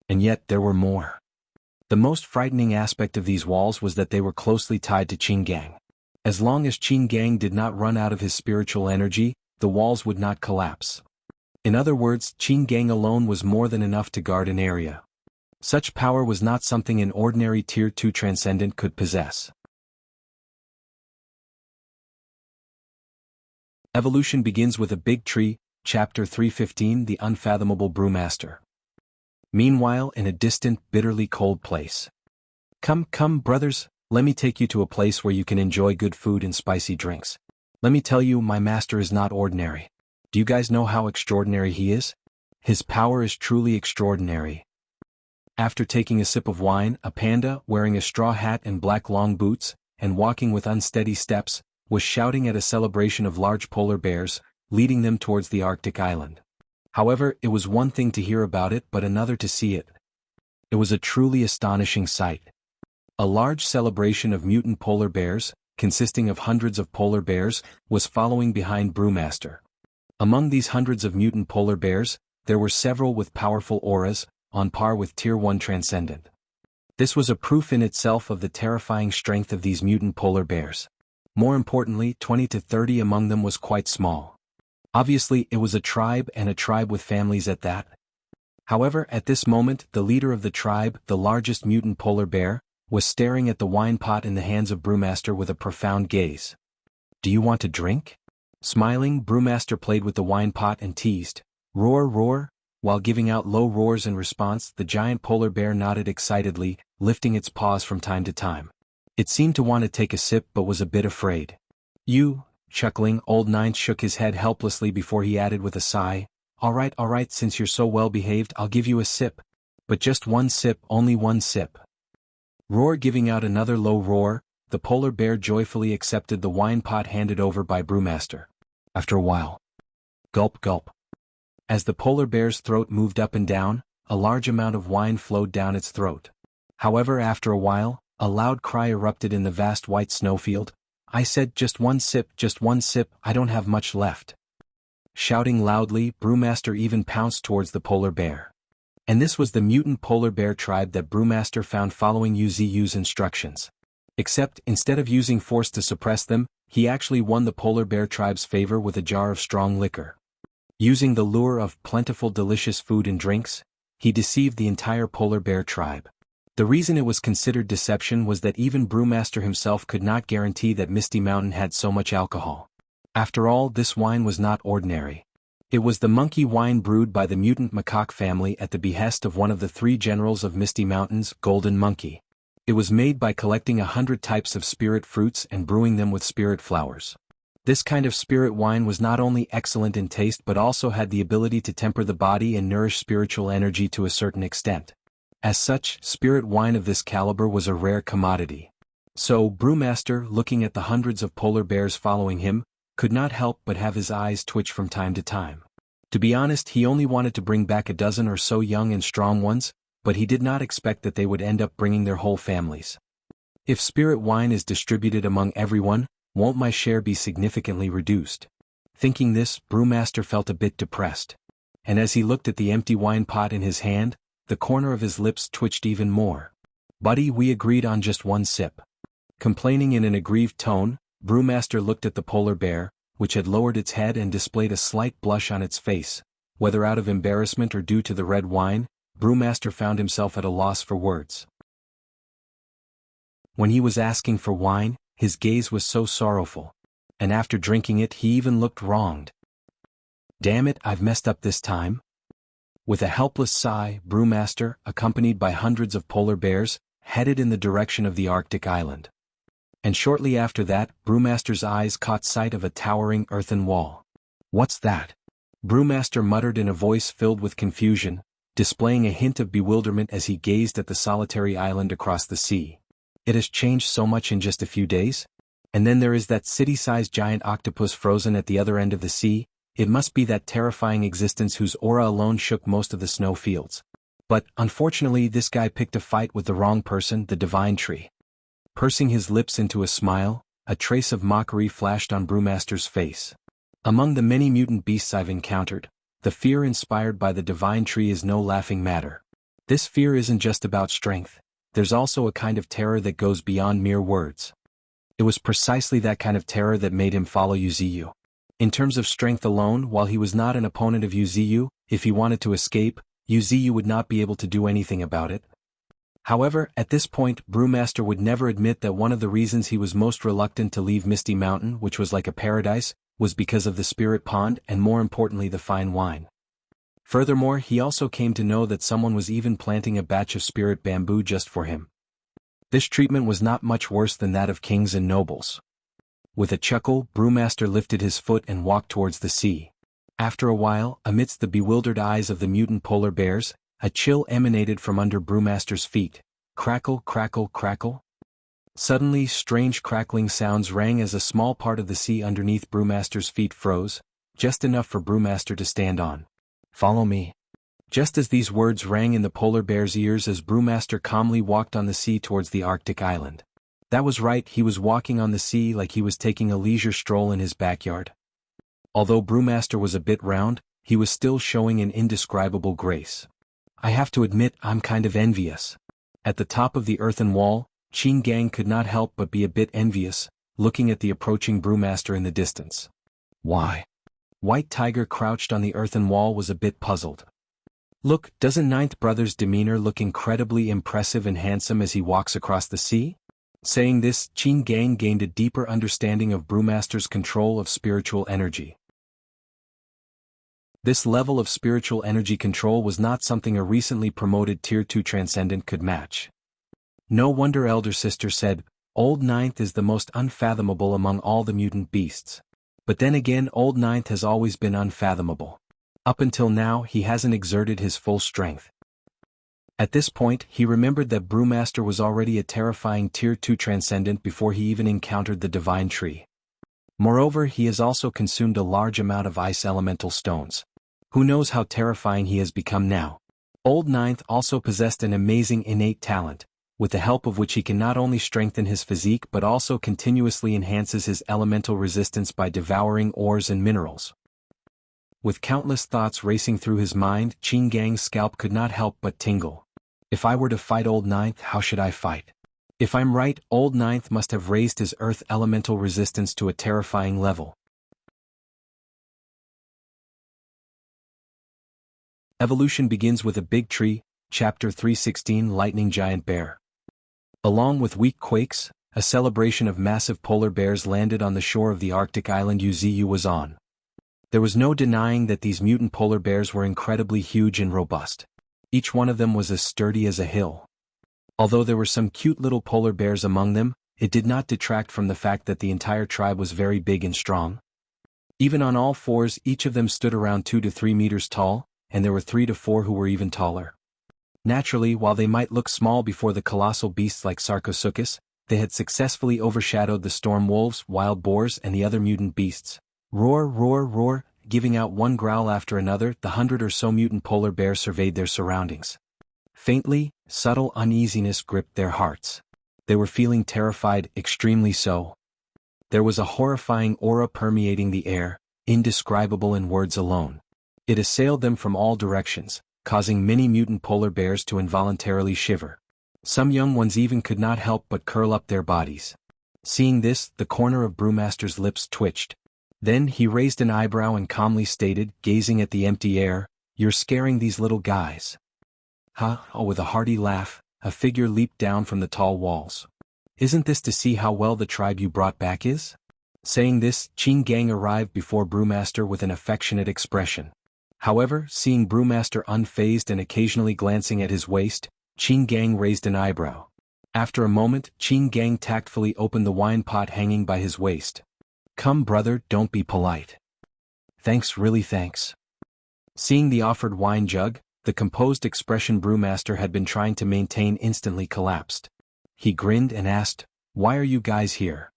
And yet there were more. The most frightening aspect of these walls was that they were closely tied to Qin Gang. As long as Qin Gang did not run out of his spiritual energy, the walls would not collapse. In other words, Qin Gang alone was more than enough to guard an area. Such power was not something an ordinary Tier 2 transcendent could possess. Evolution begins with a big tree, Chapter 315, The Unfathomable Brewmaster. Meanwhile, in a distant, bitterly cold place. Come, brothers, let me take you to a place where you can enjoy good food and spicy drinks. Let me tell you, my master is not ordinary. Do you guys know how extraordinary he is? His power is truly extraordinary. After taking a sip of wine, a panda, wearing a straw hat and black long boots, and walking with unsteady steps, was shouting at a celebration of large polar bears, leading them towards the Arctic island. However, it was one thing to hear about it but another to see it. It was a truly astonishing sight. A large celebration of mutant polar bears, consisting of hundreds of polar bears, was following behind Brewmaster. Among these hundreds of mutant polar bears, there were several with powerful auras, on par with Tier 1 Transcendent. This was a proof in itself of the terrifying strength of these mutant polar bears. More importantly, 20 to 30 among them was quite small. Obviously, it was a tribe, and a tribe with families at that. However, at this moment, the leader of the tribe, the largest mutant polar bear, was staring at the wine pot in the hands of Brewmaster with a profound gaze. "Do you want a drink?" Smiling, Brewmaster played with the wine pot and teased, "Roar, roar." While giving out low roars in response, the giant polar bear nodded excitedly, lifting its paws from time to time. It seemed to want to take a sip but was a bit afraid. "You," chuckling, Old Nine shook his head helplessly before he added with a sigh, all right, since you're so well behaved, I'll give you a sip. But just one sip, only one sip." Roar, giving out another low roar, the polar bear joyfully accepted the wine pot handed over by Brewmaster. After a while, gulp gulp. As the polar bear's throat moved up and down, a large amount of wine flowed down its throat. However, after a while, a loud cry erupted in the vast white snowfield. "I said just one sip, I don't have much left." Shouting loudly, Brewmaster even pounced towards the polar bear. And this was the mutant polar bear tribe that Brewmaster found following Yu's instructions. Except, instead of using force to suppress them, he actually won the polar bear tribe's favor with a jar of strong liquor. Using the lure of plentiful delicious food and drinks, he deceived the entire polar bear tribe. The reason it was considered deception was that even Brewmaster himself could not guarantee that Misty Mountain had so much alcohol. After all, this wine was not ordinary. It was the monkey wine brewed by the mutant macaque family at the behest of one of the 3 generals of Misty Mountains, Golden Monkey. It was made by collecting 100 types of spirit fruits and brewing them with spirit flowers. This kind of spirit wine was not only excellent in taste but also had the ability to temper the body and nourish spiritual energy to a certain extent. As such, spirit wine of this caliber was a rare commodity. So, Brewmaster, looking at the hundreds of polar bears following him, could not help but have his eyes twitch from time to time. To be honest, he only wanted to bring back a dozen or so young and strong ones, but he did not expect that they would end up bringing their whole families. If spirit wine is distributed among everyone, won't my share be significantly reduced? Thinking this, Brewmaster felt a bit depressed. And as he looked at the empty wine pot in his hand, the corner of his lips twitched even more. "Buddy, we agreed on just one sip." Complaining in an aggrieved tone, Brewmaster looked at the polar bear, which had lowered its head and displayed a slight blush on its face. Whether out of embarrassment or due to the red wine, Brewmaster found himself at a loss for words. When he was asking for wine, his gaze was so sorrowful. And after drinking it, he even looked wronged. "Damn it, I've messed up this time." With a helpless sigh, Brewmaster, accompanied by hundreds of polar bears, headed in the direction of the Arctic island. And shortly after that, Brewmaster's eyes caught sight of a towering earthen wall. "What's that?" Brewmaster muttered in a voice filled with confusion, displaying a hint of bewilderment as he gazed at the solitary island across the sea. "It has changed so much in just a few days? And then there is that city-sized giant octopus frozen at the other end of the sea. It must be that terrifying existence whose aura alone shook most of the snow fields. But, unfortunately, this guy picked a fight with the wrong person, the divine tree." Pursing his lips into a smile, a trace of mockery flashed on Brewmaster's face. "Among the many mutant beasts I've encountered, the fear inspired by the divine tree is no laughing matter. This fear isn't just about strength, there's also a kind of terror that goes beyond mere words." It was precisely that kind of terror that made him follow Yuziyu. In terms of strength alone, while he was not an opponent of Yuziyu, if he wanted to escape, Yuziyu would not be able to do anything about it. However, at this point, Brewmaster would never admit that one of the reasons he was most reluctant to leave Misty Mountain, which was like a paradise, was because of the spirit pond and more importantly the fine wine. Furthermore, he also came to know that someone was even planting a batch of spirit bamboo just for him. This treatment was not much worse than that of kings and nobles. With a chuckle, Brewmaster lifted his foot and walked towards the sea. After a while, amidst the bewildered eyes of the mutant polar bears, a chill emanated from under Brewmaster's feet. Crackle, crackle, crackle. Suddenly, strange crackling sounds rang as a small part of the sea underneath Brewmaster's feet froze, just enough for Brewmaster to stand on. "Follow me." Just as these words rang in the polar bear's ears as Brewmaster calmly walked on the sea towards the Arctic island. That was right, he was walking on the sea like he was taking a leisure stroll in his backyard. Although Brewmaster was a bit round, he was still showing an indescribable grace. "I have to admit, I'm kind of envious." At the top of the earthen wall, Qin Gang could not help but be a bit envious, looking at the approaching Brewmaster in the distance. "Why?" White Tiger, crouched on the earthen wall, was a bit puzzled. Look, doesn't Ninth Brother's demeanor look incredibly impressive and handsome as he walks across the sea? Saying this, Qin Gang gained a deeper understanding of Brewmaster's control of spiritual energy. This level of spiritual energy control was not something a recently promoted Tier 2 Transcendent could match. No wonder Elder Sister said, Old Ninth is the most unfathomable among all the mutant beasts. But then again, Old Ninth has always been unfathomable. Up until now, he hasn't exerted his full strength. At this point, he remembered that Brewmaster was already a terrifying Tier 2 Transcendent before he even encountered the Divine Tree. Moreover, he has also consumed a large amount of ice elemental stones. Who knows how terrifying he has become now? Old Ninth also possessed an amazing innate talent, with the help of which he can not only strengthen his physique but also continuously enhances his elemental resistance by devouring ores and minerals. With countless thoughts racing through his mind, Qin Gang's scalp could not help but tingle. If I were to fight Old Ninth, how should I fight? If I'm right, Old Ninth must have raised his earth elemental resistance to a terrifying level. Evolution begins with a big tree, Chapter 316 Lightning Giant Bear. Along with weak quakes, a celebration of massive polar bears landed on the shore of the Arctic island Wuxia was on. There was no denying that these mutant polar bears were incredibly huge and robust. Each one of them was as sturdy as a hill. Although there were some cute little polar bears among them, it did not detract from the fact that the entire tribe was very big and strong. Even on all fours, each of them stood around 2 to 3 meters tall, and there were 3 to 4 who were even taller. Naturally, while they might look small before the colossal beasts like Sarcosuchus, they had successfully overshadowed the storm wolves, wild boars, and the other mutant beasts. Roar, roar, roar, giving out one growl after another, the 100 or so mutant polar bears surveyed their surroundings. Faintly, subtle uneasiness gripped their hearts. They were feeling terrified, extremely so. There was a horrifying aura permeating the air, indescribable in words alone. It assailed them from all directions, causing many mutant polar bears to involuntarily shiver. Some young ones even could not help but curl up their bodies. Seeing this, the corner of Brewmaster's lips twitched. Then he raised an eyebrow and calmly stated, gazing at the empty air, "You're scaring these little guys." Oh, with a hearty laugh, a figure leaped down from the tall walls. "Isn't this to see how well the tribe you brought back is?" Saying this, Qin Gang arrived before Brewmaster with an affectionate expression. However, seeing Brewmaster unfazed and occasionally glancing at his waist, Qin Gang raised an eyebrow. After a moment, Qin Gang tactfully opened the wine pot hanging by his waist. "Come brother, don't be polite." "Thanks, really thanks." Seeing the offered wine jug, the composed expression Brewmaster had been trying to maintain instantly collapsed. He grinned and asked, "Why are you guys here?"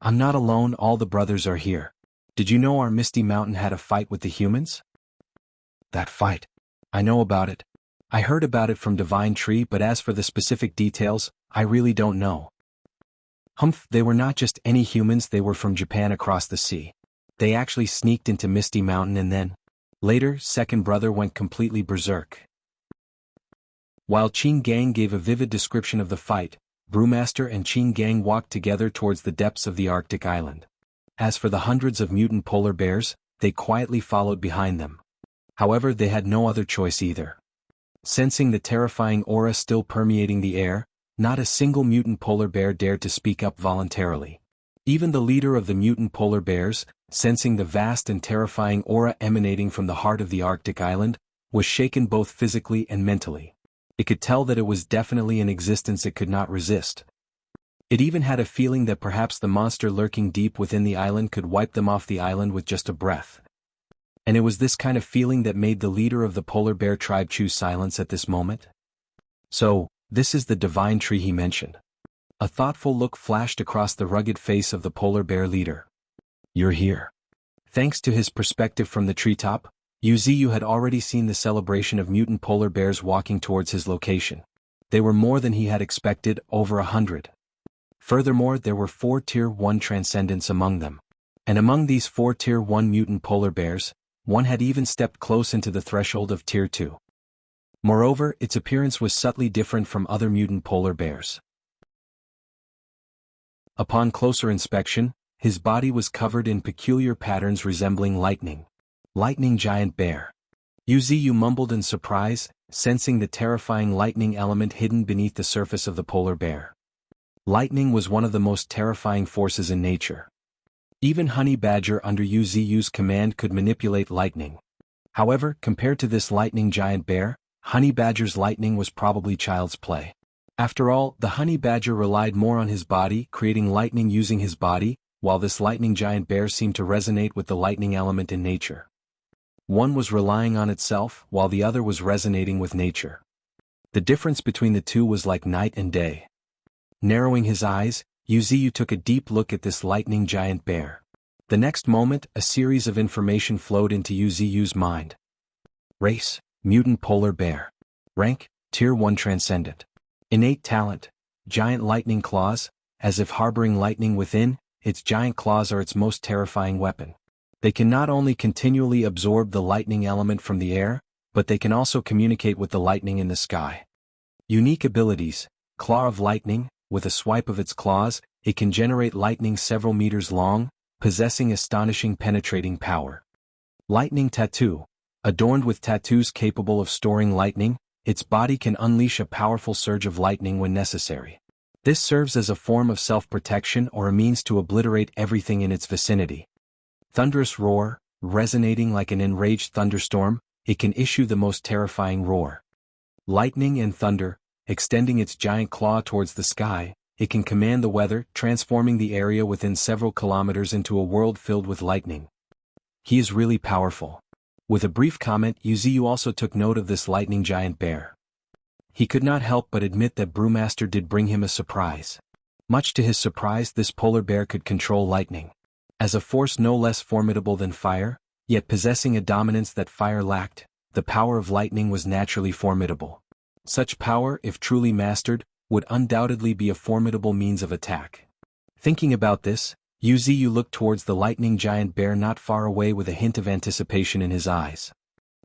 "I'm not alone, all the brothers are here. Did you know our Misty Mountain had a fight with the humans?" "That fight? I know about it. I heard about it from Divine Tree, but as for the specific details, I really don't know." "Humph, they were not just any humans, they were from Japan across the sea. They actually sneaked into Misty Mountain and then..." Later, second brother went completely berserk. While Qin Gang gave a vivid description of the fight, Brewmaster and Qin Gang walked together towards the depths of the Arctic island. As for the hundreds of mutant polar bears, they quietly followed behind them. However, they had no other choice either. Sensing the terrifying aura still permeating the air, not a single mutant polar bear dared to speak up voluntarily. Even the leader of the mutant polar bears, sensing the vast and terrifying aura emanating from the heart of the Arctic island, was shaken both physically and mentally. It could tell that it was definitely an existence it could not resist. It even had a feeling that perhaps the monster lurking deep within the island could wipe them off the island with just a breath. And it was this kind of feeling that made the leader of the polar bear tribe choose silence at this moment. "So, this is the Divine Tree he mentioned." A thoughtful look flashed across the rugged face of the polar bear leader. "You're here." Thanks to his perspective from the treetop, Wuxia had already seen the celebration of mutant polar bears walking towards his location. They were more than he had expected, over 100. Furthermore, there were 4 Tier 1 Transcendents among them. And among these 4 Tier 1 mutant polar bears, one had even stepped close into the threshold of Tier 2. Moreover, its appearance was subtly different from other mutant polar bears. Upon closer inspection, his body was covered in peculiar patterns resembling lightning. Lightning giant bear. Yuziyu mumbled in surprise, sensing the terrifying lightning element hidden beneath the surface of the polar bear. Lightning was one of the most terrifying forces in nature. Even Honey Badger under Yuziyu's command could manipulate lightning. However, compared to this lightning giant bear, Honey Badger's lightning was probably child's play. After all, the Honey Badger relied more on his body, creating lightning using his body, while this lightning giant bear seemed to resonate with the lightning element in nature. One was relying on itself, while the other was resonating with nature. The difference between the two was like night and day. Narrowing his eyes, Yuziyu took a deep look at this lightning giant bear. The next moment, a series of information flowed into Yuziyu's mind. Race: mutant polar bear. Rank: Tier 1 transcendent. Innate talent: giant lightning claws. As if harboring lightning within, its giant claws are its most terrifying weapon. They can not only continually absorb the lightning element from the air, but they can also communicate with the lightning in the sky. Unique abilities: Claw of Lightning. With a swipe of its claws, it can generate lightning several meters long, possessing astonishing penetrating power. Lightning Tattoo. Adorned with tattoos capable of storing lightning, its body can unleash a powerful surge of lightning when necessary. This serves as a form of self-protection or a means to obliterate everything in its vicinity. Thunderous Roar. Resonating like an enraged thunderstorm, it can issue the most terrifying roar. Lightning and Thunder. Extending its giant claw towards the sky, it can command the weather, transforming the area within several kilometers into a world filled with lightning. He is really powerful. With a brief comment, Yuziyu also took note of this lightning giant bear. He could not help but admit that Brewmaster did bring him a surprise. Much to his surprise, this polar bear could control lightning. As a force no less formidable than fire, yet possessing a dominance that fire lacked, the power of lightning was naturally formidable. Such power, if truly mastered, would undoubtedly be a formidable means of attack. Thinking about this, Yuziyu looked towards the lightning giant bear not far away with a hint of anticipation in his eyes.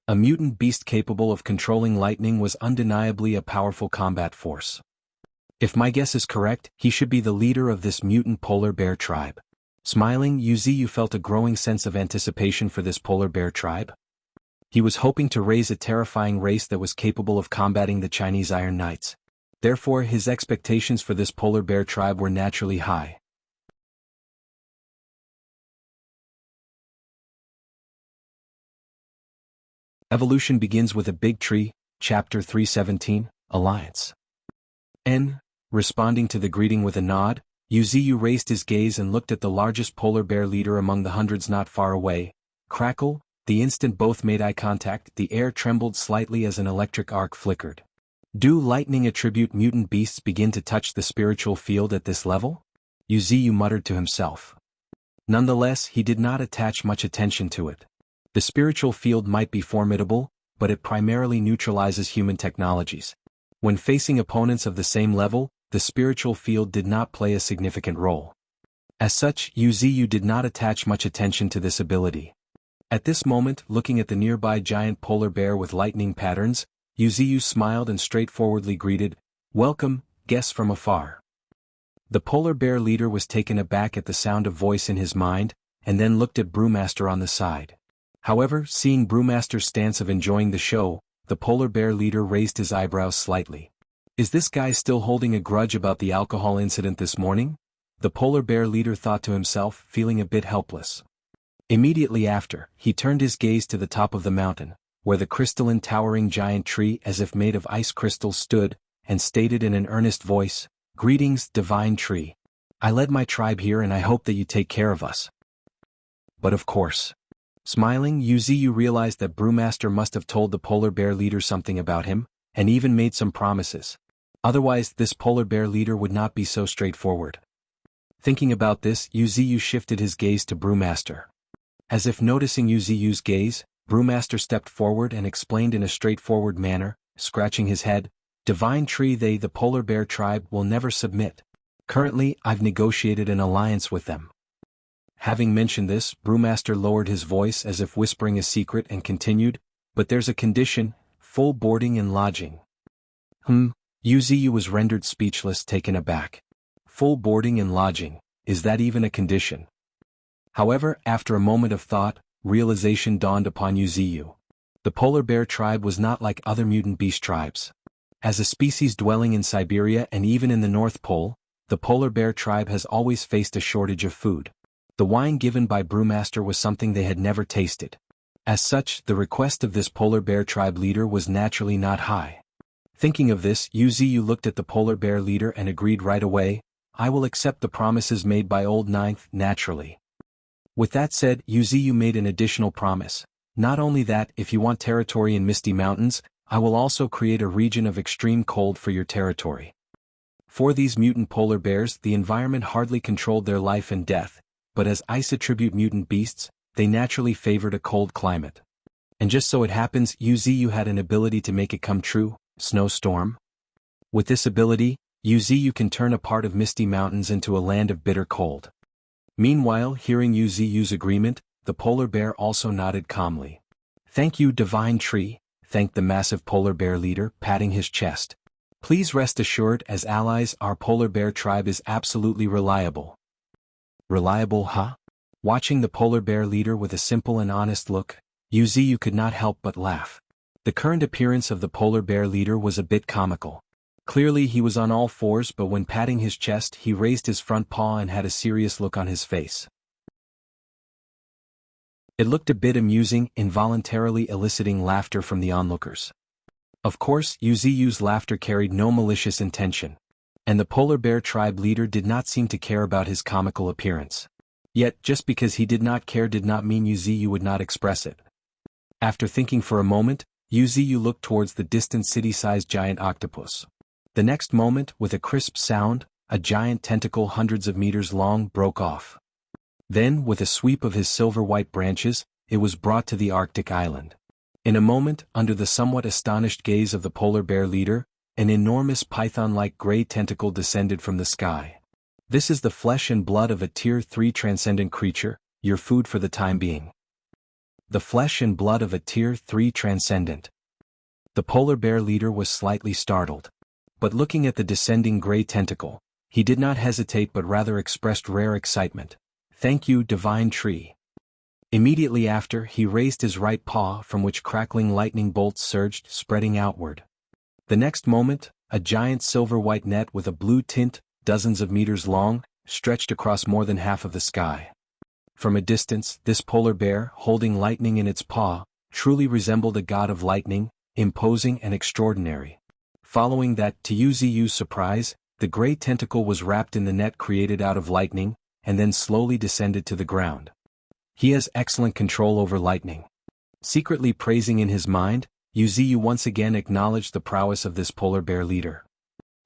A mutant beast capable of controlling lightning was undeniably a powerful combat force. If my guess is correct, he should be the leader of this mutant polar bear tribe. Smiling, Yuziyu felt a growing sense of anticipation for this polar bear tribe. He was hoping to raise a terrifying race that was capable of combating the Chinese Iron Knights. Therefore, his expectations for this polar bear tribe were naturally high. Evolution begins with a big tree, Chapter 317, Alliance. Responding to the greeting with a nod, Yuziyu raised his gaze and looked at the largest polar bear leader among the hundreds not far away. Crackle. The instant both made eye contact, the air trembled slightly as an electric arc flickered. Do lightning attribute mutant beasts begin to touch the spiritual field at this level? Yuziyu muttered to himself. Nonetheless, he did not attach much attention to it. The spiritual field might be formidable, but it primarily neutralizes human technologies. When facing opponents of the same level, the spiritual field did not play a significant role. As such, Yuziyu did not attach much attention to this ability. At this moment, looking at the nearby giant polar bear with lightning patterns, Yuziyu smiled and straightforwardly greeted, "Welcome, guests from afar." The polar bear leader was taken aback at the sound of voice in his mind, and then looked at Brewmaster on the side. However, seeing Brewmaster's stance of enjoying the show, the polar bear leader raised his eyebrows slightly. Is this guy still holding a grudge about the alcohol incident this morning? The polar bear leader thought to himself, feeling a bit helpless. Immediately after, he turned his gaze to the top of the mountain, where the crystalline towering giant tree as if made of ice crystals stood, and stated in an earnest voice, "Greetings, divine tree. I led my tribe here and I hope that you take care of us." But of course. Smiling, Yuziyu realized that Brewmaster must have told the polar bear leader something about him, and even made some promises. Otherwise, this polar bear leader would not be so straightforward. Thinking about this, Yuziyu shifted his gaze to Brewmaster. As if noticing Yuziyu's gaze, Brewmaster stepped forward and explained in a straightforward manner, scratching his head, "Divine tree, the polar bear tribe will never submit. Currently, I've negotiated an alliance with them." Having mentioned this, Brewmaster lowered his voice as if whispering a secret and continued, "But there's a condition, full boarding and lodging." Yuziyu was rendered speechless, taken aback. Full boarding and lodging, is that even a condition? However, after a moment of thought, realization dawned upon Yuziyu. The polar bear tribe was not like other mutant beast tribes. As a species dwelling in Siberia and even in the North Pole, the polar bear tribe has always faced a shortage of food. The wine given by Brewmaster was something they had never tasted. As such, the request of this polar bear tribe leader was naturally not high. Thinking of this, Wuxia looked at the polar bear leader and agreed right away, "I will accept the promises made by Old Ninth, naturally." With that said, Wuxia made an additional promise. Not only that, if you want territory in Misty Mountains, I will also create a region of extreme cold for your territory. For these mutant polar bears, the environment hardly controlled their life and death, but as ice attribute mutant beasts, they naturally favored a cold climate. And just so it happens, Wuxia had an ability to make it come true, Snowstorm. With this ability, Wuxia can turn a part of Misty Mountains into a land of bitter cold. Meanwhile, hearing Wuxia's agreement, the polar bear also nodded calmly. "Thank you, Divine Tree," thanked the massive polar bear leader, patting his chest. "Please rest assured, as allies, our polar bear tribe is absolutely reliable." Reliable, huh? Watching the polar bear leader with a simple and honest look, Wuxia could not help but laugh. The current appearance of the polar bear leader was a bit comical. Clearly he was on all fours, but when patting his chest he raised his front paw and had a serious look on his face. It looked a bit amusing, involuntarily eliciting laughter from the onlookers. Of course, Wuxia's laughter carried no malicious intention. And the polar bear tribe leader did not seem to care about his comical appearance. Yet, just because he did not care did not mean Wuxia would not express it. After thinking for a moment, Wuxia looked towards the distant city-sized giant octopus. The next moment, with a crisp sound, a giant tentacle hundreds of meters long broke off. Then, with a sweep of his silver-white branches, it was brought to the Arctic island. In a moment, under the somewhat astonished gaze of the polar bear leader, an enormous python-like gray tentacle descended from the sky. "This is the flesh and blood of a Tier 3 transcendent creature, your food for the time being." The flesh and blood of a Tier 3 transcendent. The polar bear leader was slightly startled. But looking at the descending gray tentacle, he did not hesitate but rather expressed rare excitement. "Thank you, Divine Tree." Immediately after, he raised his right paw, from which crackling lightning bolts surged, spreading outward. The next moment, a giant silver-white net with a blue tint, dozens of meters long, stretched across more than half of the sky. From a distance, this polar bear, holding lightning in its paw, truly resembled a god of lightning, imposing and extraordinary. Following that, to Wuxia's surprise, the gray tentacle was wrapped in the net created out of lightning, and then slowly descended to the ground. He has excellent control over lightning. Secretly praising in his mind, Wuxia once again acknowledged the prowess of this polar bear leader.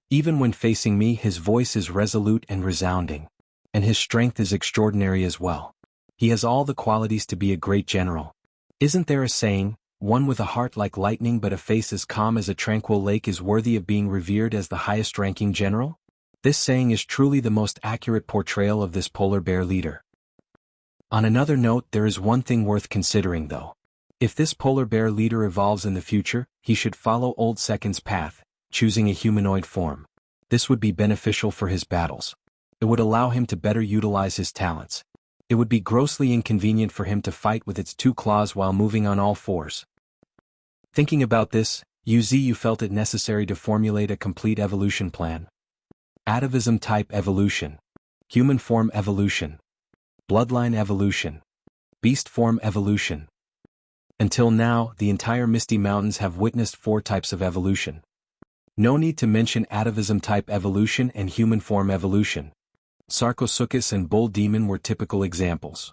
"Even when facing me, his voice is resolute and resounding. And his strength is extraordinary as well. He has all the qualities to be a great general. Isn't there a saying, 'One with a heart like lightning but a face as calm as a tranquil lake is worthy of being revered as the highest-ranking general?' This saying is truly the most accurate portrayal of this polar bear leader. On another note, there is one thing worth considering though. If this polar bear leader evolves in the future, he should follow Old Second's path, choosing a humanoid form. This would be beneficial for his battles. It would allow him to better utilize his talents. It would be grossly inconvenient for him to fight with its two claws while moving on all fours. Thinking about this, Wuxia felt it necessary to formulate a complete evolution plan. Atavism type evolution. Human form evolution. Bloodline evolution. Beast form evolution. Until now, the entire Misty Mountains have witnessed 4 types of evolution. No need to mention atavism type evolution and human form evolution. Sarcosuchus and Bull Demon were typical examples.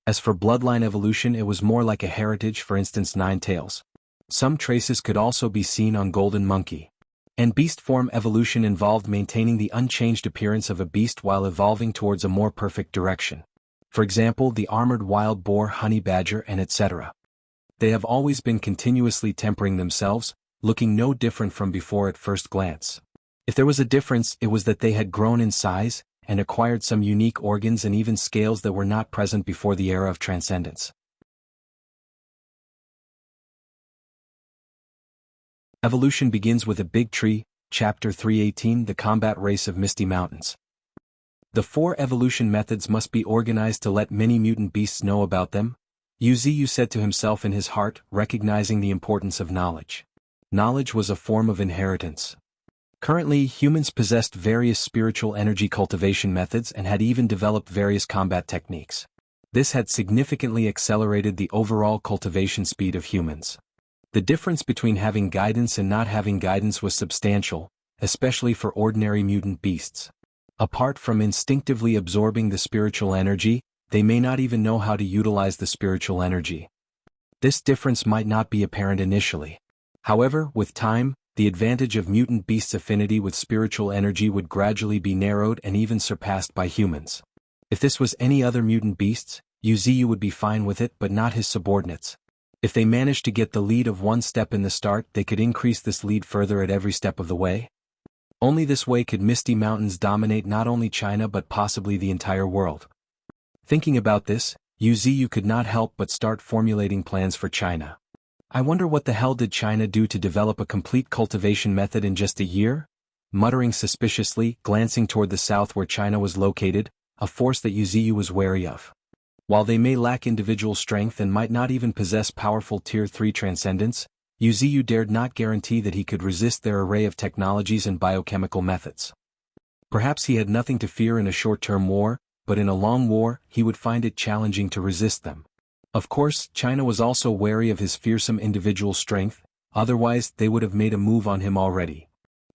As for bloodline evolution, it was more like a heritage, for instance Ninetales. Some traces could also be seen on Golden Monkey. And beast form evolution involved maintaining the unchanged appearance of a beast while evolving towards a more perfect direction. For example, the armored wild boar, honey badger, and etc. They have always been continuously tempering themselves, looking no different from before at first glance. If there was a difference, it was that they had grown in size, and acquired some unique organs and even scales that were not present before the era of transcendence. Evolution begins with a big tree, Chapter 318, the combat race of Misty Mountains. The 4 evolution methods must be organized to let many mutant beasts know about them. Yuziyu said to himself in his heart, recognizing the importance of knowledge. Knowledge was a form of inheritance. Currently, humans possessed various spiritual energy cultivation methods and had even developed various combat techniques. This had significantly accelerated the overall cultivation speed of humans. The difference between having guidance and not having guidance was substantial, especially for ordinary mutant beasts. Apart from instinctively absorbing the spiritual energy, they may not even know how to utilize the spiritual energy. This difference might not be apparent initially. However, with time, the advantage of mutant beasts' affinity with spiritual energy would gradually be narrowed and even surpassed by humans. If this was any other mutant beasts, Yuziyu would be fine with it but not his subordinates. If they managed to get the lead of one step in the start, they could increase this lead further at every step of the way. Only this way could Misty Mountains dominate not only China but possibly the entire world. Thinking about this, Yuziyu could not help but start formulating plans for China. I wonder what the hell did China do to develop a complete cultivation method in just a year? Muttering suspiciously, glancing toward the south where China was located, a force that Yuziyu was wary of. While they may lack individual strength and might not even possess powerful Tier 3 transcendence, Yuziyu dared not guarantee that he could resist their array of technologies and biochemical methods. Perhaps he had nothing to fear in a short-term war, but in a long war, he would find it challenging to resist them. Of course, China was also wary of his fearsome individual strength, otherwise they would have made a move on him already.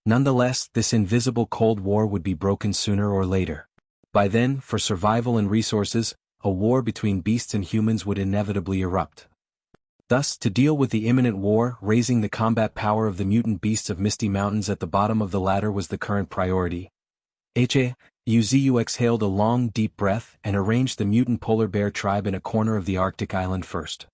Nonetheless, this invisible Cold War would be broken sooner or later. By then, for survival and resources, a war between beasts and humans would inevitably erupt. Thus, to deal with the imminent war, raising the combat power of the mutant beasts of Misty Mountains at the bottom of the ladder was the current priority. Yuziyu exhaled a long, deep breath and arranged the mutant polar bear tribe in a corner of the Arctic island first.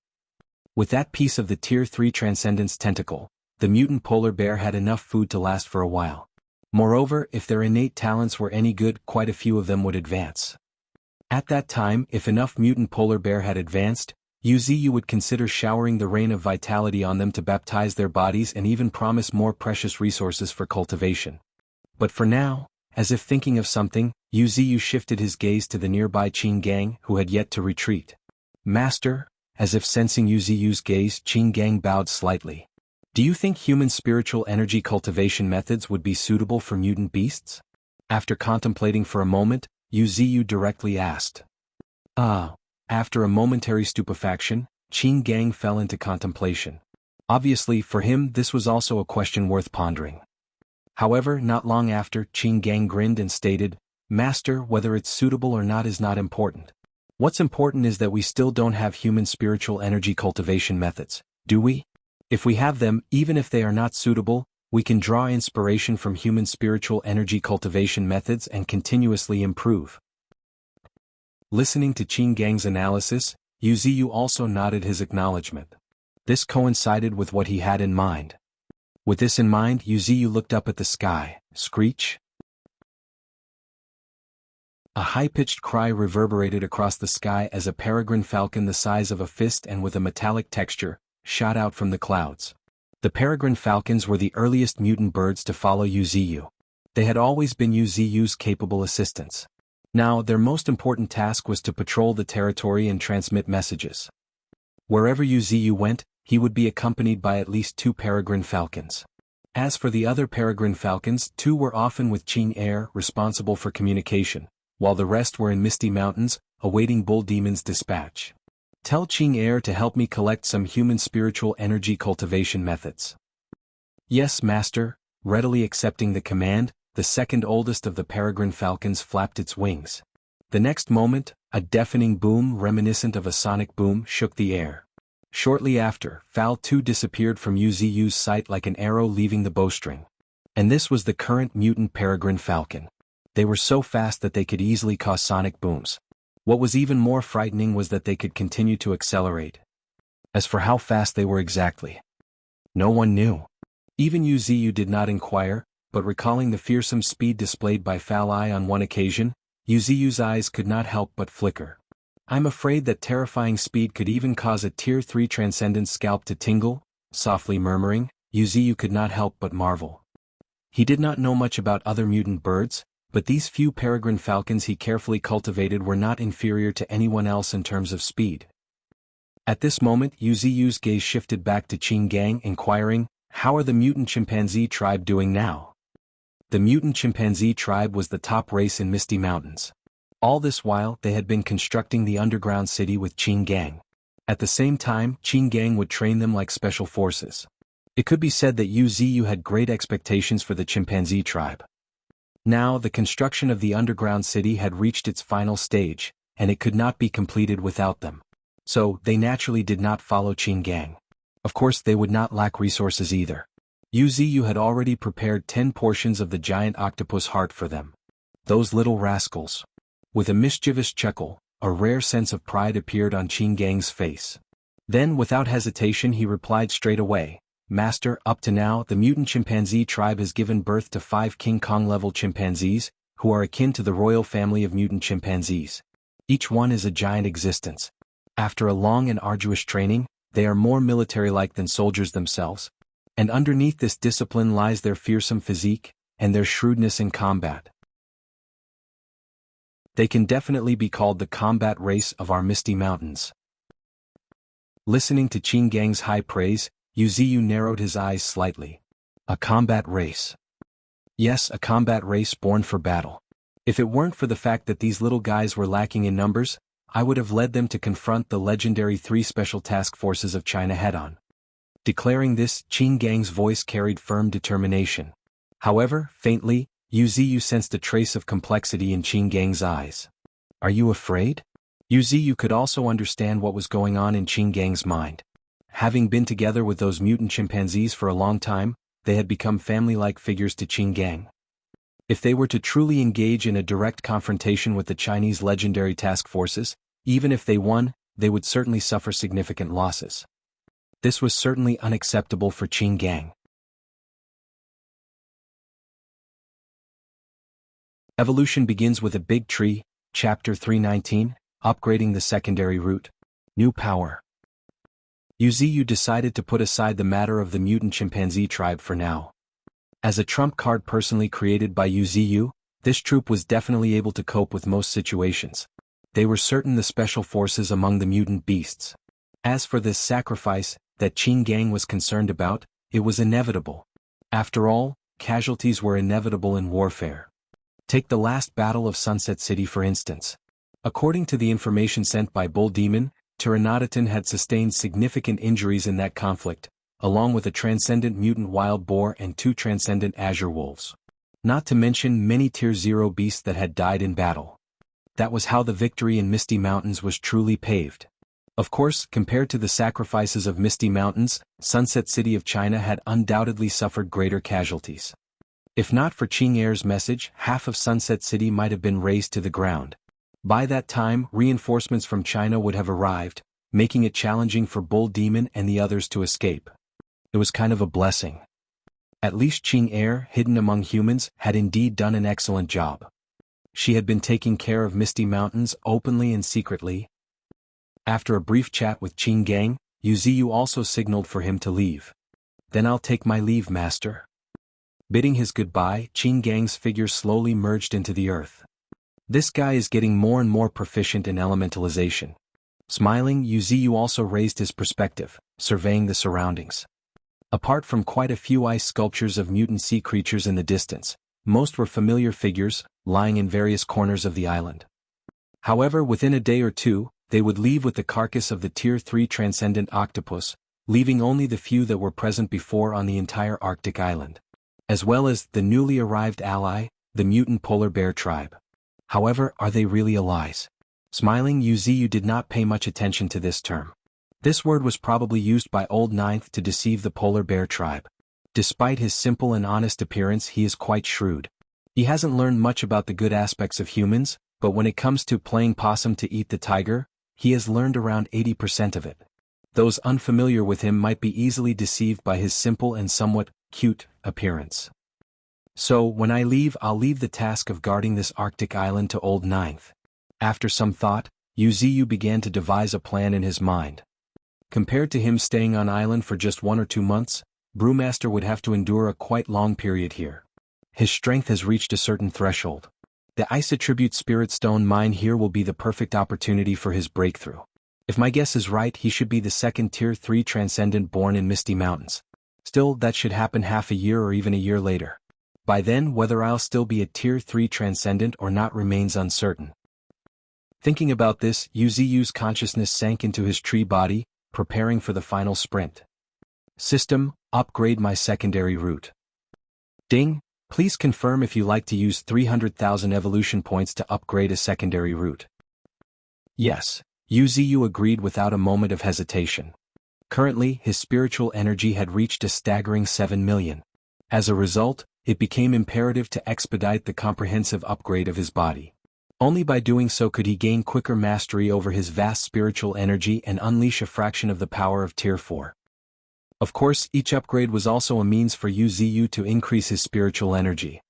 With that piece of the Tier 3 Transcendence tentacle, the mutant polar bear had enough food to last for a while. Moreover, if their innate talents were any good, quite a few of them would advance. At that time, if enough mutant polar bear had advanced, Yuziyu would consider showering the rain of vitality on them to baptize their bodies and even promise more precious resources for cultivation. But for now, as if thinking of something, Yuziyu shifted his gaze to the nearby Qin Gang, who had yet to retreat. Master, as if sensing Yuziyu's gaze, Qin Gang bowed slightly. Do you think human spiritual energy cultivation methods would be suitable for mutant beasts? After contemplating for a moment, Yuziyu directly asked. After a momentary stupefaction, Qin Gang fell into contemplation. Obviously, for him this was also a question worth pondering. However, not long after, Qin Gang grinned and stated, Master, whether it's suitable or not is not important. What's important is that we still don't have human spiritual energy cultivation methods, do we? If we have them, even if they are not suitable, we can draw inspiration from human spiritual energy cultivation methods and continuously improve. Listening to Qin Gang's analysis, Yuziyu also nodded his acknowledgement. This coincided with what he had in mind. With this in mind, Yuziyu looked up at the sky. Screech! A high-pitched cry reverberated across the sky as a peregrine falcon the size of a fist and with a metallic texture shot out from the clouds. The peregrine falcons were the earliest mutant birds to follow Yuziyu. They had always been Yuziyu's capable assistants. Now, their most important task was to patrol the territory and transmit messages. Wherever Yuziyu went, he would be accompanied by at least 2 peregrine falcons. As for the other peregrine falcons, 2 were often with Qin Air, responsible for communication, while the rest were in Misty Mountains, awaiting Bull Demon's dispatch. Tell Qin Air to help me collect some human spiritual energy cultivation methods. Yes, Master, readily accepting the command, the second oldest of the peregrine falcons flapped its wings. The next moment, a deafening boom reminiscent of a sonic boom shook the air. Shortly after, Fal 2 disappeared from Yuziyu's sight like an arrow leaving the bowstring. And this was the current mutant peregrine falcon. They were so fast that they could easily cause sonic booms. What was even more frightening was that they could continue to accelerate. As for how fast they were exactly, no one knew. Even Yuziyu did not inquire, but recalling the fearsome speed displayed by Fal Eye on one occasion, Yuziyu's eyes could not help but flicker. I'm afraid that terrifying speed could even cause a Tier 3 Transcendence scalp to tingle, softly murmuring, Yuziyu could not help but marvel. He did not know much about other mutant birds, but these few peregrine falcons he carefully cultivated were not inferior to anyone else in terms of speed. At this moment Yu Ziyu's gaze shifted back to Qin Gang, inquiring, "How are the mutant chimpanzee tribe doing now?" The mutant chimpanzee tribe was the top race in Misty Mountains. All this while they had been constructing the underground city with Qin Gang. At the same time, Qin Gang would train them like special forces. It could be said that Yu Ziyu had great expectations for the chimpanzee tribe. Now the construction of the underground city had reached its final stage, and it could not be completed without them. So, they naturally did not follow Qin Gang. Of course they would not lack resources either. Yu Ziyu had already prepared 10 portions of the giant octopus heart for them. Those little rascals. With a mischievous chuckle, a rare sense of pride appeared on Qin Gang's face. Then without hesitation he replied straight away, "Master, up to now the mutant chimpanzee tribe has given birth to 5 King Kong-level chimpanzees, who are akin to the royal family of mutant chimpanzees. Each one is a giant existence. After a long and arduous training, they are more military-like than soldiers themselves. And underneath this discipline lies their fearsome physique, and their shrewdness in combat. They can definitely be called the combat race of our Misty Mountains." Listening to Qin Gang's high praise, Yu Ziyu narrowed his eyes slightly. A combat race. Yes, a combat race born for battle. If it weren't for the fact that these little guys were lacking in numbers, I would have led them to confront the legendary 3 Special Task Forces of China head-on. Declaring this, Qin Gang's voice carried firm determination. However, faintly, Yu Ziyu sensed a trace of complexity in Qin Gang's eyes. "Are you afraid?" Yu Ziyu could also understand what was going on in Qin Gang's mind. Having been together with those mutant chimpanzees for a long time, they had become family-like figures to Qin Gang. If they were to truly engage in a direct confrontation with the Chinese legendary task forces, even if they won, they would certainly suffer significant losses. This was certainly unacceptable for Qin Gang. Evolution begins with a big tree, Chapter 319, Upgrading the Secondary Root. New Power. Yu Ziyu decided to put aside the matter of the mutant chimpanzee tribe for now. As a trump card personally created by Yu Ziyu, this troop was definitely able to cope with most situations. They were certain the special forces among the mutant beasts. As for this sacrifice that Qin Gang was concerned about, it was inevitable. After all, casualties were inevitable in warfare. Take the last battle of Sunset City for instance. According to the information sent by Bull Demon, Pteranodon had sustained significant injuries in that conflict, along with a transcendent mutant wild boar and 2 transcendent azure wolves. Not to mention many Tier 0 beasts that had died in battle. That was how the victory in Misty Mountains was truly paved. Of course, compared to the sacrifices of Misty Mountains, Sunset City of China had undoubtedly suffered greater casualties. If not for Qing Er's message, half of Sunset City might have been razed to the ground. By that time, reinforcements from China would have arrived, making it challenging for Bull Demon and the others to escape. It was kind of a blessing. At least Qing Er, hidden among humans, had indeed done an excellent job. She had been taking care of Misty Mountains openly and secretly. After a brief chat with Qin Gang, Yu Ziyu also signaled for him to leave. "Then I'll take my leave, master." Bidding his goodbye, Qin Gang's figure slowly merged into the earth. This guy is getting more and more proficient in elementalization. Smiling, Yu Ziyu also raised his perspective, surveying the surroundings. Apart from quite a few ice sculptures of mutant sea creatures in the distance, most were familiar figures, lying in various corners of the island. However, within a day or two, they would leave with the carcass of the Tier 3 transcendent octopus, leaving only the few that were present before on the entire Arctic island. As well as the newly arrived ally, the mutant polar bear tribe. However, are they really allies? Smiling, Yu Ziyu did not pay much attention to this term. This word was probably used by Old Ninth to deceive the polar bear tribe. Despite his simple and honest appearance, he is quite shrewd. He hasn't learned much about the good aspects of humans, but when it comes to playing possum to eat the tiger, he has learned around 80% of it. Those unfamiliar with him might be easily deceived by his simple and somewhat cute appearance. So, when I leave, I'll leave the task of guarding this Arctic island to Old Ninth. After some thought, Yu Ziyu began to devise a plan in his mind. Compared to him staying on island for just 1 or 2 months, Brewmaster would have to endure a quite long period here. His strength has reached a certain threshold. The Ice Attribute Spirit Stone mine here will be the perfect opportunity for his breakthrough. If my guess is right, he should be the second Tier 3 Transcendent born in Misty Mountains. Still, that should happen half a year or even a year later. By then, whether I'll still be a Tier 3 Transcendent or not remains uncertain. Thinking about this, Yuziyu's consciousness sank into his tree body, preparing for the final sprint. System, upgrade my secondary root. Ding, please confirm if you like to use 300,000 evolution points to upgrade a secondary root. Yes, Yuziyu agreed without a moment of hesitation. Currently, his spiritual energy had reached a staggering 7 million. As a result, it became imperative to expedite the comprehensive upgrade of his body. Only by doing so could he gain quicker mastery over his vast spiritual energy and unleash a fraction of the power of Tier 4. Of course, each upgrade was also a means for Yuziyu to increase his spiritual energy.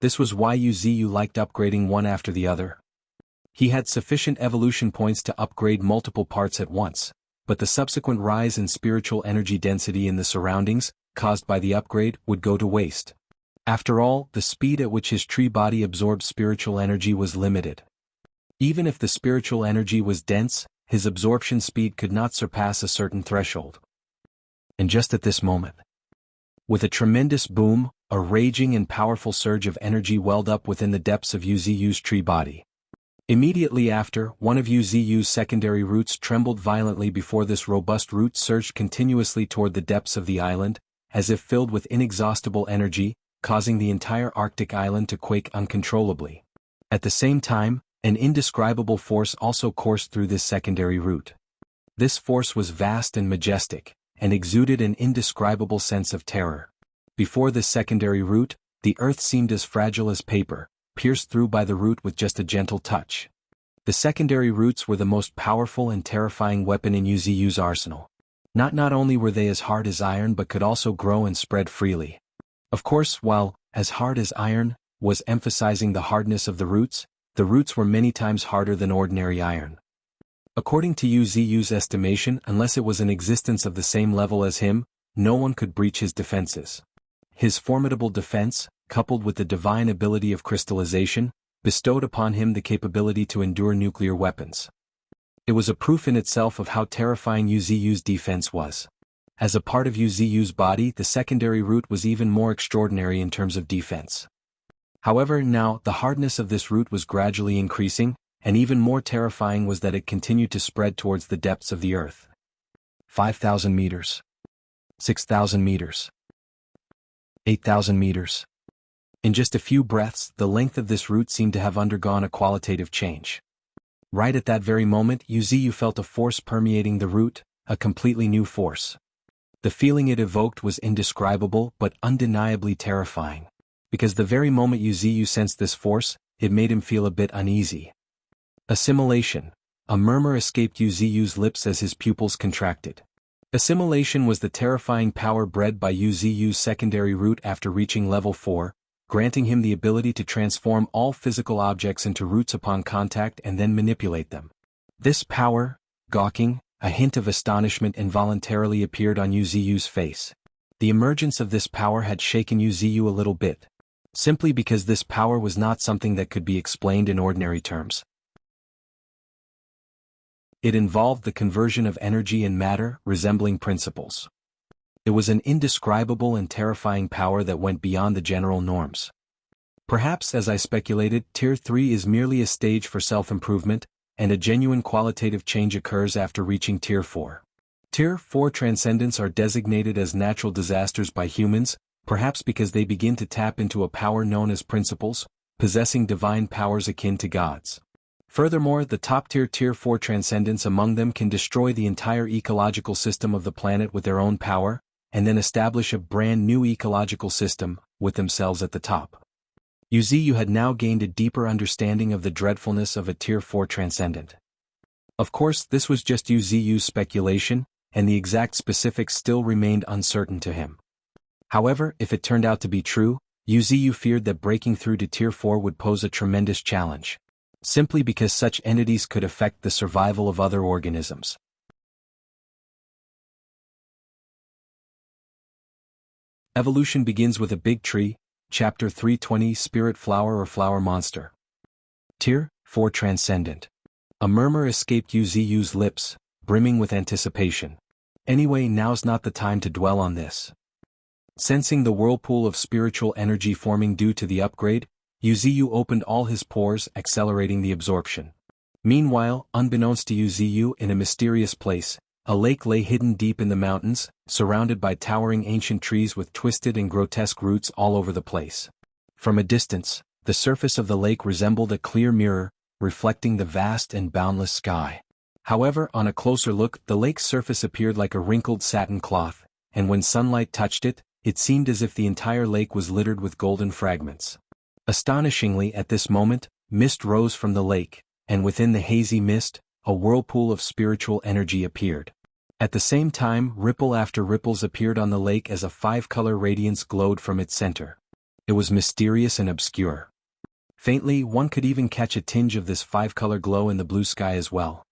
This was why Yuziyu liked upgrading one after the other. He had sufficient evolution points to upgrade multiple parts at once, but the subsequent rise in spiritual energy density in the surroundings, caused by the upgrade, would go to waste. After all, the speed at which his tree body absorbed spiritual energy was limited. Even if the spiritual energy was dense, his absorption speed could not surpass a certain threshold. And just at this moment, with a tremendous boom, a raging and powerful surge of energy welled up within the depths of Yuziyu's tree body. Immediately after, one of Yuziyu's secondary roots trembled violently before this robust root surged continuously toward the depths of the island, as if filled with inexhaustible energy, causing the entire Arctic island to quake uncontrollably. At the same time, an indescribable force also coursed through this secondary root. This force was vast and majestic, and exuded an indescribable sense of terror. Before this secondary root, the earth seemed as fragile as paper, pierced through by the root with just a gentle touch. The secondary roots were the most powerful and terrifying weapon in Yuziyu's arsenal. Not only were they as hard as iron but could also grow and spread freely. Of course, while as hard as iron was emphasizing the hardness of the roots were many times harder than ordinary iron. According to Yuziyu's estimation, unless it was an existence of the same level as him, no one could breach his defenses. His formidable defense, coupled with the divine ability of crystallization, bestowed upon him the capability to endure nuclear weapons. It was a proof in itself of how terrifying Yuziyu's defense was. As a part of Yuziyu's body, the secondary root was even more extraordinary in terms of defense. However, now, the hardness of this root was gradually increasing, and even more terrifying was that it continued to spread towards the depths of the earth. 5,000 meters. 6,000 meters. 8,000 meters. In just a few breaths, the length of this root seemed to have undergone a qualitative change. Right at that very moment, Yuziyu felt a force permeating the root, a completely new force. The feeling it evoked was indescribable but undeniably terrifying. Because the very moment Yuziyu sensed this force, it made him feel a bit uneasy. Assimilation. A murmur escaped Yuziyu's lips as his pupils contracted. Assimilation was the terrifying power bred by Yuziyu's secondary root after reaching level 4, granting him the ability to transform all physical objects into roots upon contact and then manipulate them. This power, gawking, a hint of astonishment involuntarily appeared on Yuziyu's face. The emergence of this power had shaken Yuziyu a little bit. Simply because this power was not something that could be explained in ordinary terms. It involved the conversion of energy and matter, resembling principles. It was an indescribable and terrifying power that went beyond the general norms. Perhaps, as I speculated, Tier 3 is merely a stage for self-improvement, and a genuine qualitative change occurs after reaching Tier 4. Tier 4 transcendents are designated as natural disasters by humans, perhaps because they begin to tap into a power known as principles, possessing divine powers akin to gods. Furthermore, the top-tier Tier 4 transcendents among them can destroy the entire ecological system of the planet with their own power, and then establish a brand new ecological system, with themselves at the top. Yuziyu had now gained a deeper understanding of the dreadfulness of a Tier 4 transcendent. Of course, this was just Yuziyu's speculation, and the exact specifics still remained uncertain to him. However, if it turned out to be true, Yuziyu feared that breaking through to Tier 4 would pose a tremendous challenge, simply because such entities could affect the survival of other organisms. Evolution begins with a big tree, Chapter 320 Spirit Flower or Flower Monster. Tier 4 Transcendent. A murmur escaped Yu Ziyu's lips, brimming with anticipation. Anyway, now's not the time to dwell on this. Sensing the whirlpool of spiritual energy forming due to the upgrade, Yu Ziyu opened all his pores, accelerating the absorption. Meanwhile, unbeknownst to Yu Ziyu, in a mysterious place, a lake lay hidden deep in the mountains, surrounded by towering ancient trees with twisted and grotesque roots all over the place. From a distance, the surface of the lake resembled a clear mirror, reflecting the vast and boundless sky. However, on a closer look, the lake's surface appeared like a wrinkled satin cloth, and when sunlight touched it, it seemed as if the entire lake was littered with golden fragments. Astonishingly, at this moment, mist rose from the lake, and within the hazy mist, a whirlpool of spiritual energy appeared. At the same time, ripple after ripples appeared on the lake as a five-color radiance glowed from its center. It was mysterious and obscure. Faintly, one could even catch a tinge of this five-color glow in the blue sky as well.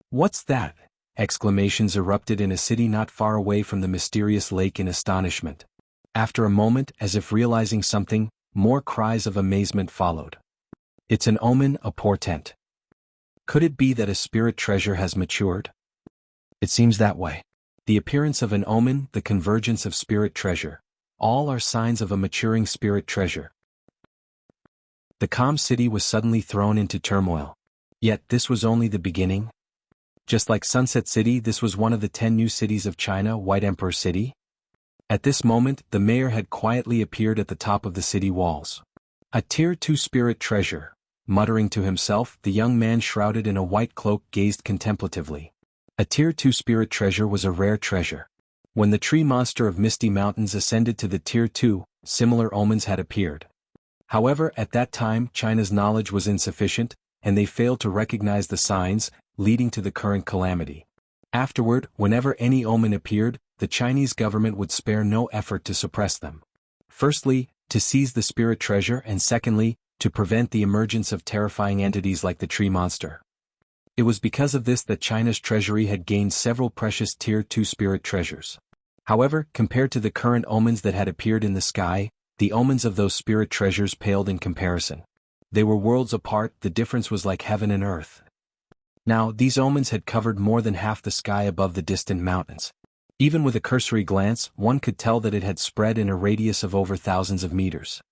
"What's that?" Exclamations erupted in a city not far away from the mysterious lake in astonishment. After a moment, as if realizing something, more cries of amazement followed. "It's an omen, a portent. Could it be that a spirit treasure has matured?" "It seems that way. The appearance of an omen, the convergence of spirit treasure. All are signs of a maturing spirit treasure." The calm city was suddenly thrown into turmoil. Yet this was only the beginning. Just like Sunset City, this was one of the 10 new cities of China, White Emperor City. At this moment, the mayor had quietly appeared at the top of the city walls. "A Tier 2 spirit treasure," muttering to himself, the young man shrouded in a white cloak gazed contemplatively. A Tier 2 spirit treasure was a rare treasure. When the tree monster of Misty Mountains ascended to the Tier 2, similar omens had appeared. However, at that time, China's knowledge was insufficient, and they failed to recognize the signs, leading to the current calamity. Afterward, whenever any omen appeared, the Chinese government would spare no effort to suppress them. Firstly, to seize the spirit treasure, and secondly, to prevent the emergence of terrifying entities like the tree monster. It was because of this that China's treasury had gained several precious Tier 2 spirit treasures. However, compared to the current omens that had appeared in the sky, the omens of those spirit treasures paled in comparison. They were worlds apart, the difference was like heaven and earth. Now, these omens had covered more than half the sky above the distant mountains. Even with a cursory glance, one could tell that it had spread in a radius of over thousands of meters.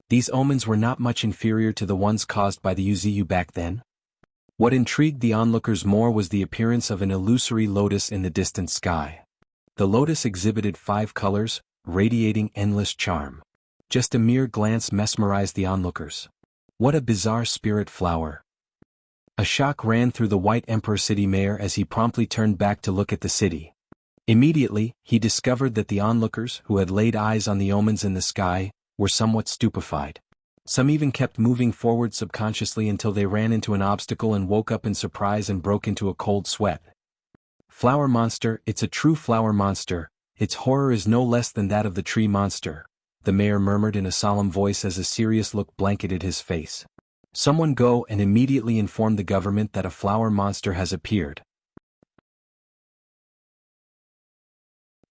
These omens were not much inferior to the ones caused by the Yu Ziyu back then. What intrigued the onlookers more was the appearance of an illusory lotus in the distant sky. The lotus exhibited 5 colors, radiating endless charm. Just a mere glance mesmerized the onlookers. What a bizarre spirit flower! A shock ran through the White Emperor City mayor as he promptly turned back to look at the city. Immediately, he discovered that the onlookers, who had laid eyes on the omens in the sky, were somewhat stupefied. Some even kept moving forward subconsciously until they ran into an obstacle and woke up in surprise and broke into a cold sweat. "Flower monster, it's a true flower monster, its horror is no less than that of the tree monster," the mayor murmured in a solemn voice as a serious look blanketed his face. "Someone go and immediately inform the government that a flower monster has appeared."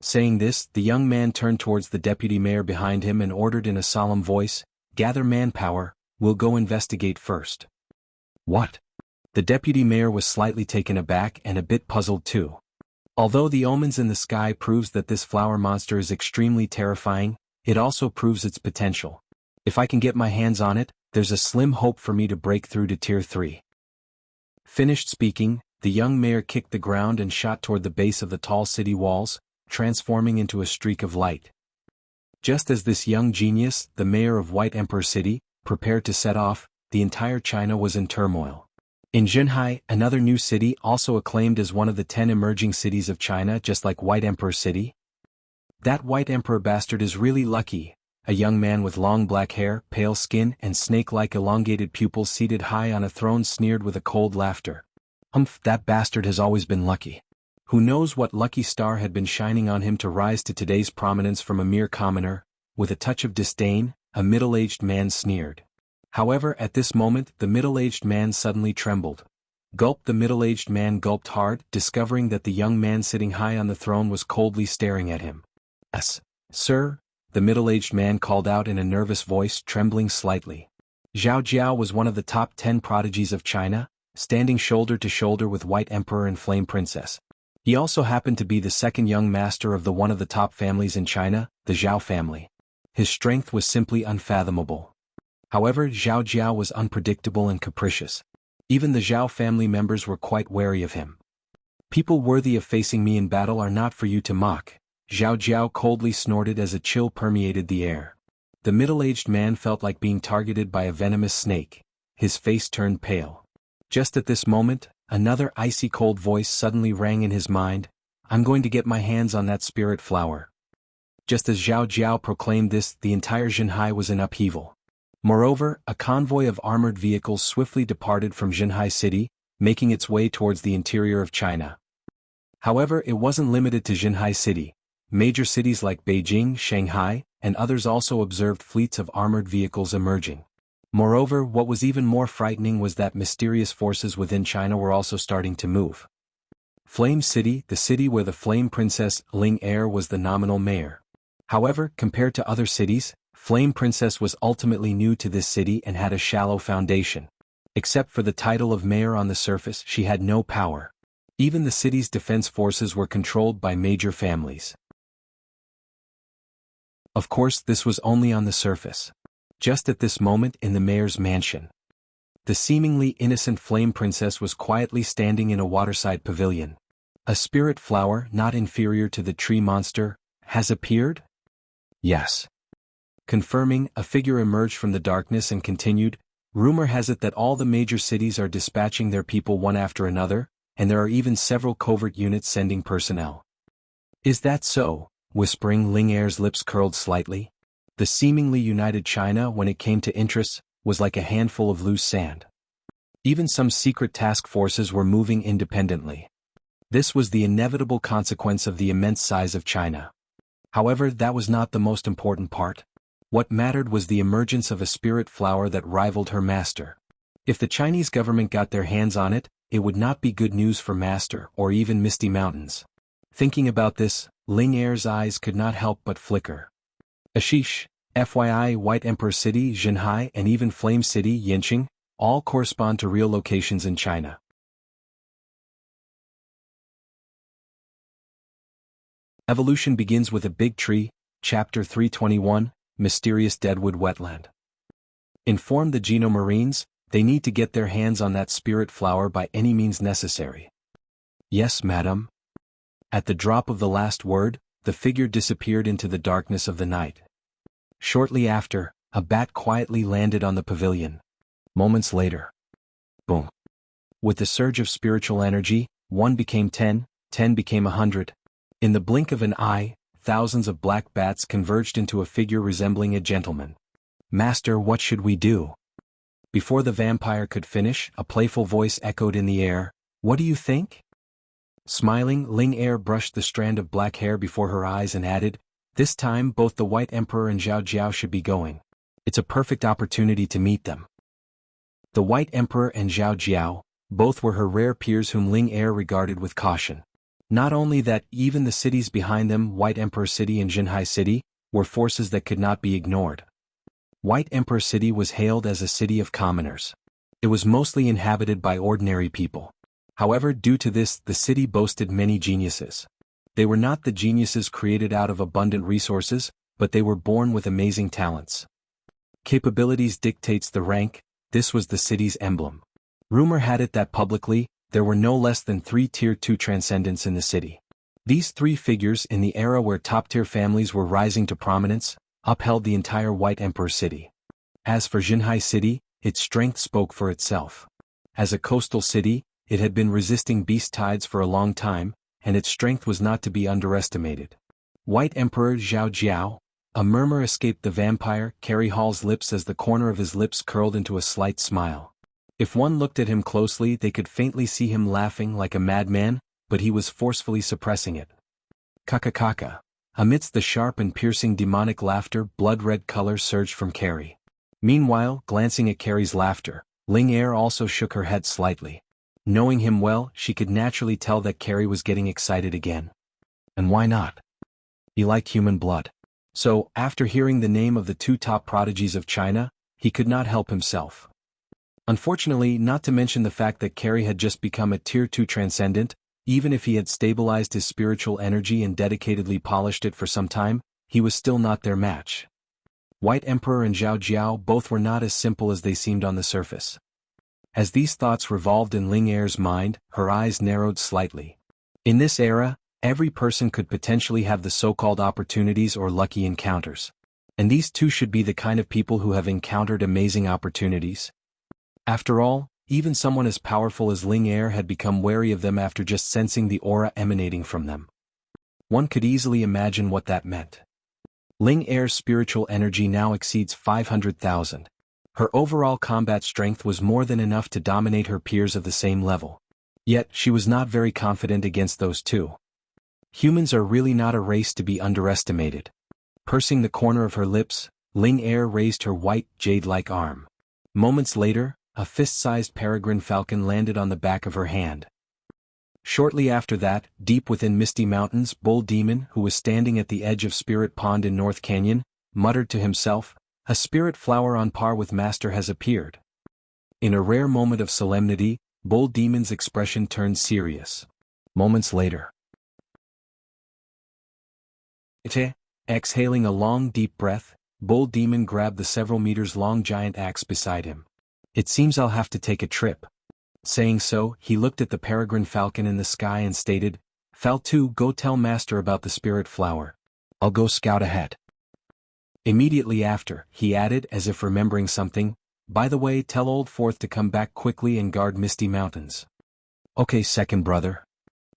Saying this, the young man turned towards the deputy mayor behind him and ordered in a solemn voice, "Gather manpower, we'll go investigate first." "What?" The deputy mayor was slightly taken aback and a bit puzzled too. Although the omens in the sky proves that this flower monster is extremely terrifying, it also proves its potential. If I can get my hands on it, there's a slim hope for me to break through to Tier 3. Finished speaking, the young mayor kicked the ground and shot toward the base of the tall city walls, transforming into a streak of light. Just as this young genius, the mayor of White Emperor City, prepared to set off, the entire China was in turmoil. In Zhenhai, another new city also acclaimed as one of the 10 emerging cities of China just like White Emperor City. "That White Emperor bastard is really lucky," a young man with long black hair, pale skin and snake-like elongated pupils seated high on a throne sneered with a cold laughter. "Humph, that bastard has always been lucky. Who knows what lucky star had been shining on him to rise to today's prominence from a mere commoner?" With a touch of disdain, a middle-aged man sneered. However, at this moment, the middle-aged man suddenly trembled. Gulp! The middle-aged man gulped hard, discovering that the young man sitting high on the throne was coldly staring at him. "Yes, sir," the middle-aged man called out in a nervous voice, trembling slightly. Zhao Jiao was one of the top 10 prodigies of China, standing shoulder to shoulder with White Emperor and Flame Princess. He also happened to be the second young master of one of the top families in China, the Zhao family. His strength was simply unfathomable. However, Zhao Jiao was unpredictable and capricious. Even the Zhao family members were quite wary of him. People worthy of facing me in battle are not for you to mock, Zhao Jiao coldly snorted as a chill permeated the air. The middle-aged man felt like being targeted by a venomous snake. His face turned pale. Just at this moment, another icy cold voice suddenly rang in his mind. I'm going to get my hands on that spirit flower. Just as Zhao Jiao proclaimed this, the entire Zhenhai was in upheaval. Moreover, a convoy of armored vehicles swiftly departed from Zhenhai City, making its way towards the interior of China. However, it wasn't limited to Zhenhai City. Major cities like Beijing, Shanghai, and others also observed fleets of armored vehicles emerging. Moreover, what was even more frightening was that mysterious forces within China were also starting to move. Flame City, the city where the Flame Princess Ling Er was the nominal mayor. However, compared to other cities, Flame Princess was ultimately new to this city and had a shallow foundation. Except for the title of mayor on the surface, she had no power. Even the city's defense forces were controlled by major families. Of course, this was only on the surface. Just at this moment in the mayor's mansion, the seemingly innocent Flame Princess was quietly standing in a waterside pavilion. A spirit flower not inferior to the tree monster has appeared? Yes. Confirming, a figure emerged from the darkness and continued, rumor has it that all the major cities are dispatching their people one after another, and there are even several covert units sending personnel. Is that so? Whispering, Ling Er's lips curled slightly. The seemingly united China, when it came to interests, was like a handful of loose sand. Even some secret task forces were moving independently. This was the inevitable consequence of the immense size of China. However, that was not the most important part. What mattered was the emergence of a spirit flower that rivaled her master. If the Chinese government got their hands on it, it would not be good news for Master or even Misty Mountains. Thinking about this, Ling Er's eyes could not help but flicker. Ashish, FYI, White Emperor City, Zhenhai, and even Flame City, Yanqing, all correspond to real locations in China. Evolution begins with a big tree, Chapter 321, Mysterious Deadwood Wetland. Inform the Genomarines, they need to get their hands on that spirit flower by any means necessary. Yes, madam. At the drop of the last word, the figure disappeared into the darkness of the night. Shortly after, a bat quietly landed on the pavilion. Moments later. Boom. With the surge of spiritual energy, 1 became 10, 10 became 100. In the blink of an eye, thousands of black bats converged into a figure resembling a gentleman. Master, what should we do? Before the vampire could finish, a playful voice echoed in the air. What do you think? Smiling, Ling Er brushed the strand of black hair before her eyes and added, this time both the White Emperor and Zhao Jiao should be going. It's a perfect opportunity to meet them. The White Emperor and Zhao Jiao, both were her rare peers whom Ling Er regarded with caution. Not only that, even the cities behind them, White Emperor City and Zhenhai City, were forces that could not be ignored. White Emperor City was hailed as a city of commoners. It was mostly inhabited by ordinary people. However, due to this, the city boasted many geniuses. They were not the geniuses created out of abundant resources, but they were born with amazing talents. Capabilities dictates the rank, this was the city's emblem. Rumor had it that publicly, there were no less than 3 Tier 2 transcendents in the city. These 3 figures, in the era where top-tier families were rising to prominence, upheld the entire White Emperor City. As for Zhenhai City, its strength spoke for itself. As a coastal city, it had been resisting beast tides for a long time, and its strength was not to be underestimated. White Emperor Zhao Jiao, a murmur escaped the vampire Carrie Hall's lips as the corner of his lips curled into a slight smile. If one looked at him closely, they could faintly see him laughing like a madman, but he was forcefully suppressing it. Kaka. Amidst the sharp and piercing demonic laughter, blood-red color surged from Carrie. Meanwhile, glancing at Carrie's laughter, Ling Er also shook her head slightly. Knowing him well, she could naturally tell that Carrie was getting excited again. And why not? He liked human blood. So, after hearing the name of the 2 top prodigies of China, he could not help himself. Unfortunately, not to mention the fact that Carrie had just become a Tier 2 transcendent, even if he had stabilized his spiritual energy and dedicatedly polished it for some time, he was still not their match. White Emperor and Zhao Jiao both were not as simple as they seemed on the surface. As these thoughts revolved in Ling Er's mind, her eyes narrowed slightly. In this era, every person could potentially have the so-called opportunities or lucky encounters. And these two should be the kind of people who have encountered amazing opportunities. After all, even someone as powerful as Ling Er had become wary of them after just sensing the aura emanating from them. One could easily imagine what that meant. Ling Er's spiritual energy now exceeds 500,000. Her overall combat strength was more than enough to dominate her peers of the same level. Yet, she was not very confident against those two. Humans are really not a race to be underestimated. Pursing the corner of her lips, Ling Er raised her white, jade-like arm. Moments later, a fist-sized peregrine falcon landed on the back of her hand. Shortly after that, deep within Misty Mountains, Bull Demon, who was standing at the edge of Spirit Pond in North Canyon, muttered to himself, "A spirit flower on par with Master has appeared." In a rare moment of solemnity, Bull Demon's expression turned serious. Moments later. Exhaling a long deep breath, Bull Demon grabbed the several meters long giant axe beside him. "It seems I'll have to take a trip." Saying so, he looked at the peregrine falcon in the sky and stated, "Fal-2, go tell Master about the spirit flower. I'll go scout ahead." Immediately after, he added as if remembering something, "By the way, tell Old Fourth to come back quickly and guard Misty Mountains." "Okay, second brother."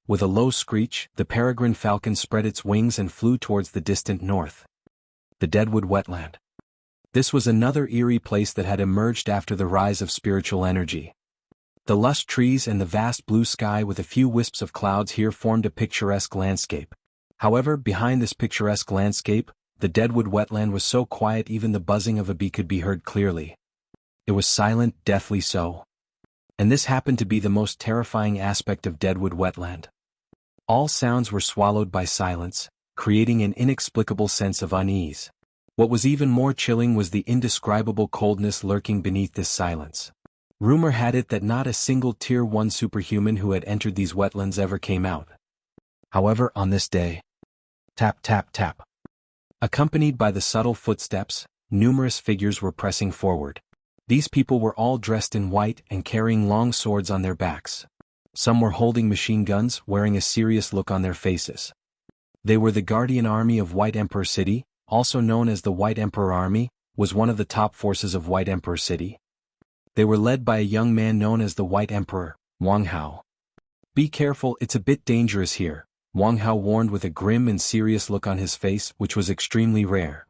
With a low screech, the peregrine falcon spread its wings and flew towards the distant north. The Deadwood Wetland. This was another eerie place that had emerged after the rise of spiritual energy. The lush trees and the vast blue sky with a few wisps of clouds here formed a picturesque landscape. However, behind this picturesque landscape, the Deadwood Wetland was so quiet even the buzzing of a bee could be heard clearly. It was silent, deathly so. And this happened to be the most terrifying aspect of Deadwood Wetland. All sounds were swallowed by silence, creating an inexplicable sense of unease. What was even more chilling was the indescribable coldness lurking beneath this silence. Rumor had it that not a single Tier 1 superhuman who had entered these wetlands ever came out. However, on this day, tap tap tap. Accompanied by the subtle footsteps, numerous figures were pressing forward. These people were all dressed in white and carrying long swords on their backs. Some were holding machine guns, wearing a serious look on their faces. They were the Guardian Army of White Emperor City, also known as the White Emperor Army, was one of the top forces of White Emperor City. They were led by a young man known as the White Emperor, Wang Hao. "Be careful, it's a bit dangerous here," Wang Hao warned with a grim and serious look on his face, which was extremely rare.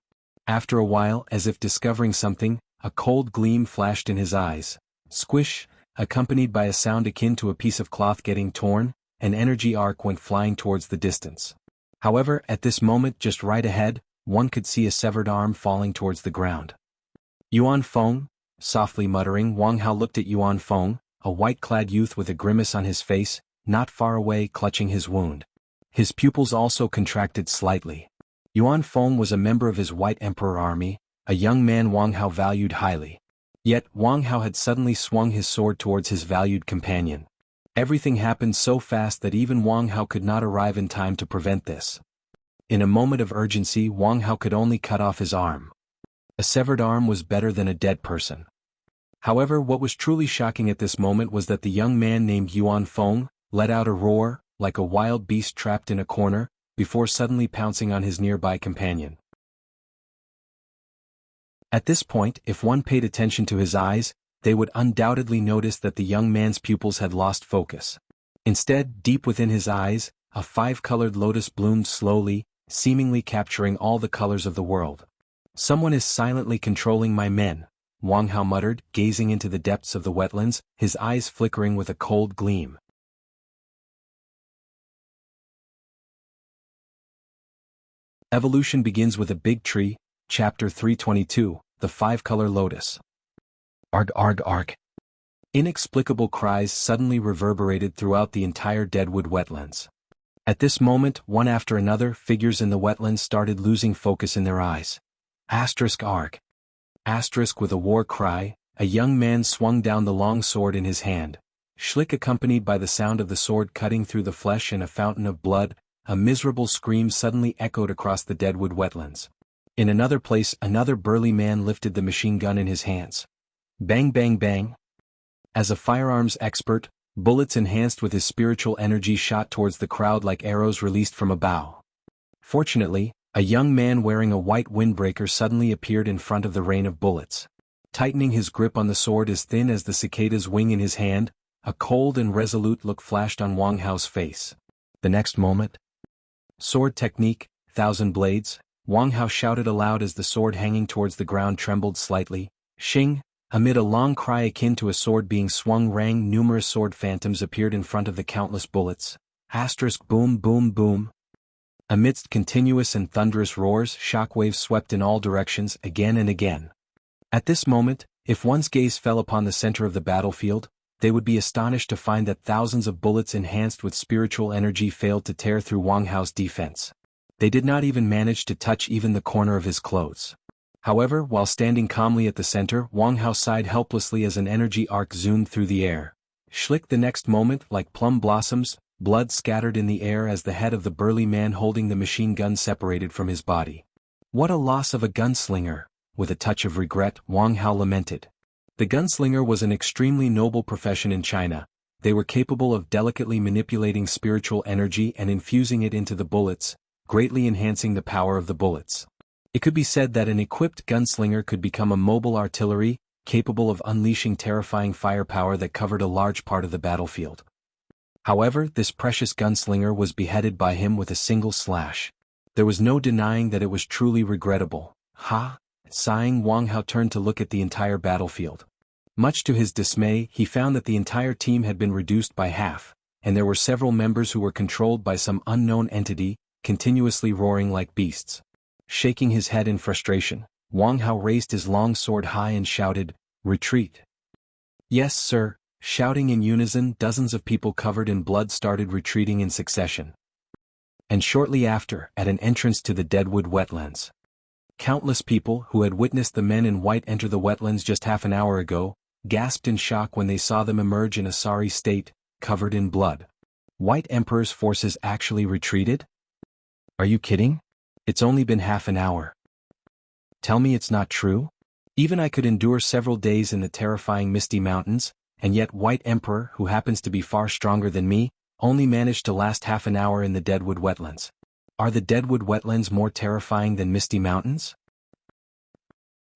After a while, as if discovering something, a cold gleam flashed in his eyes. Squish, accompanied by a sound akin to a piece of cloth getting torn, an energy arc went flying towards the distance. However, at this moment just right ahead, one could see a severed arm falling towards the ground. "Yuan Feng?" Softly muttering, Wang Hao looked at Yuan Feng, a white-clad youth with a grimace on his face, not far away clutching his wound. His pupils also contracted slightly. Yuan Feng was a member of his White Emperor Army, a young man Wang Hao valued highly. Yet, Wang Hao had suddenly swung his sword towards his valued companion. Everything happened so fast that even Wang Hao could not arrive in time to prevent this. In a moment of urgency, Wang Hao could only cut off his arm. A severed arm was better than a dead person. However, what was truly shocking at this moment was that the young man named Yuan Feng let out a roar, like a wild beast trapped in a corner, before suddenly pouncing on his nearby companion. At this point, if one paid attention to his eyes, they would undoubtedly notice that the young man's pupils had lost focus. Instead, deep within his eyes, a five-colored lotus bloomed slowly, seemingly capturing all the colors of the world. "Someone is silently controlling my men," Wang Hao muttered, gazing into the depths of the wetlands, his eyes flickering with a cold gleam. Evolution begins with a big tree, Chapter 322, the five-color lotus. Arg arg arg. Inexplicable cries suddenly reverberated throughout the entire Deadwood wetlands. At this moment, one after another, figures in the wetlands started losing focus in their eyes. Asterisk arg. Asterisk with a war cry, a young man swung down the long sword in his hand. Schlick, accompanied by the sound of the sword cutting through the flesh and a fountain of blood, a miserable scream suddenly echoed across the deadwood wetlands. In another place, another burly man lifted the machine gun in his hands. Bang bang bang. As a firearms expert, bullets enhanced with his spiritual energy shot towards the crowd like arrows released from a bow. Fortunately, a young man wearing a white windbreaker suddenly appeared in front of the rain of bullets. Tightening his grip on the sword as thin as the cicada's wing in his hand, a cold and resolute look flashed on Wang Hao's face. The next moment, sword technique, 1,000 blades, Wang Hao shouted aloud as the sword hanging towards the ground trembled slightly. Xing! Amid a long cry akin to a sword being swung rang, numerous sword phantoms appeared in front of the countless bullets. Asterisk boom boom boom. Amidst continuous and thunderous roars, shockwaves swept in all directions again and again. At this moment, if one's gaze fell upon the center of the battlefield, they would be astonished to find that thousands of bullets enhanced with spiritual energy failed to tear through Wang Hao's defense. They did not even manage to touch even the corner of his clothes. However, while standing calmly at the center, Wang Hao sighed helplessly as an energy arc zoomed through the air. Schlick, the next moment, like plum blossoms, blood scattered in the air as the head of the burly man holding the machine gun separated from his body. What a loss of a gunslinger, with a touch of regret, Wang Hao lamented. The gunslinger was an extremely noble profession in China. They were capable of delicately manipulating spiritual energy and infusing it into the bullets, greatly enhancing the power of the bullets. It could be said that an equipped gunslinger could become a mobile artillery, capable of unleashing terrifying firepower that covered a large part of the battlefield. However, this precious gunslinger was beheaded by him with a single slash. There was no denying that it was truly regrettable. Sighing, Wang Hao turned to look at the entire battlefield. Much to his dismay, he found that the entire team had been reduced by half, and there were several members who were controlled by some unknown entity, continuously roaring like beasts. Shaking his head in frustration, Wang Hao raised his long sword high and shouted, "Retreat!" "Yes, sir." Shouting in unison, dozens of people covered in blood started retreating in succession. And shortly after, at an entrance to the deadwood wetlands, countless people who had witnessed the men in white enter the wetlands just half an hour ago, gasped in shock when they saw them emerge in a sorry state, covered in blood. White Emperor's forces actually retreated? Are you kidding? It's only been half an hour. Tell me it's not true? Even I could endure several days in the terrifying Misty Mountains, and yet White Emperor, who happens to be far stronger than me, only managed to last half an hour in the deadwood wetlands. Are the deadwood wetlands more terrifying than Misty Mountains?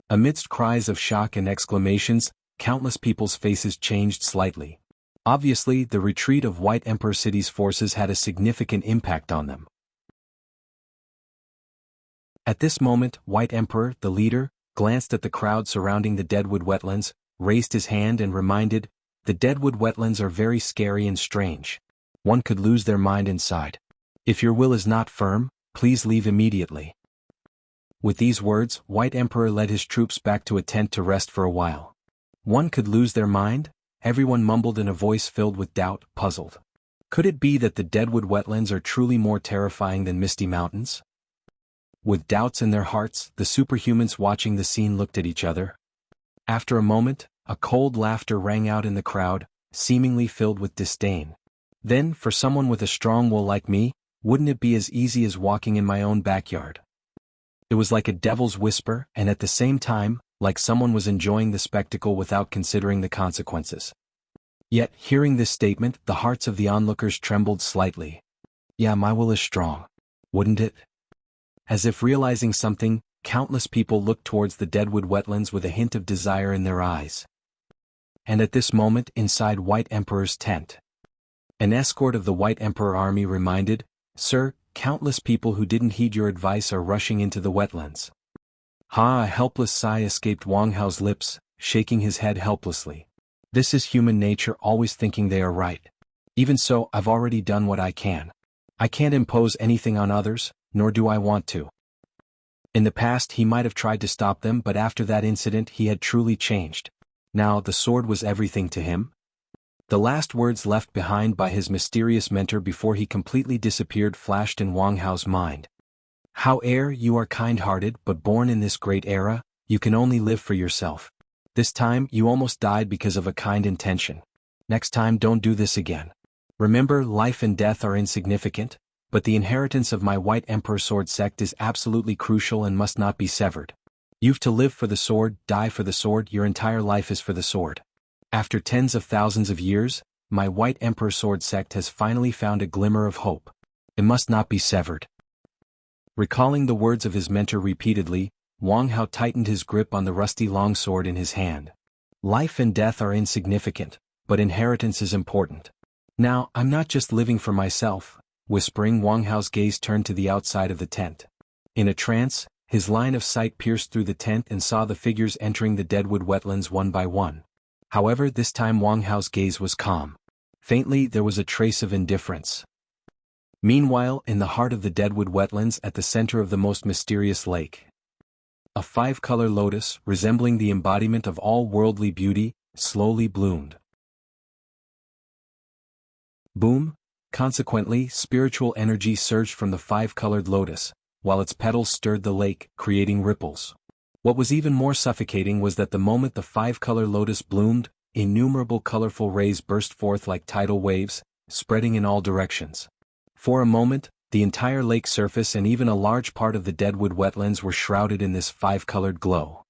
Amidst cries of shock and exclamations, countless people's faces changed slightly. Obviously, the retreat of White Emperor City's forces had a significant impact on them. At this moment, White Emperor, the leader, glanced at the crowd surrounding the deadwood wetlands, raised his hand and reminded, "The deadwood wetlands are very scary and strange. One could lose their mind inside. If your will is not firm, please leave immediately." With these words, White Emperor led his troops back to a tent to rest for a while. One could lose their mind? Everyone mumbled in a voice filled with doubt, puzzled. Could it be that the deadwood wetlands are truly more terrifying than Misty Mountains? With doubts in their hearts, the superhumans watching the scene looked at each other. After a moment, a cold laughter rang out in the crowd, seemingly filled with disdain. Then, for someone with a strong will like me, wouldn't it be as easy as walking in my own backyard? It was like a devil's whisper, and at the same time, like someone was enjoying the spectacle without considering the consequences. Yet, hearing this statement, the hearts of the onlookers trembled slightly. Yeah, my will is strong. Wouldn't it? As if realizing something, countless people looked towards the deadwood wetlands with a hint of desire in their eyes. And at this moment, inside White Emperor's tent, an escort of the White Emperor army reminded, "Sir, countless people who didn't heed your advice are rushing into the wetlands." A helpless sigh escaped Wang Hao's lips, shaking his head helplessly. This is human nature, always thinking they are right. Even so, I've already done what I can. I can't impose anything on others, nor do I want to. In the past he might have tried to stop them, but after that incident he had truly changed. Now the sword was everything to him. The last words left behind by his mysterious mentor before he completely disappeared flashed in Wang Hao's mind. "Howe'er you are kind-hearted but born in this great era, you can only live for yourself. This time, you almost died because of a kind intention. Next time, don't do this again. Remember, life and death are insignificant, but the inheritance of my White Emperor Sword sect is absolutely crucial and must not be severed. You've to live for the sword, die for the sword, your entire life is for the sword. After tens of thousands of years, my White Emperor Sword sect has finally found a glimmer of hope. It must not be severed. Recalling the words of his mentor repeatedly, Wang Hao tightened his grip on the rusty longsword in his hand. Life and death are insignificant, but inheritance is important. Now, I'm not just living for myself, whispering. Wang Hao's gaze turned to the outside of the tent. In a trance, his line of sight pierced through the tent and saw the figures entering the deadwood wetlands one by one. However, this time Wang Hao's gaze was calm. Faintly, there was a trace of indifference. Meanwhile, in the heart of the deadwood wetlands at the center of the most mysterious lake, a five-color lotus, resembling the embodiment of all worldly beauty, slowly bloomed. Boom! Consequently, spiritual energy surged from the five-colored lotus, while its petals stirred the lake, creating ripples. What was even more suffocating was that the moment the five-color lotus bloomed, innumerable colorful rays burst forth like tidal waves, spreading in all directions. For a moment, the entire lake surface and even a large part of the deadwood wetlands were shrouded in this five-colored glow.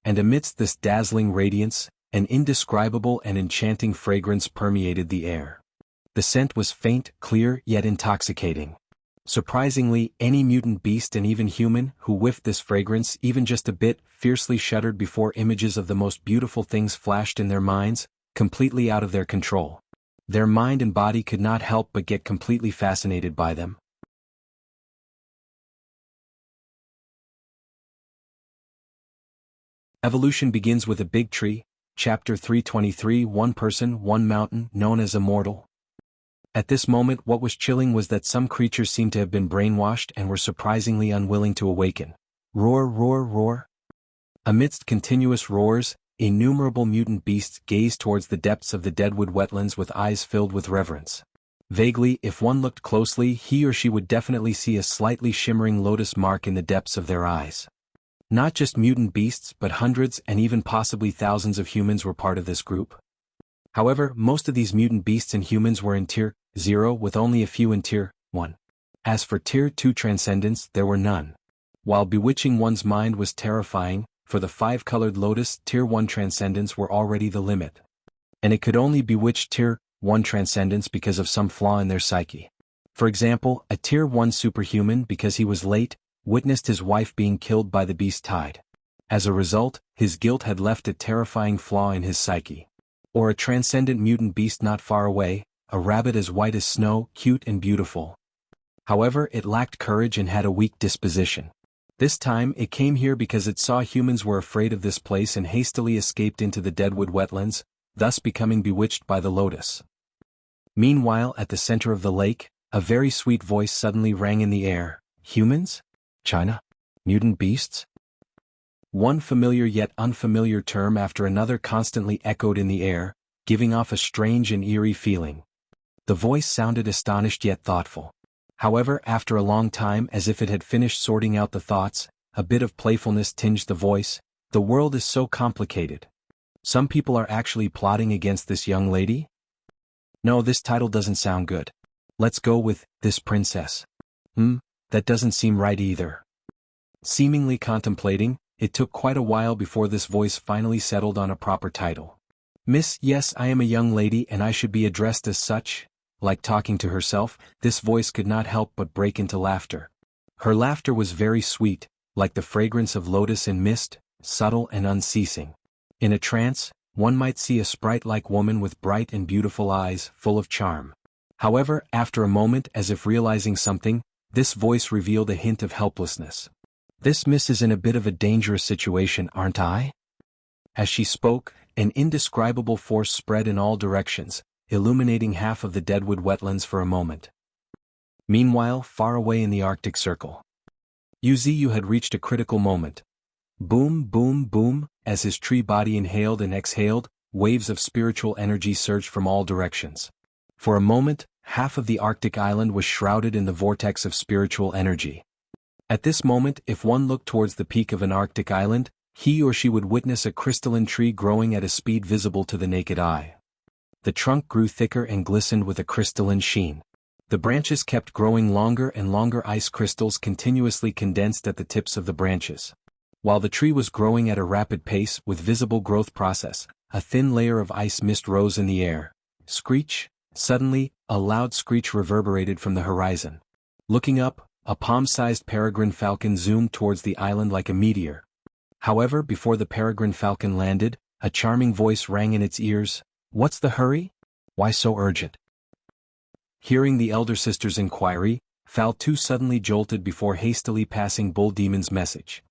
And amidst this dazzling radiance, an indescribable and enchanting fragrance permeated the air. The scent was faint, clear, yet intoxicating. Surprisingly, any mutant beast and even human who whiffed this fragrance even just a bit fiercely shuddered before images of the most beautiful things flashed in their minds, completely out of their control. Their mind and body could not help but get completely fascinated by them. Evolution begins with a big tree. Chapter 323. One person, one mountain, known as Immortal. At this moment, what was chilling was that some creatures seemed to have been brainwashed and were surprisingly unwilling to awaken. Roar, roar, roar. Amidst continuous roars, innumerable mutant beasts gazed towards the depths of the deadwood wetlands with eyes filled with reverence. Vaguely, if one looked closely, he or she would definitely see a slightly shimmering lotus mark in the depths of their eyes. Not just mutant beasts, but hundreds and even possibly thousands of humans were part of this group. However, most of these mutant beasts and humans were in Tier 0 with only a few in Tier 1. As for Tier 2 transcendence, there were none. While bewitching one's mind was terrifying, for the five-colored lotus, Tier 1 transcendence were already the limit. And it could only bewitch Tier 1 transcendence because of some flaw in their psyche. For example, a Tier 1 superhuman, because he was late, witnessed his wife being killed by the beast tide. As a result, his guilt had left a terrifying flaw in his psyche. Or a transcendent mutant beast not far away, a rabbit as white as snow, cute and beautiful. However, it lacked courage and had a weak disposition. This time, it came here because it saw humans were afraid of this place and hastily escaped into the deadwood wetlands, thus becoming bewitched by the lotus. Meanwhile, at the center of the lake, a very sweet voice suddenly rang in the air. Humans? China? Mutant beasts? One familiar yet unfamiliar term after another constantly echoed in the air, giving off a strange and eerie feeling. The voice sounded astonished yet thoughtful. However, after a long time, as if it had finished sorting out the thoughts, a bit of playfulness tinged the voice. The world is so complicated. Some people are actually plotting against this young lady? No, this title doesn't sound good. Let's go with, this princess. That doesn't seem right either. Seemingly contemplating, it took quite a while before this voice finally settled on a proper title. Miss, yes, I am a young lady and I should be addressed as such. Like talking to herself, this voice could not help but break into laughter. Her laughter was very sweet, like the fragrance of lotus in mist, subtle and unceasing. In a trance, one might see a sprite-like woman with bright and beautiful eyes, full of charm. However, after a moment, as if realizing something, this voice revealed a hint of helplessness. This miss is in a bit of a dangerous situation, aren't I? As she spoke, an indescribable force spread in all directions, illuminating half of the deadwood wetlands for a moment. Meanwhile, far away in the Arctic Circle, Wuxia had reached a critical moment. Boom, boom, boom, as his tree body inhaled and exhaled, waves of spiritual energy surged from all directions. For a moment, half of the Arctic island was shrouded in the vortex of spiritual energy. At this moment, if one looked towards the peak of an Arctic island, he or she would witness a crystalline tree growing at a speed visible to the naked eye. The trunk grew thicker and glistened with a crystalline sheen. The branches kept growing longer and longer. Ice crystals continuously condensed at the tips of the branches. While the tree was growing at a rapid pace with visible growth process, a thin layer of ice mist rose in the air. Screech! Suddenly, a loud screech reverberated from the horizon. Looking up, a palm-sized peregrine falcon zoomed towards the island like a meteor. However, before the peregrine falcon landed, a charming voice rang in its ears. "What's the hurry? Why so urgent?" Hearing the elder sister's inquiry, Fal Tu suddenly jolted before hastily passing Bull Demon's message.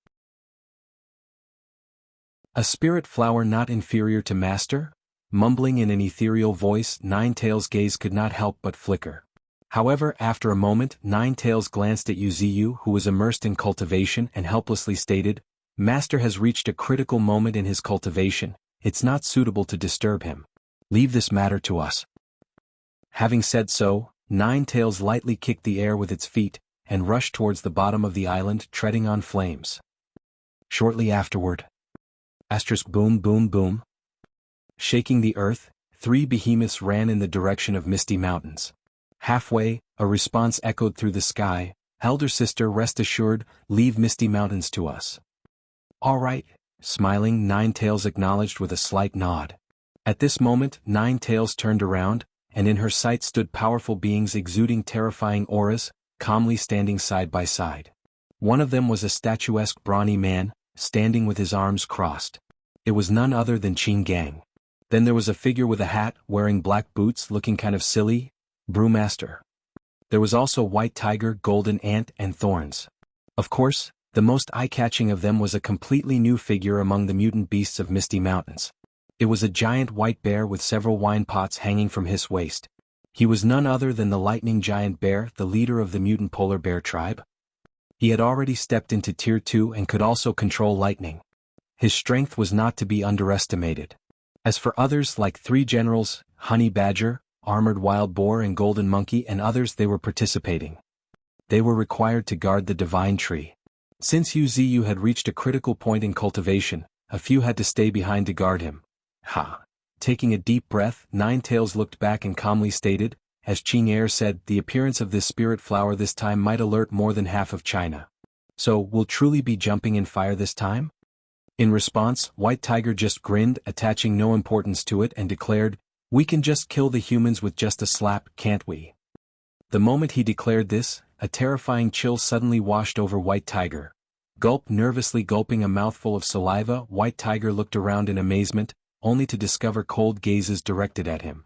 "A spirit flower not inferior to master?" Mumbling in an ethereal voice, Nine-Tails' gaze could not help but flicker. However, after a moment, Nine-Tails glanced at Yuziyu, who was immersed in cultivation, and helplessly stated, "Master has reached a critical moment in his cultivation. It's not suitable to disturb him. Leave this matter to us." Having said so, Nine-Tails lightly kicked the air with its feet, and rushed towards the bottom of the island, treading on flames. Shortly afterward, boom boom boom. Shaking the earth, 3 behemoths ran in the direction of Misty Mountains. Halfway, a response echoed through the sky, "Elder sister, rest assured, leave Misty Mountains to us." "All right," smiling, Nine-Tails acknowledged with a slight nod. At this moment, Nine-Tails turned around, and in her sight stood powerful beings exuding terrifying auras, calmly standing side by side. One of them was a statuesque brawny man, standing with his arms crossed. It was none other than Qin Gang. Then there was a figure with a hat, wearing black boots, looking kind of silly, Brewmaster. There was also White Tiger, Golden Ant, and Thorns. Of course, the most eye-catching of them was a completely new figure among the mutant beasts of Misty Mountains. It was a giant white bear with several wine pots hanging from his waist. He was none other than the Lightning Giant Bear, the leader of the mutant polar bear tribe. He had already stepped into Tier 2 and could also control lightning. His strength was not to be underestimated. As for others like 3 generals, Honey Badger, Armored Wild Boar and Golden Monkey and others, they were participating. They were required to guard the Divine Tree. Since Yuziyu had reached a critical point in cultivation, a few had to stay behind to guard him. Ha! Taking a deep breath, Nine-Tails looked back and calmly stated, as Qing Air said, "The appearance of this spirit flower this time might alert more than half of China. So, we'll truly be jumping in fire this time?" In response, White Tiger just grinned, attaching no importance to it, and declared, "We can just kill the humans with just a slap, can't we?" The moment he declared this, a terrifying chill suddenly washed over White Tiger. Nervously gulping a mouthful of saliva, White Tiger looked around in amazement, only to discover cold gazes directed at him.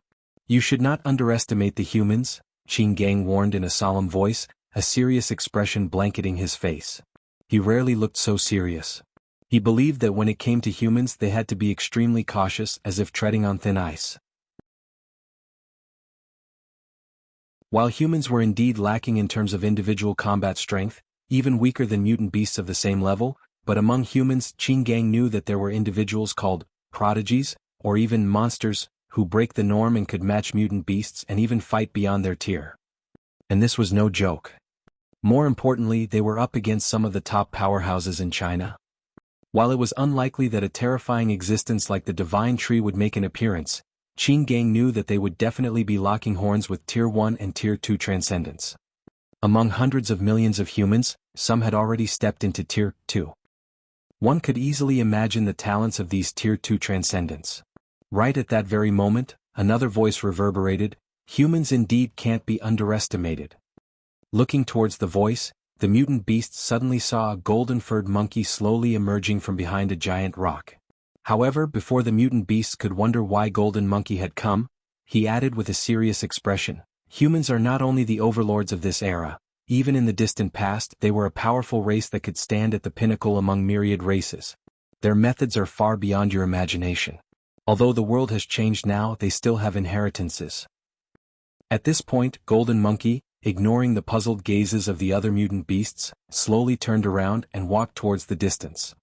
"You should not underestimate the humans," Qin Gang warned in a solemn voice, a serious expression blanketing his face. He rarely looked so serious. He believed that when it came to humans they had to be extremely cautious, as if treading on thin ice. While humans were indeed lacking in terms of individual combat strength, even weaker than mutant beasts of the same level, but among humans, Qin Gang knew that there were individuals called prodigies, or even monsters, who break the norm and could match mutant beasts and even fight beyond their tier. And this was no joke. More importantly, they were up against some of the top powerhouses in China. While it was unlikely that a terrifying existence like the Divine Tree would make an appearance, Qin Gang knew that they would definitely be locking horns with Tier 1 and Tier 2 transcendents. Among hundreds of millions of humans, some had already stepped into Tier 2. One could easily imagine the talents of these Tier 2 transcendents. Right at that very moment, another voice reverberated, "Humans indeed can't be underestimated." Looking towards the voice, the mutant beast suddenly saw a golden-furred monkey slowly emerging from behind a giant rock. However, before the mutant beast could wonder why Golden Monkey had come, he added with a serious expression, "Humans are not only the overlords of this era, even in the distant past they were a powerful race that could stand at the pinnacle among myriad races. Their methods are far beyond your imagination. Although the world has changed now, they still have inheritances." At this point, Golden Monkey, ignoring the puzzled gazes of the other mutant beasts, slowly turned around and walked towards the distance.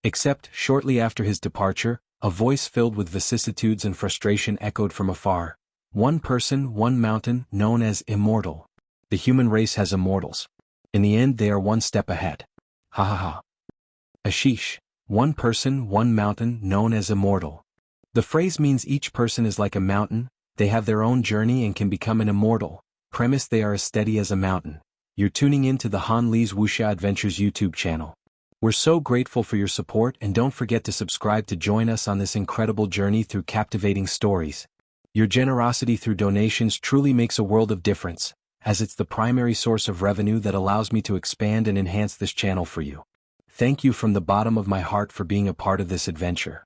Except, shortly after his departure, a voice filled with vicissitudes and frustration echoed from afar. "One person, one mountain, known as immortal. The human race has immortals. In the end they are one step ahead. Ha ha ha." Ashish. One person, one mountain, known as immortal. The phrase means each person is like a mountain, they have their own journey and can become an immortal. Premise: they are as steady as a mountain. You're tuning in to the Han Lee's Wuxia Adventures YouTube channel. We're so grateful for your support, and don't forget to subscribe to join us on this incredible journey through captivating stories. Your generosity through donations truly makes a world of difference, as it's the primary source of revenue that allows me to expand and enhance this channel for you. Thank you from the bottom of my heart for being a part of this adventure.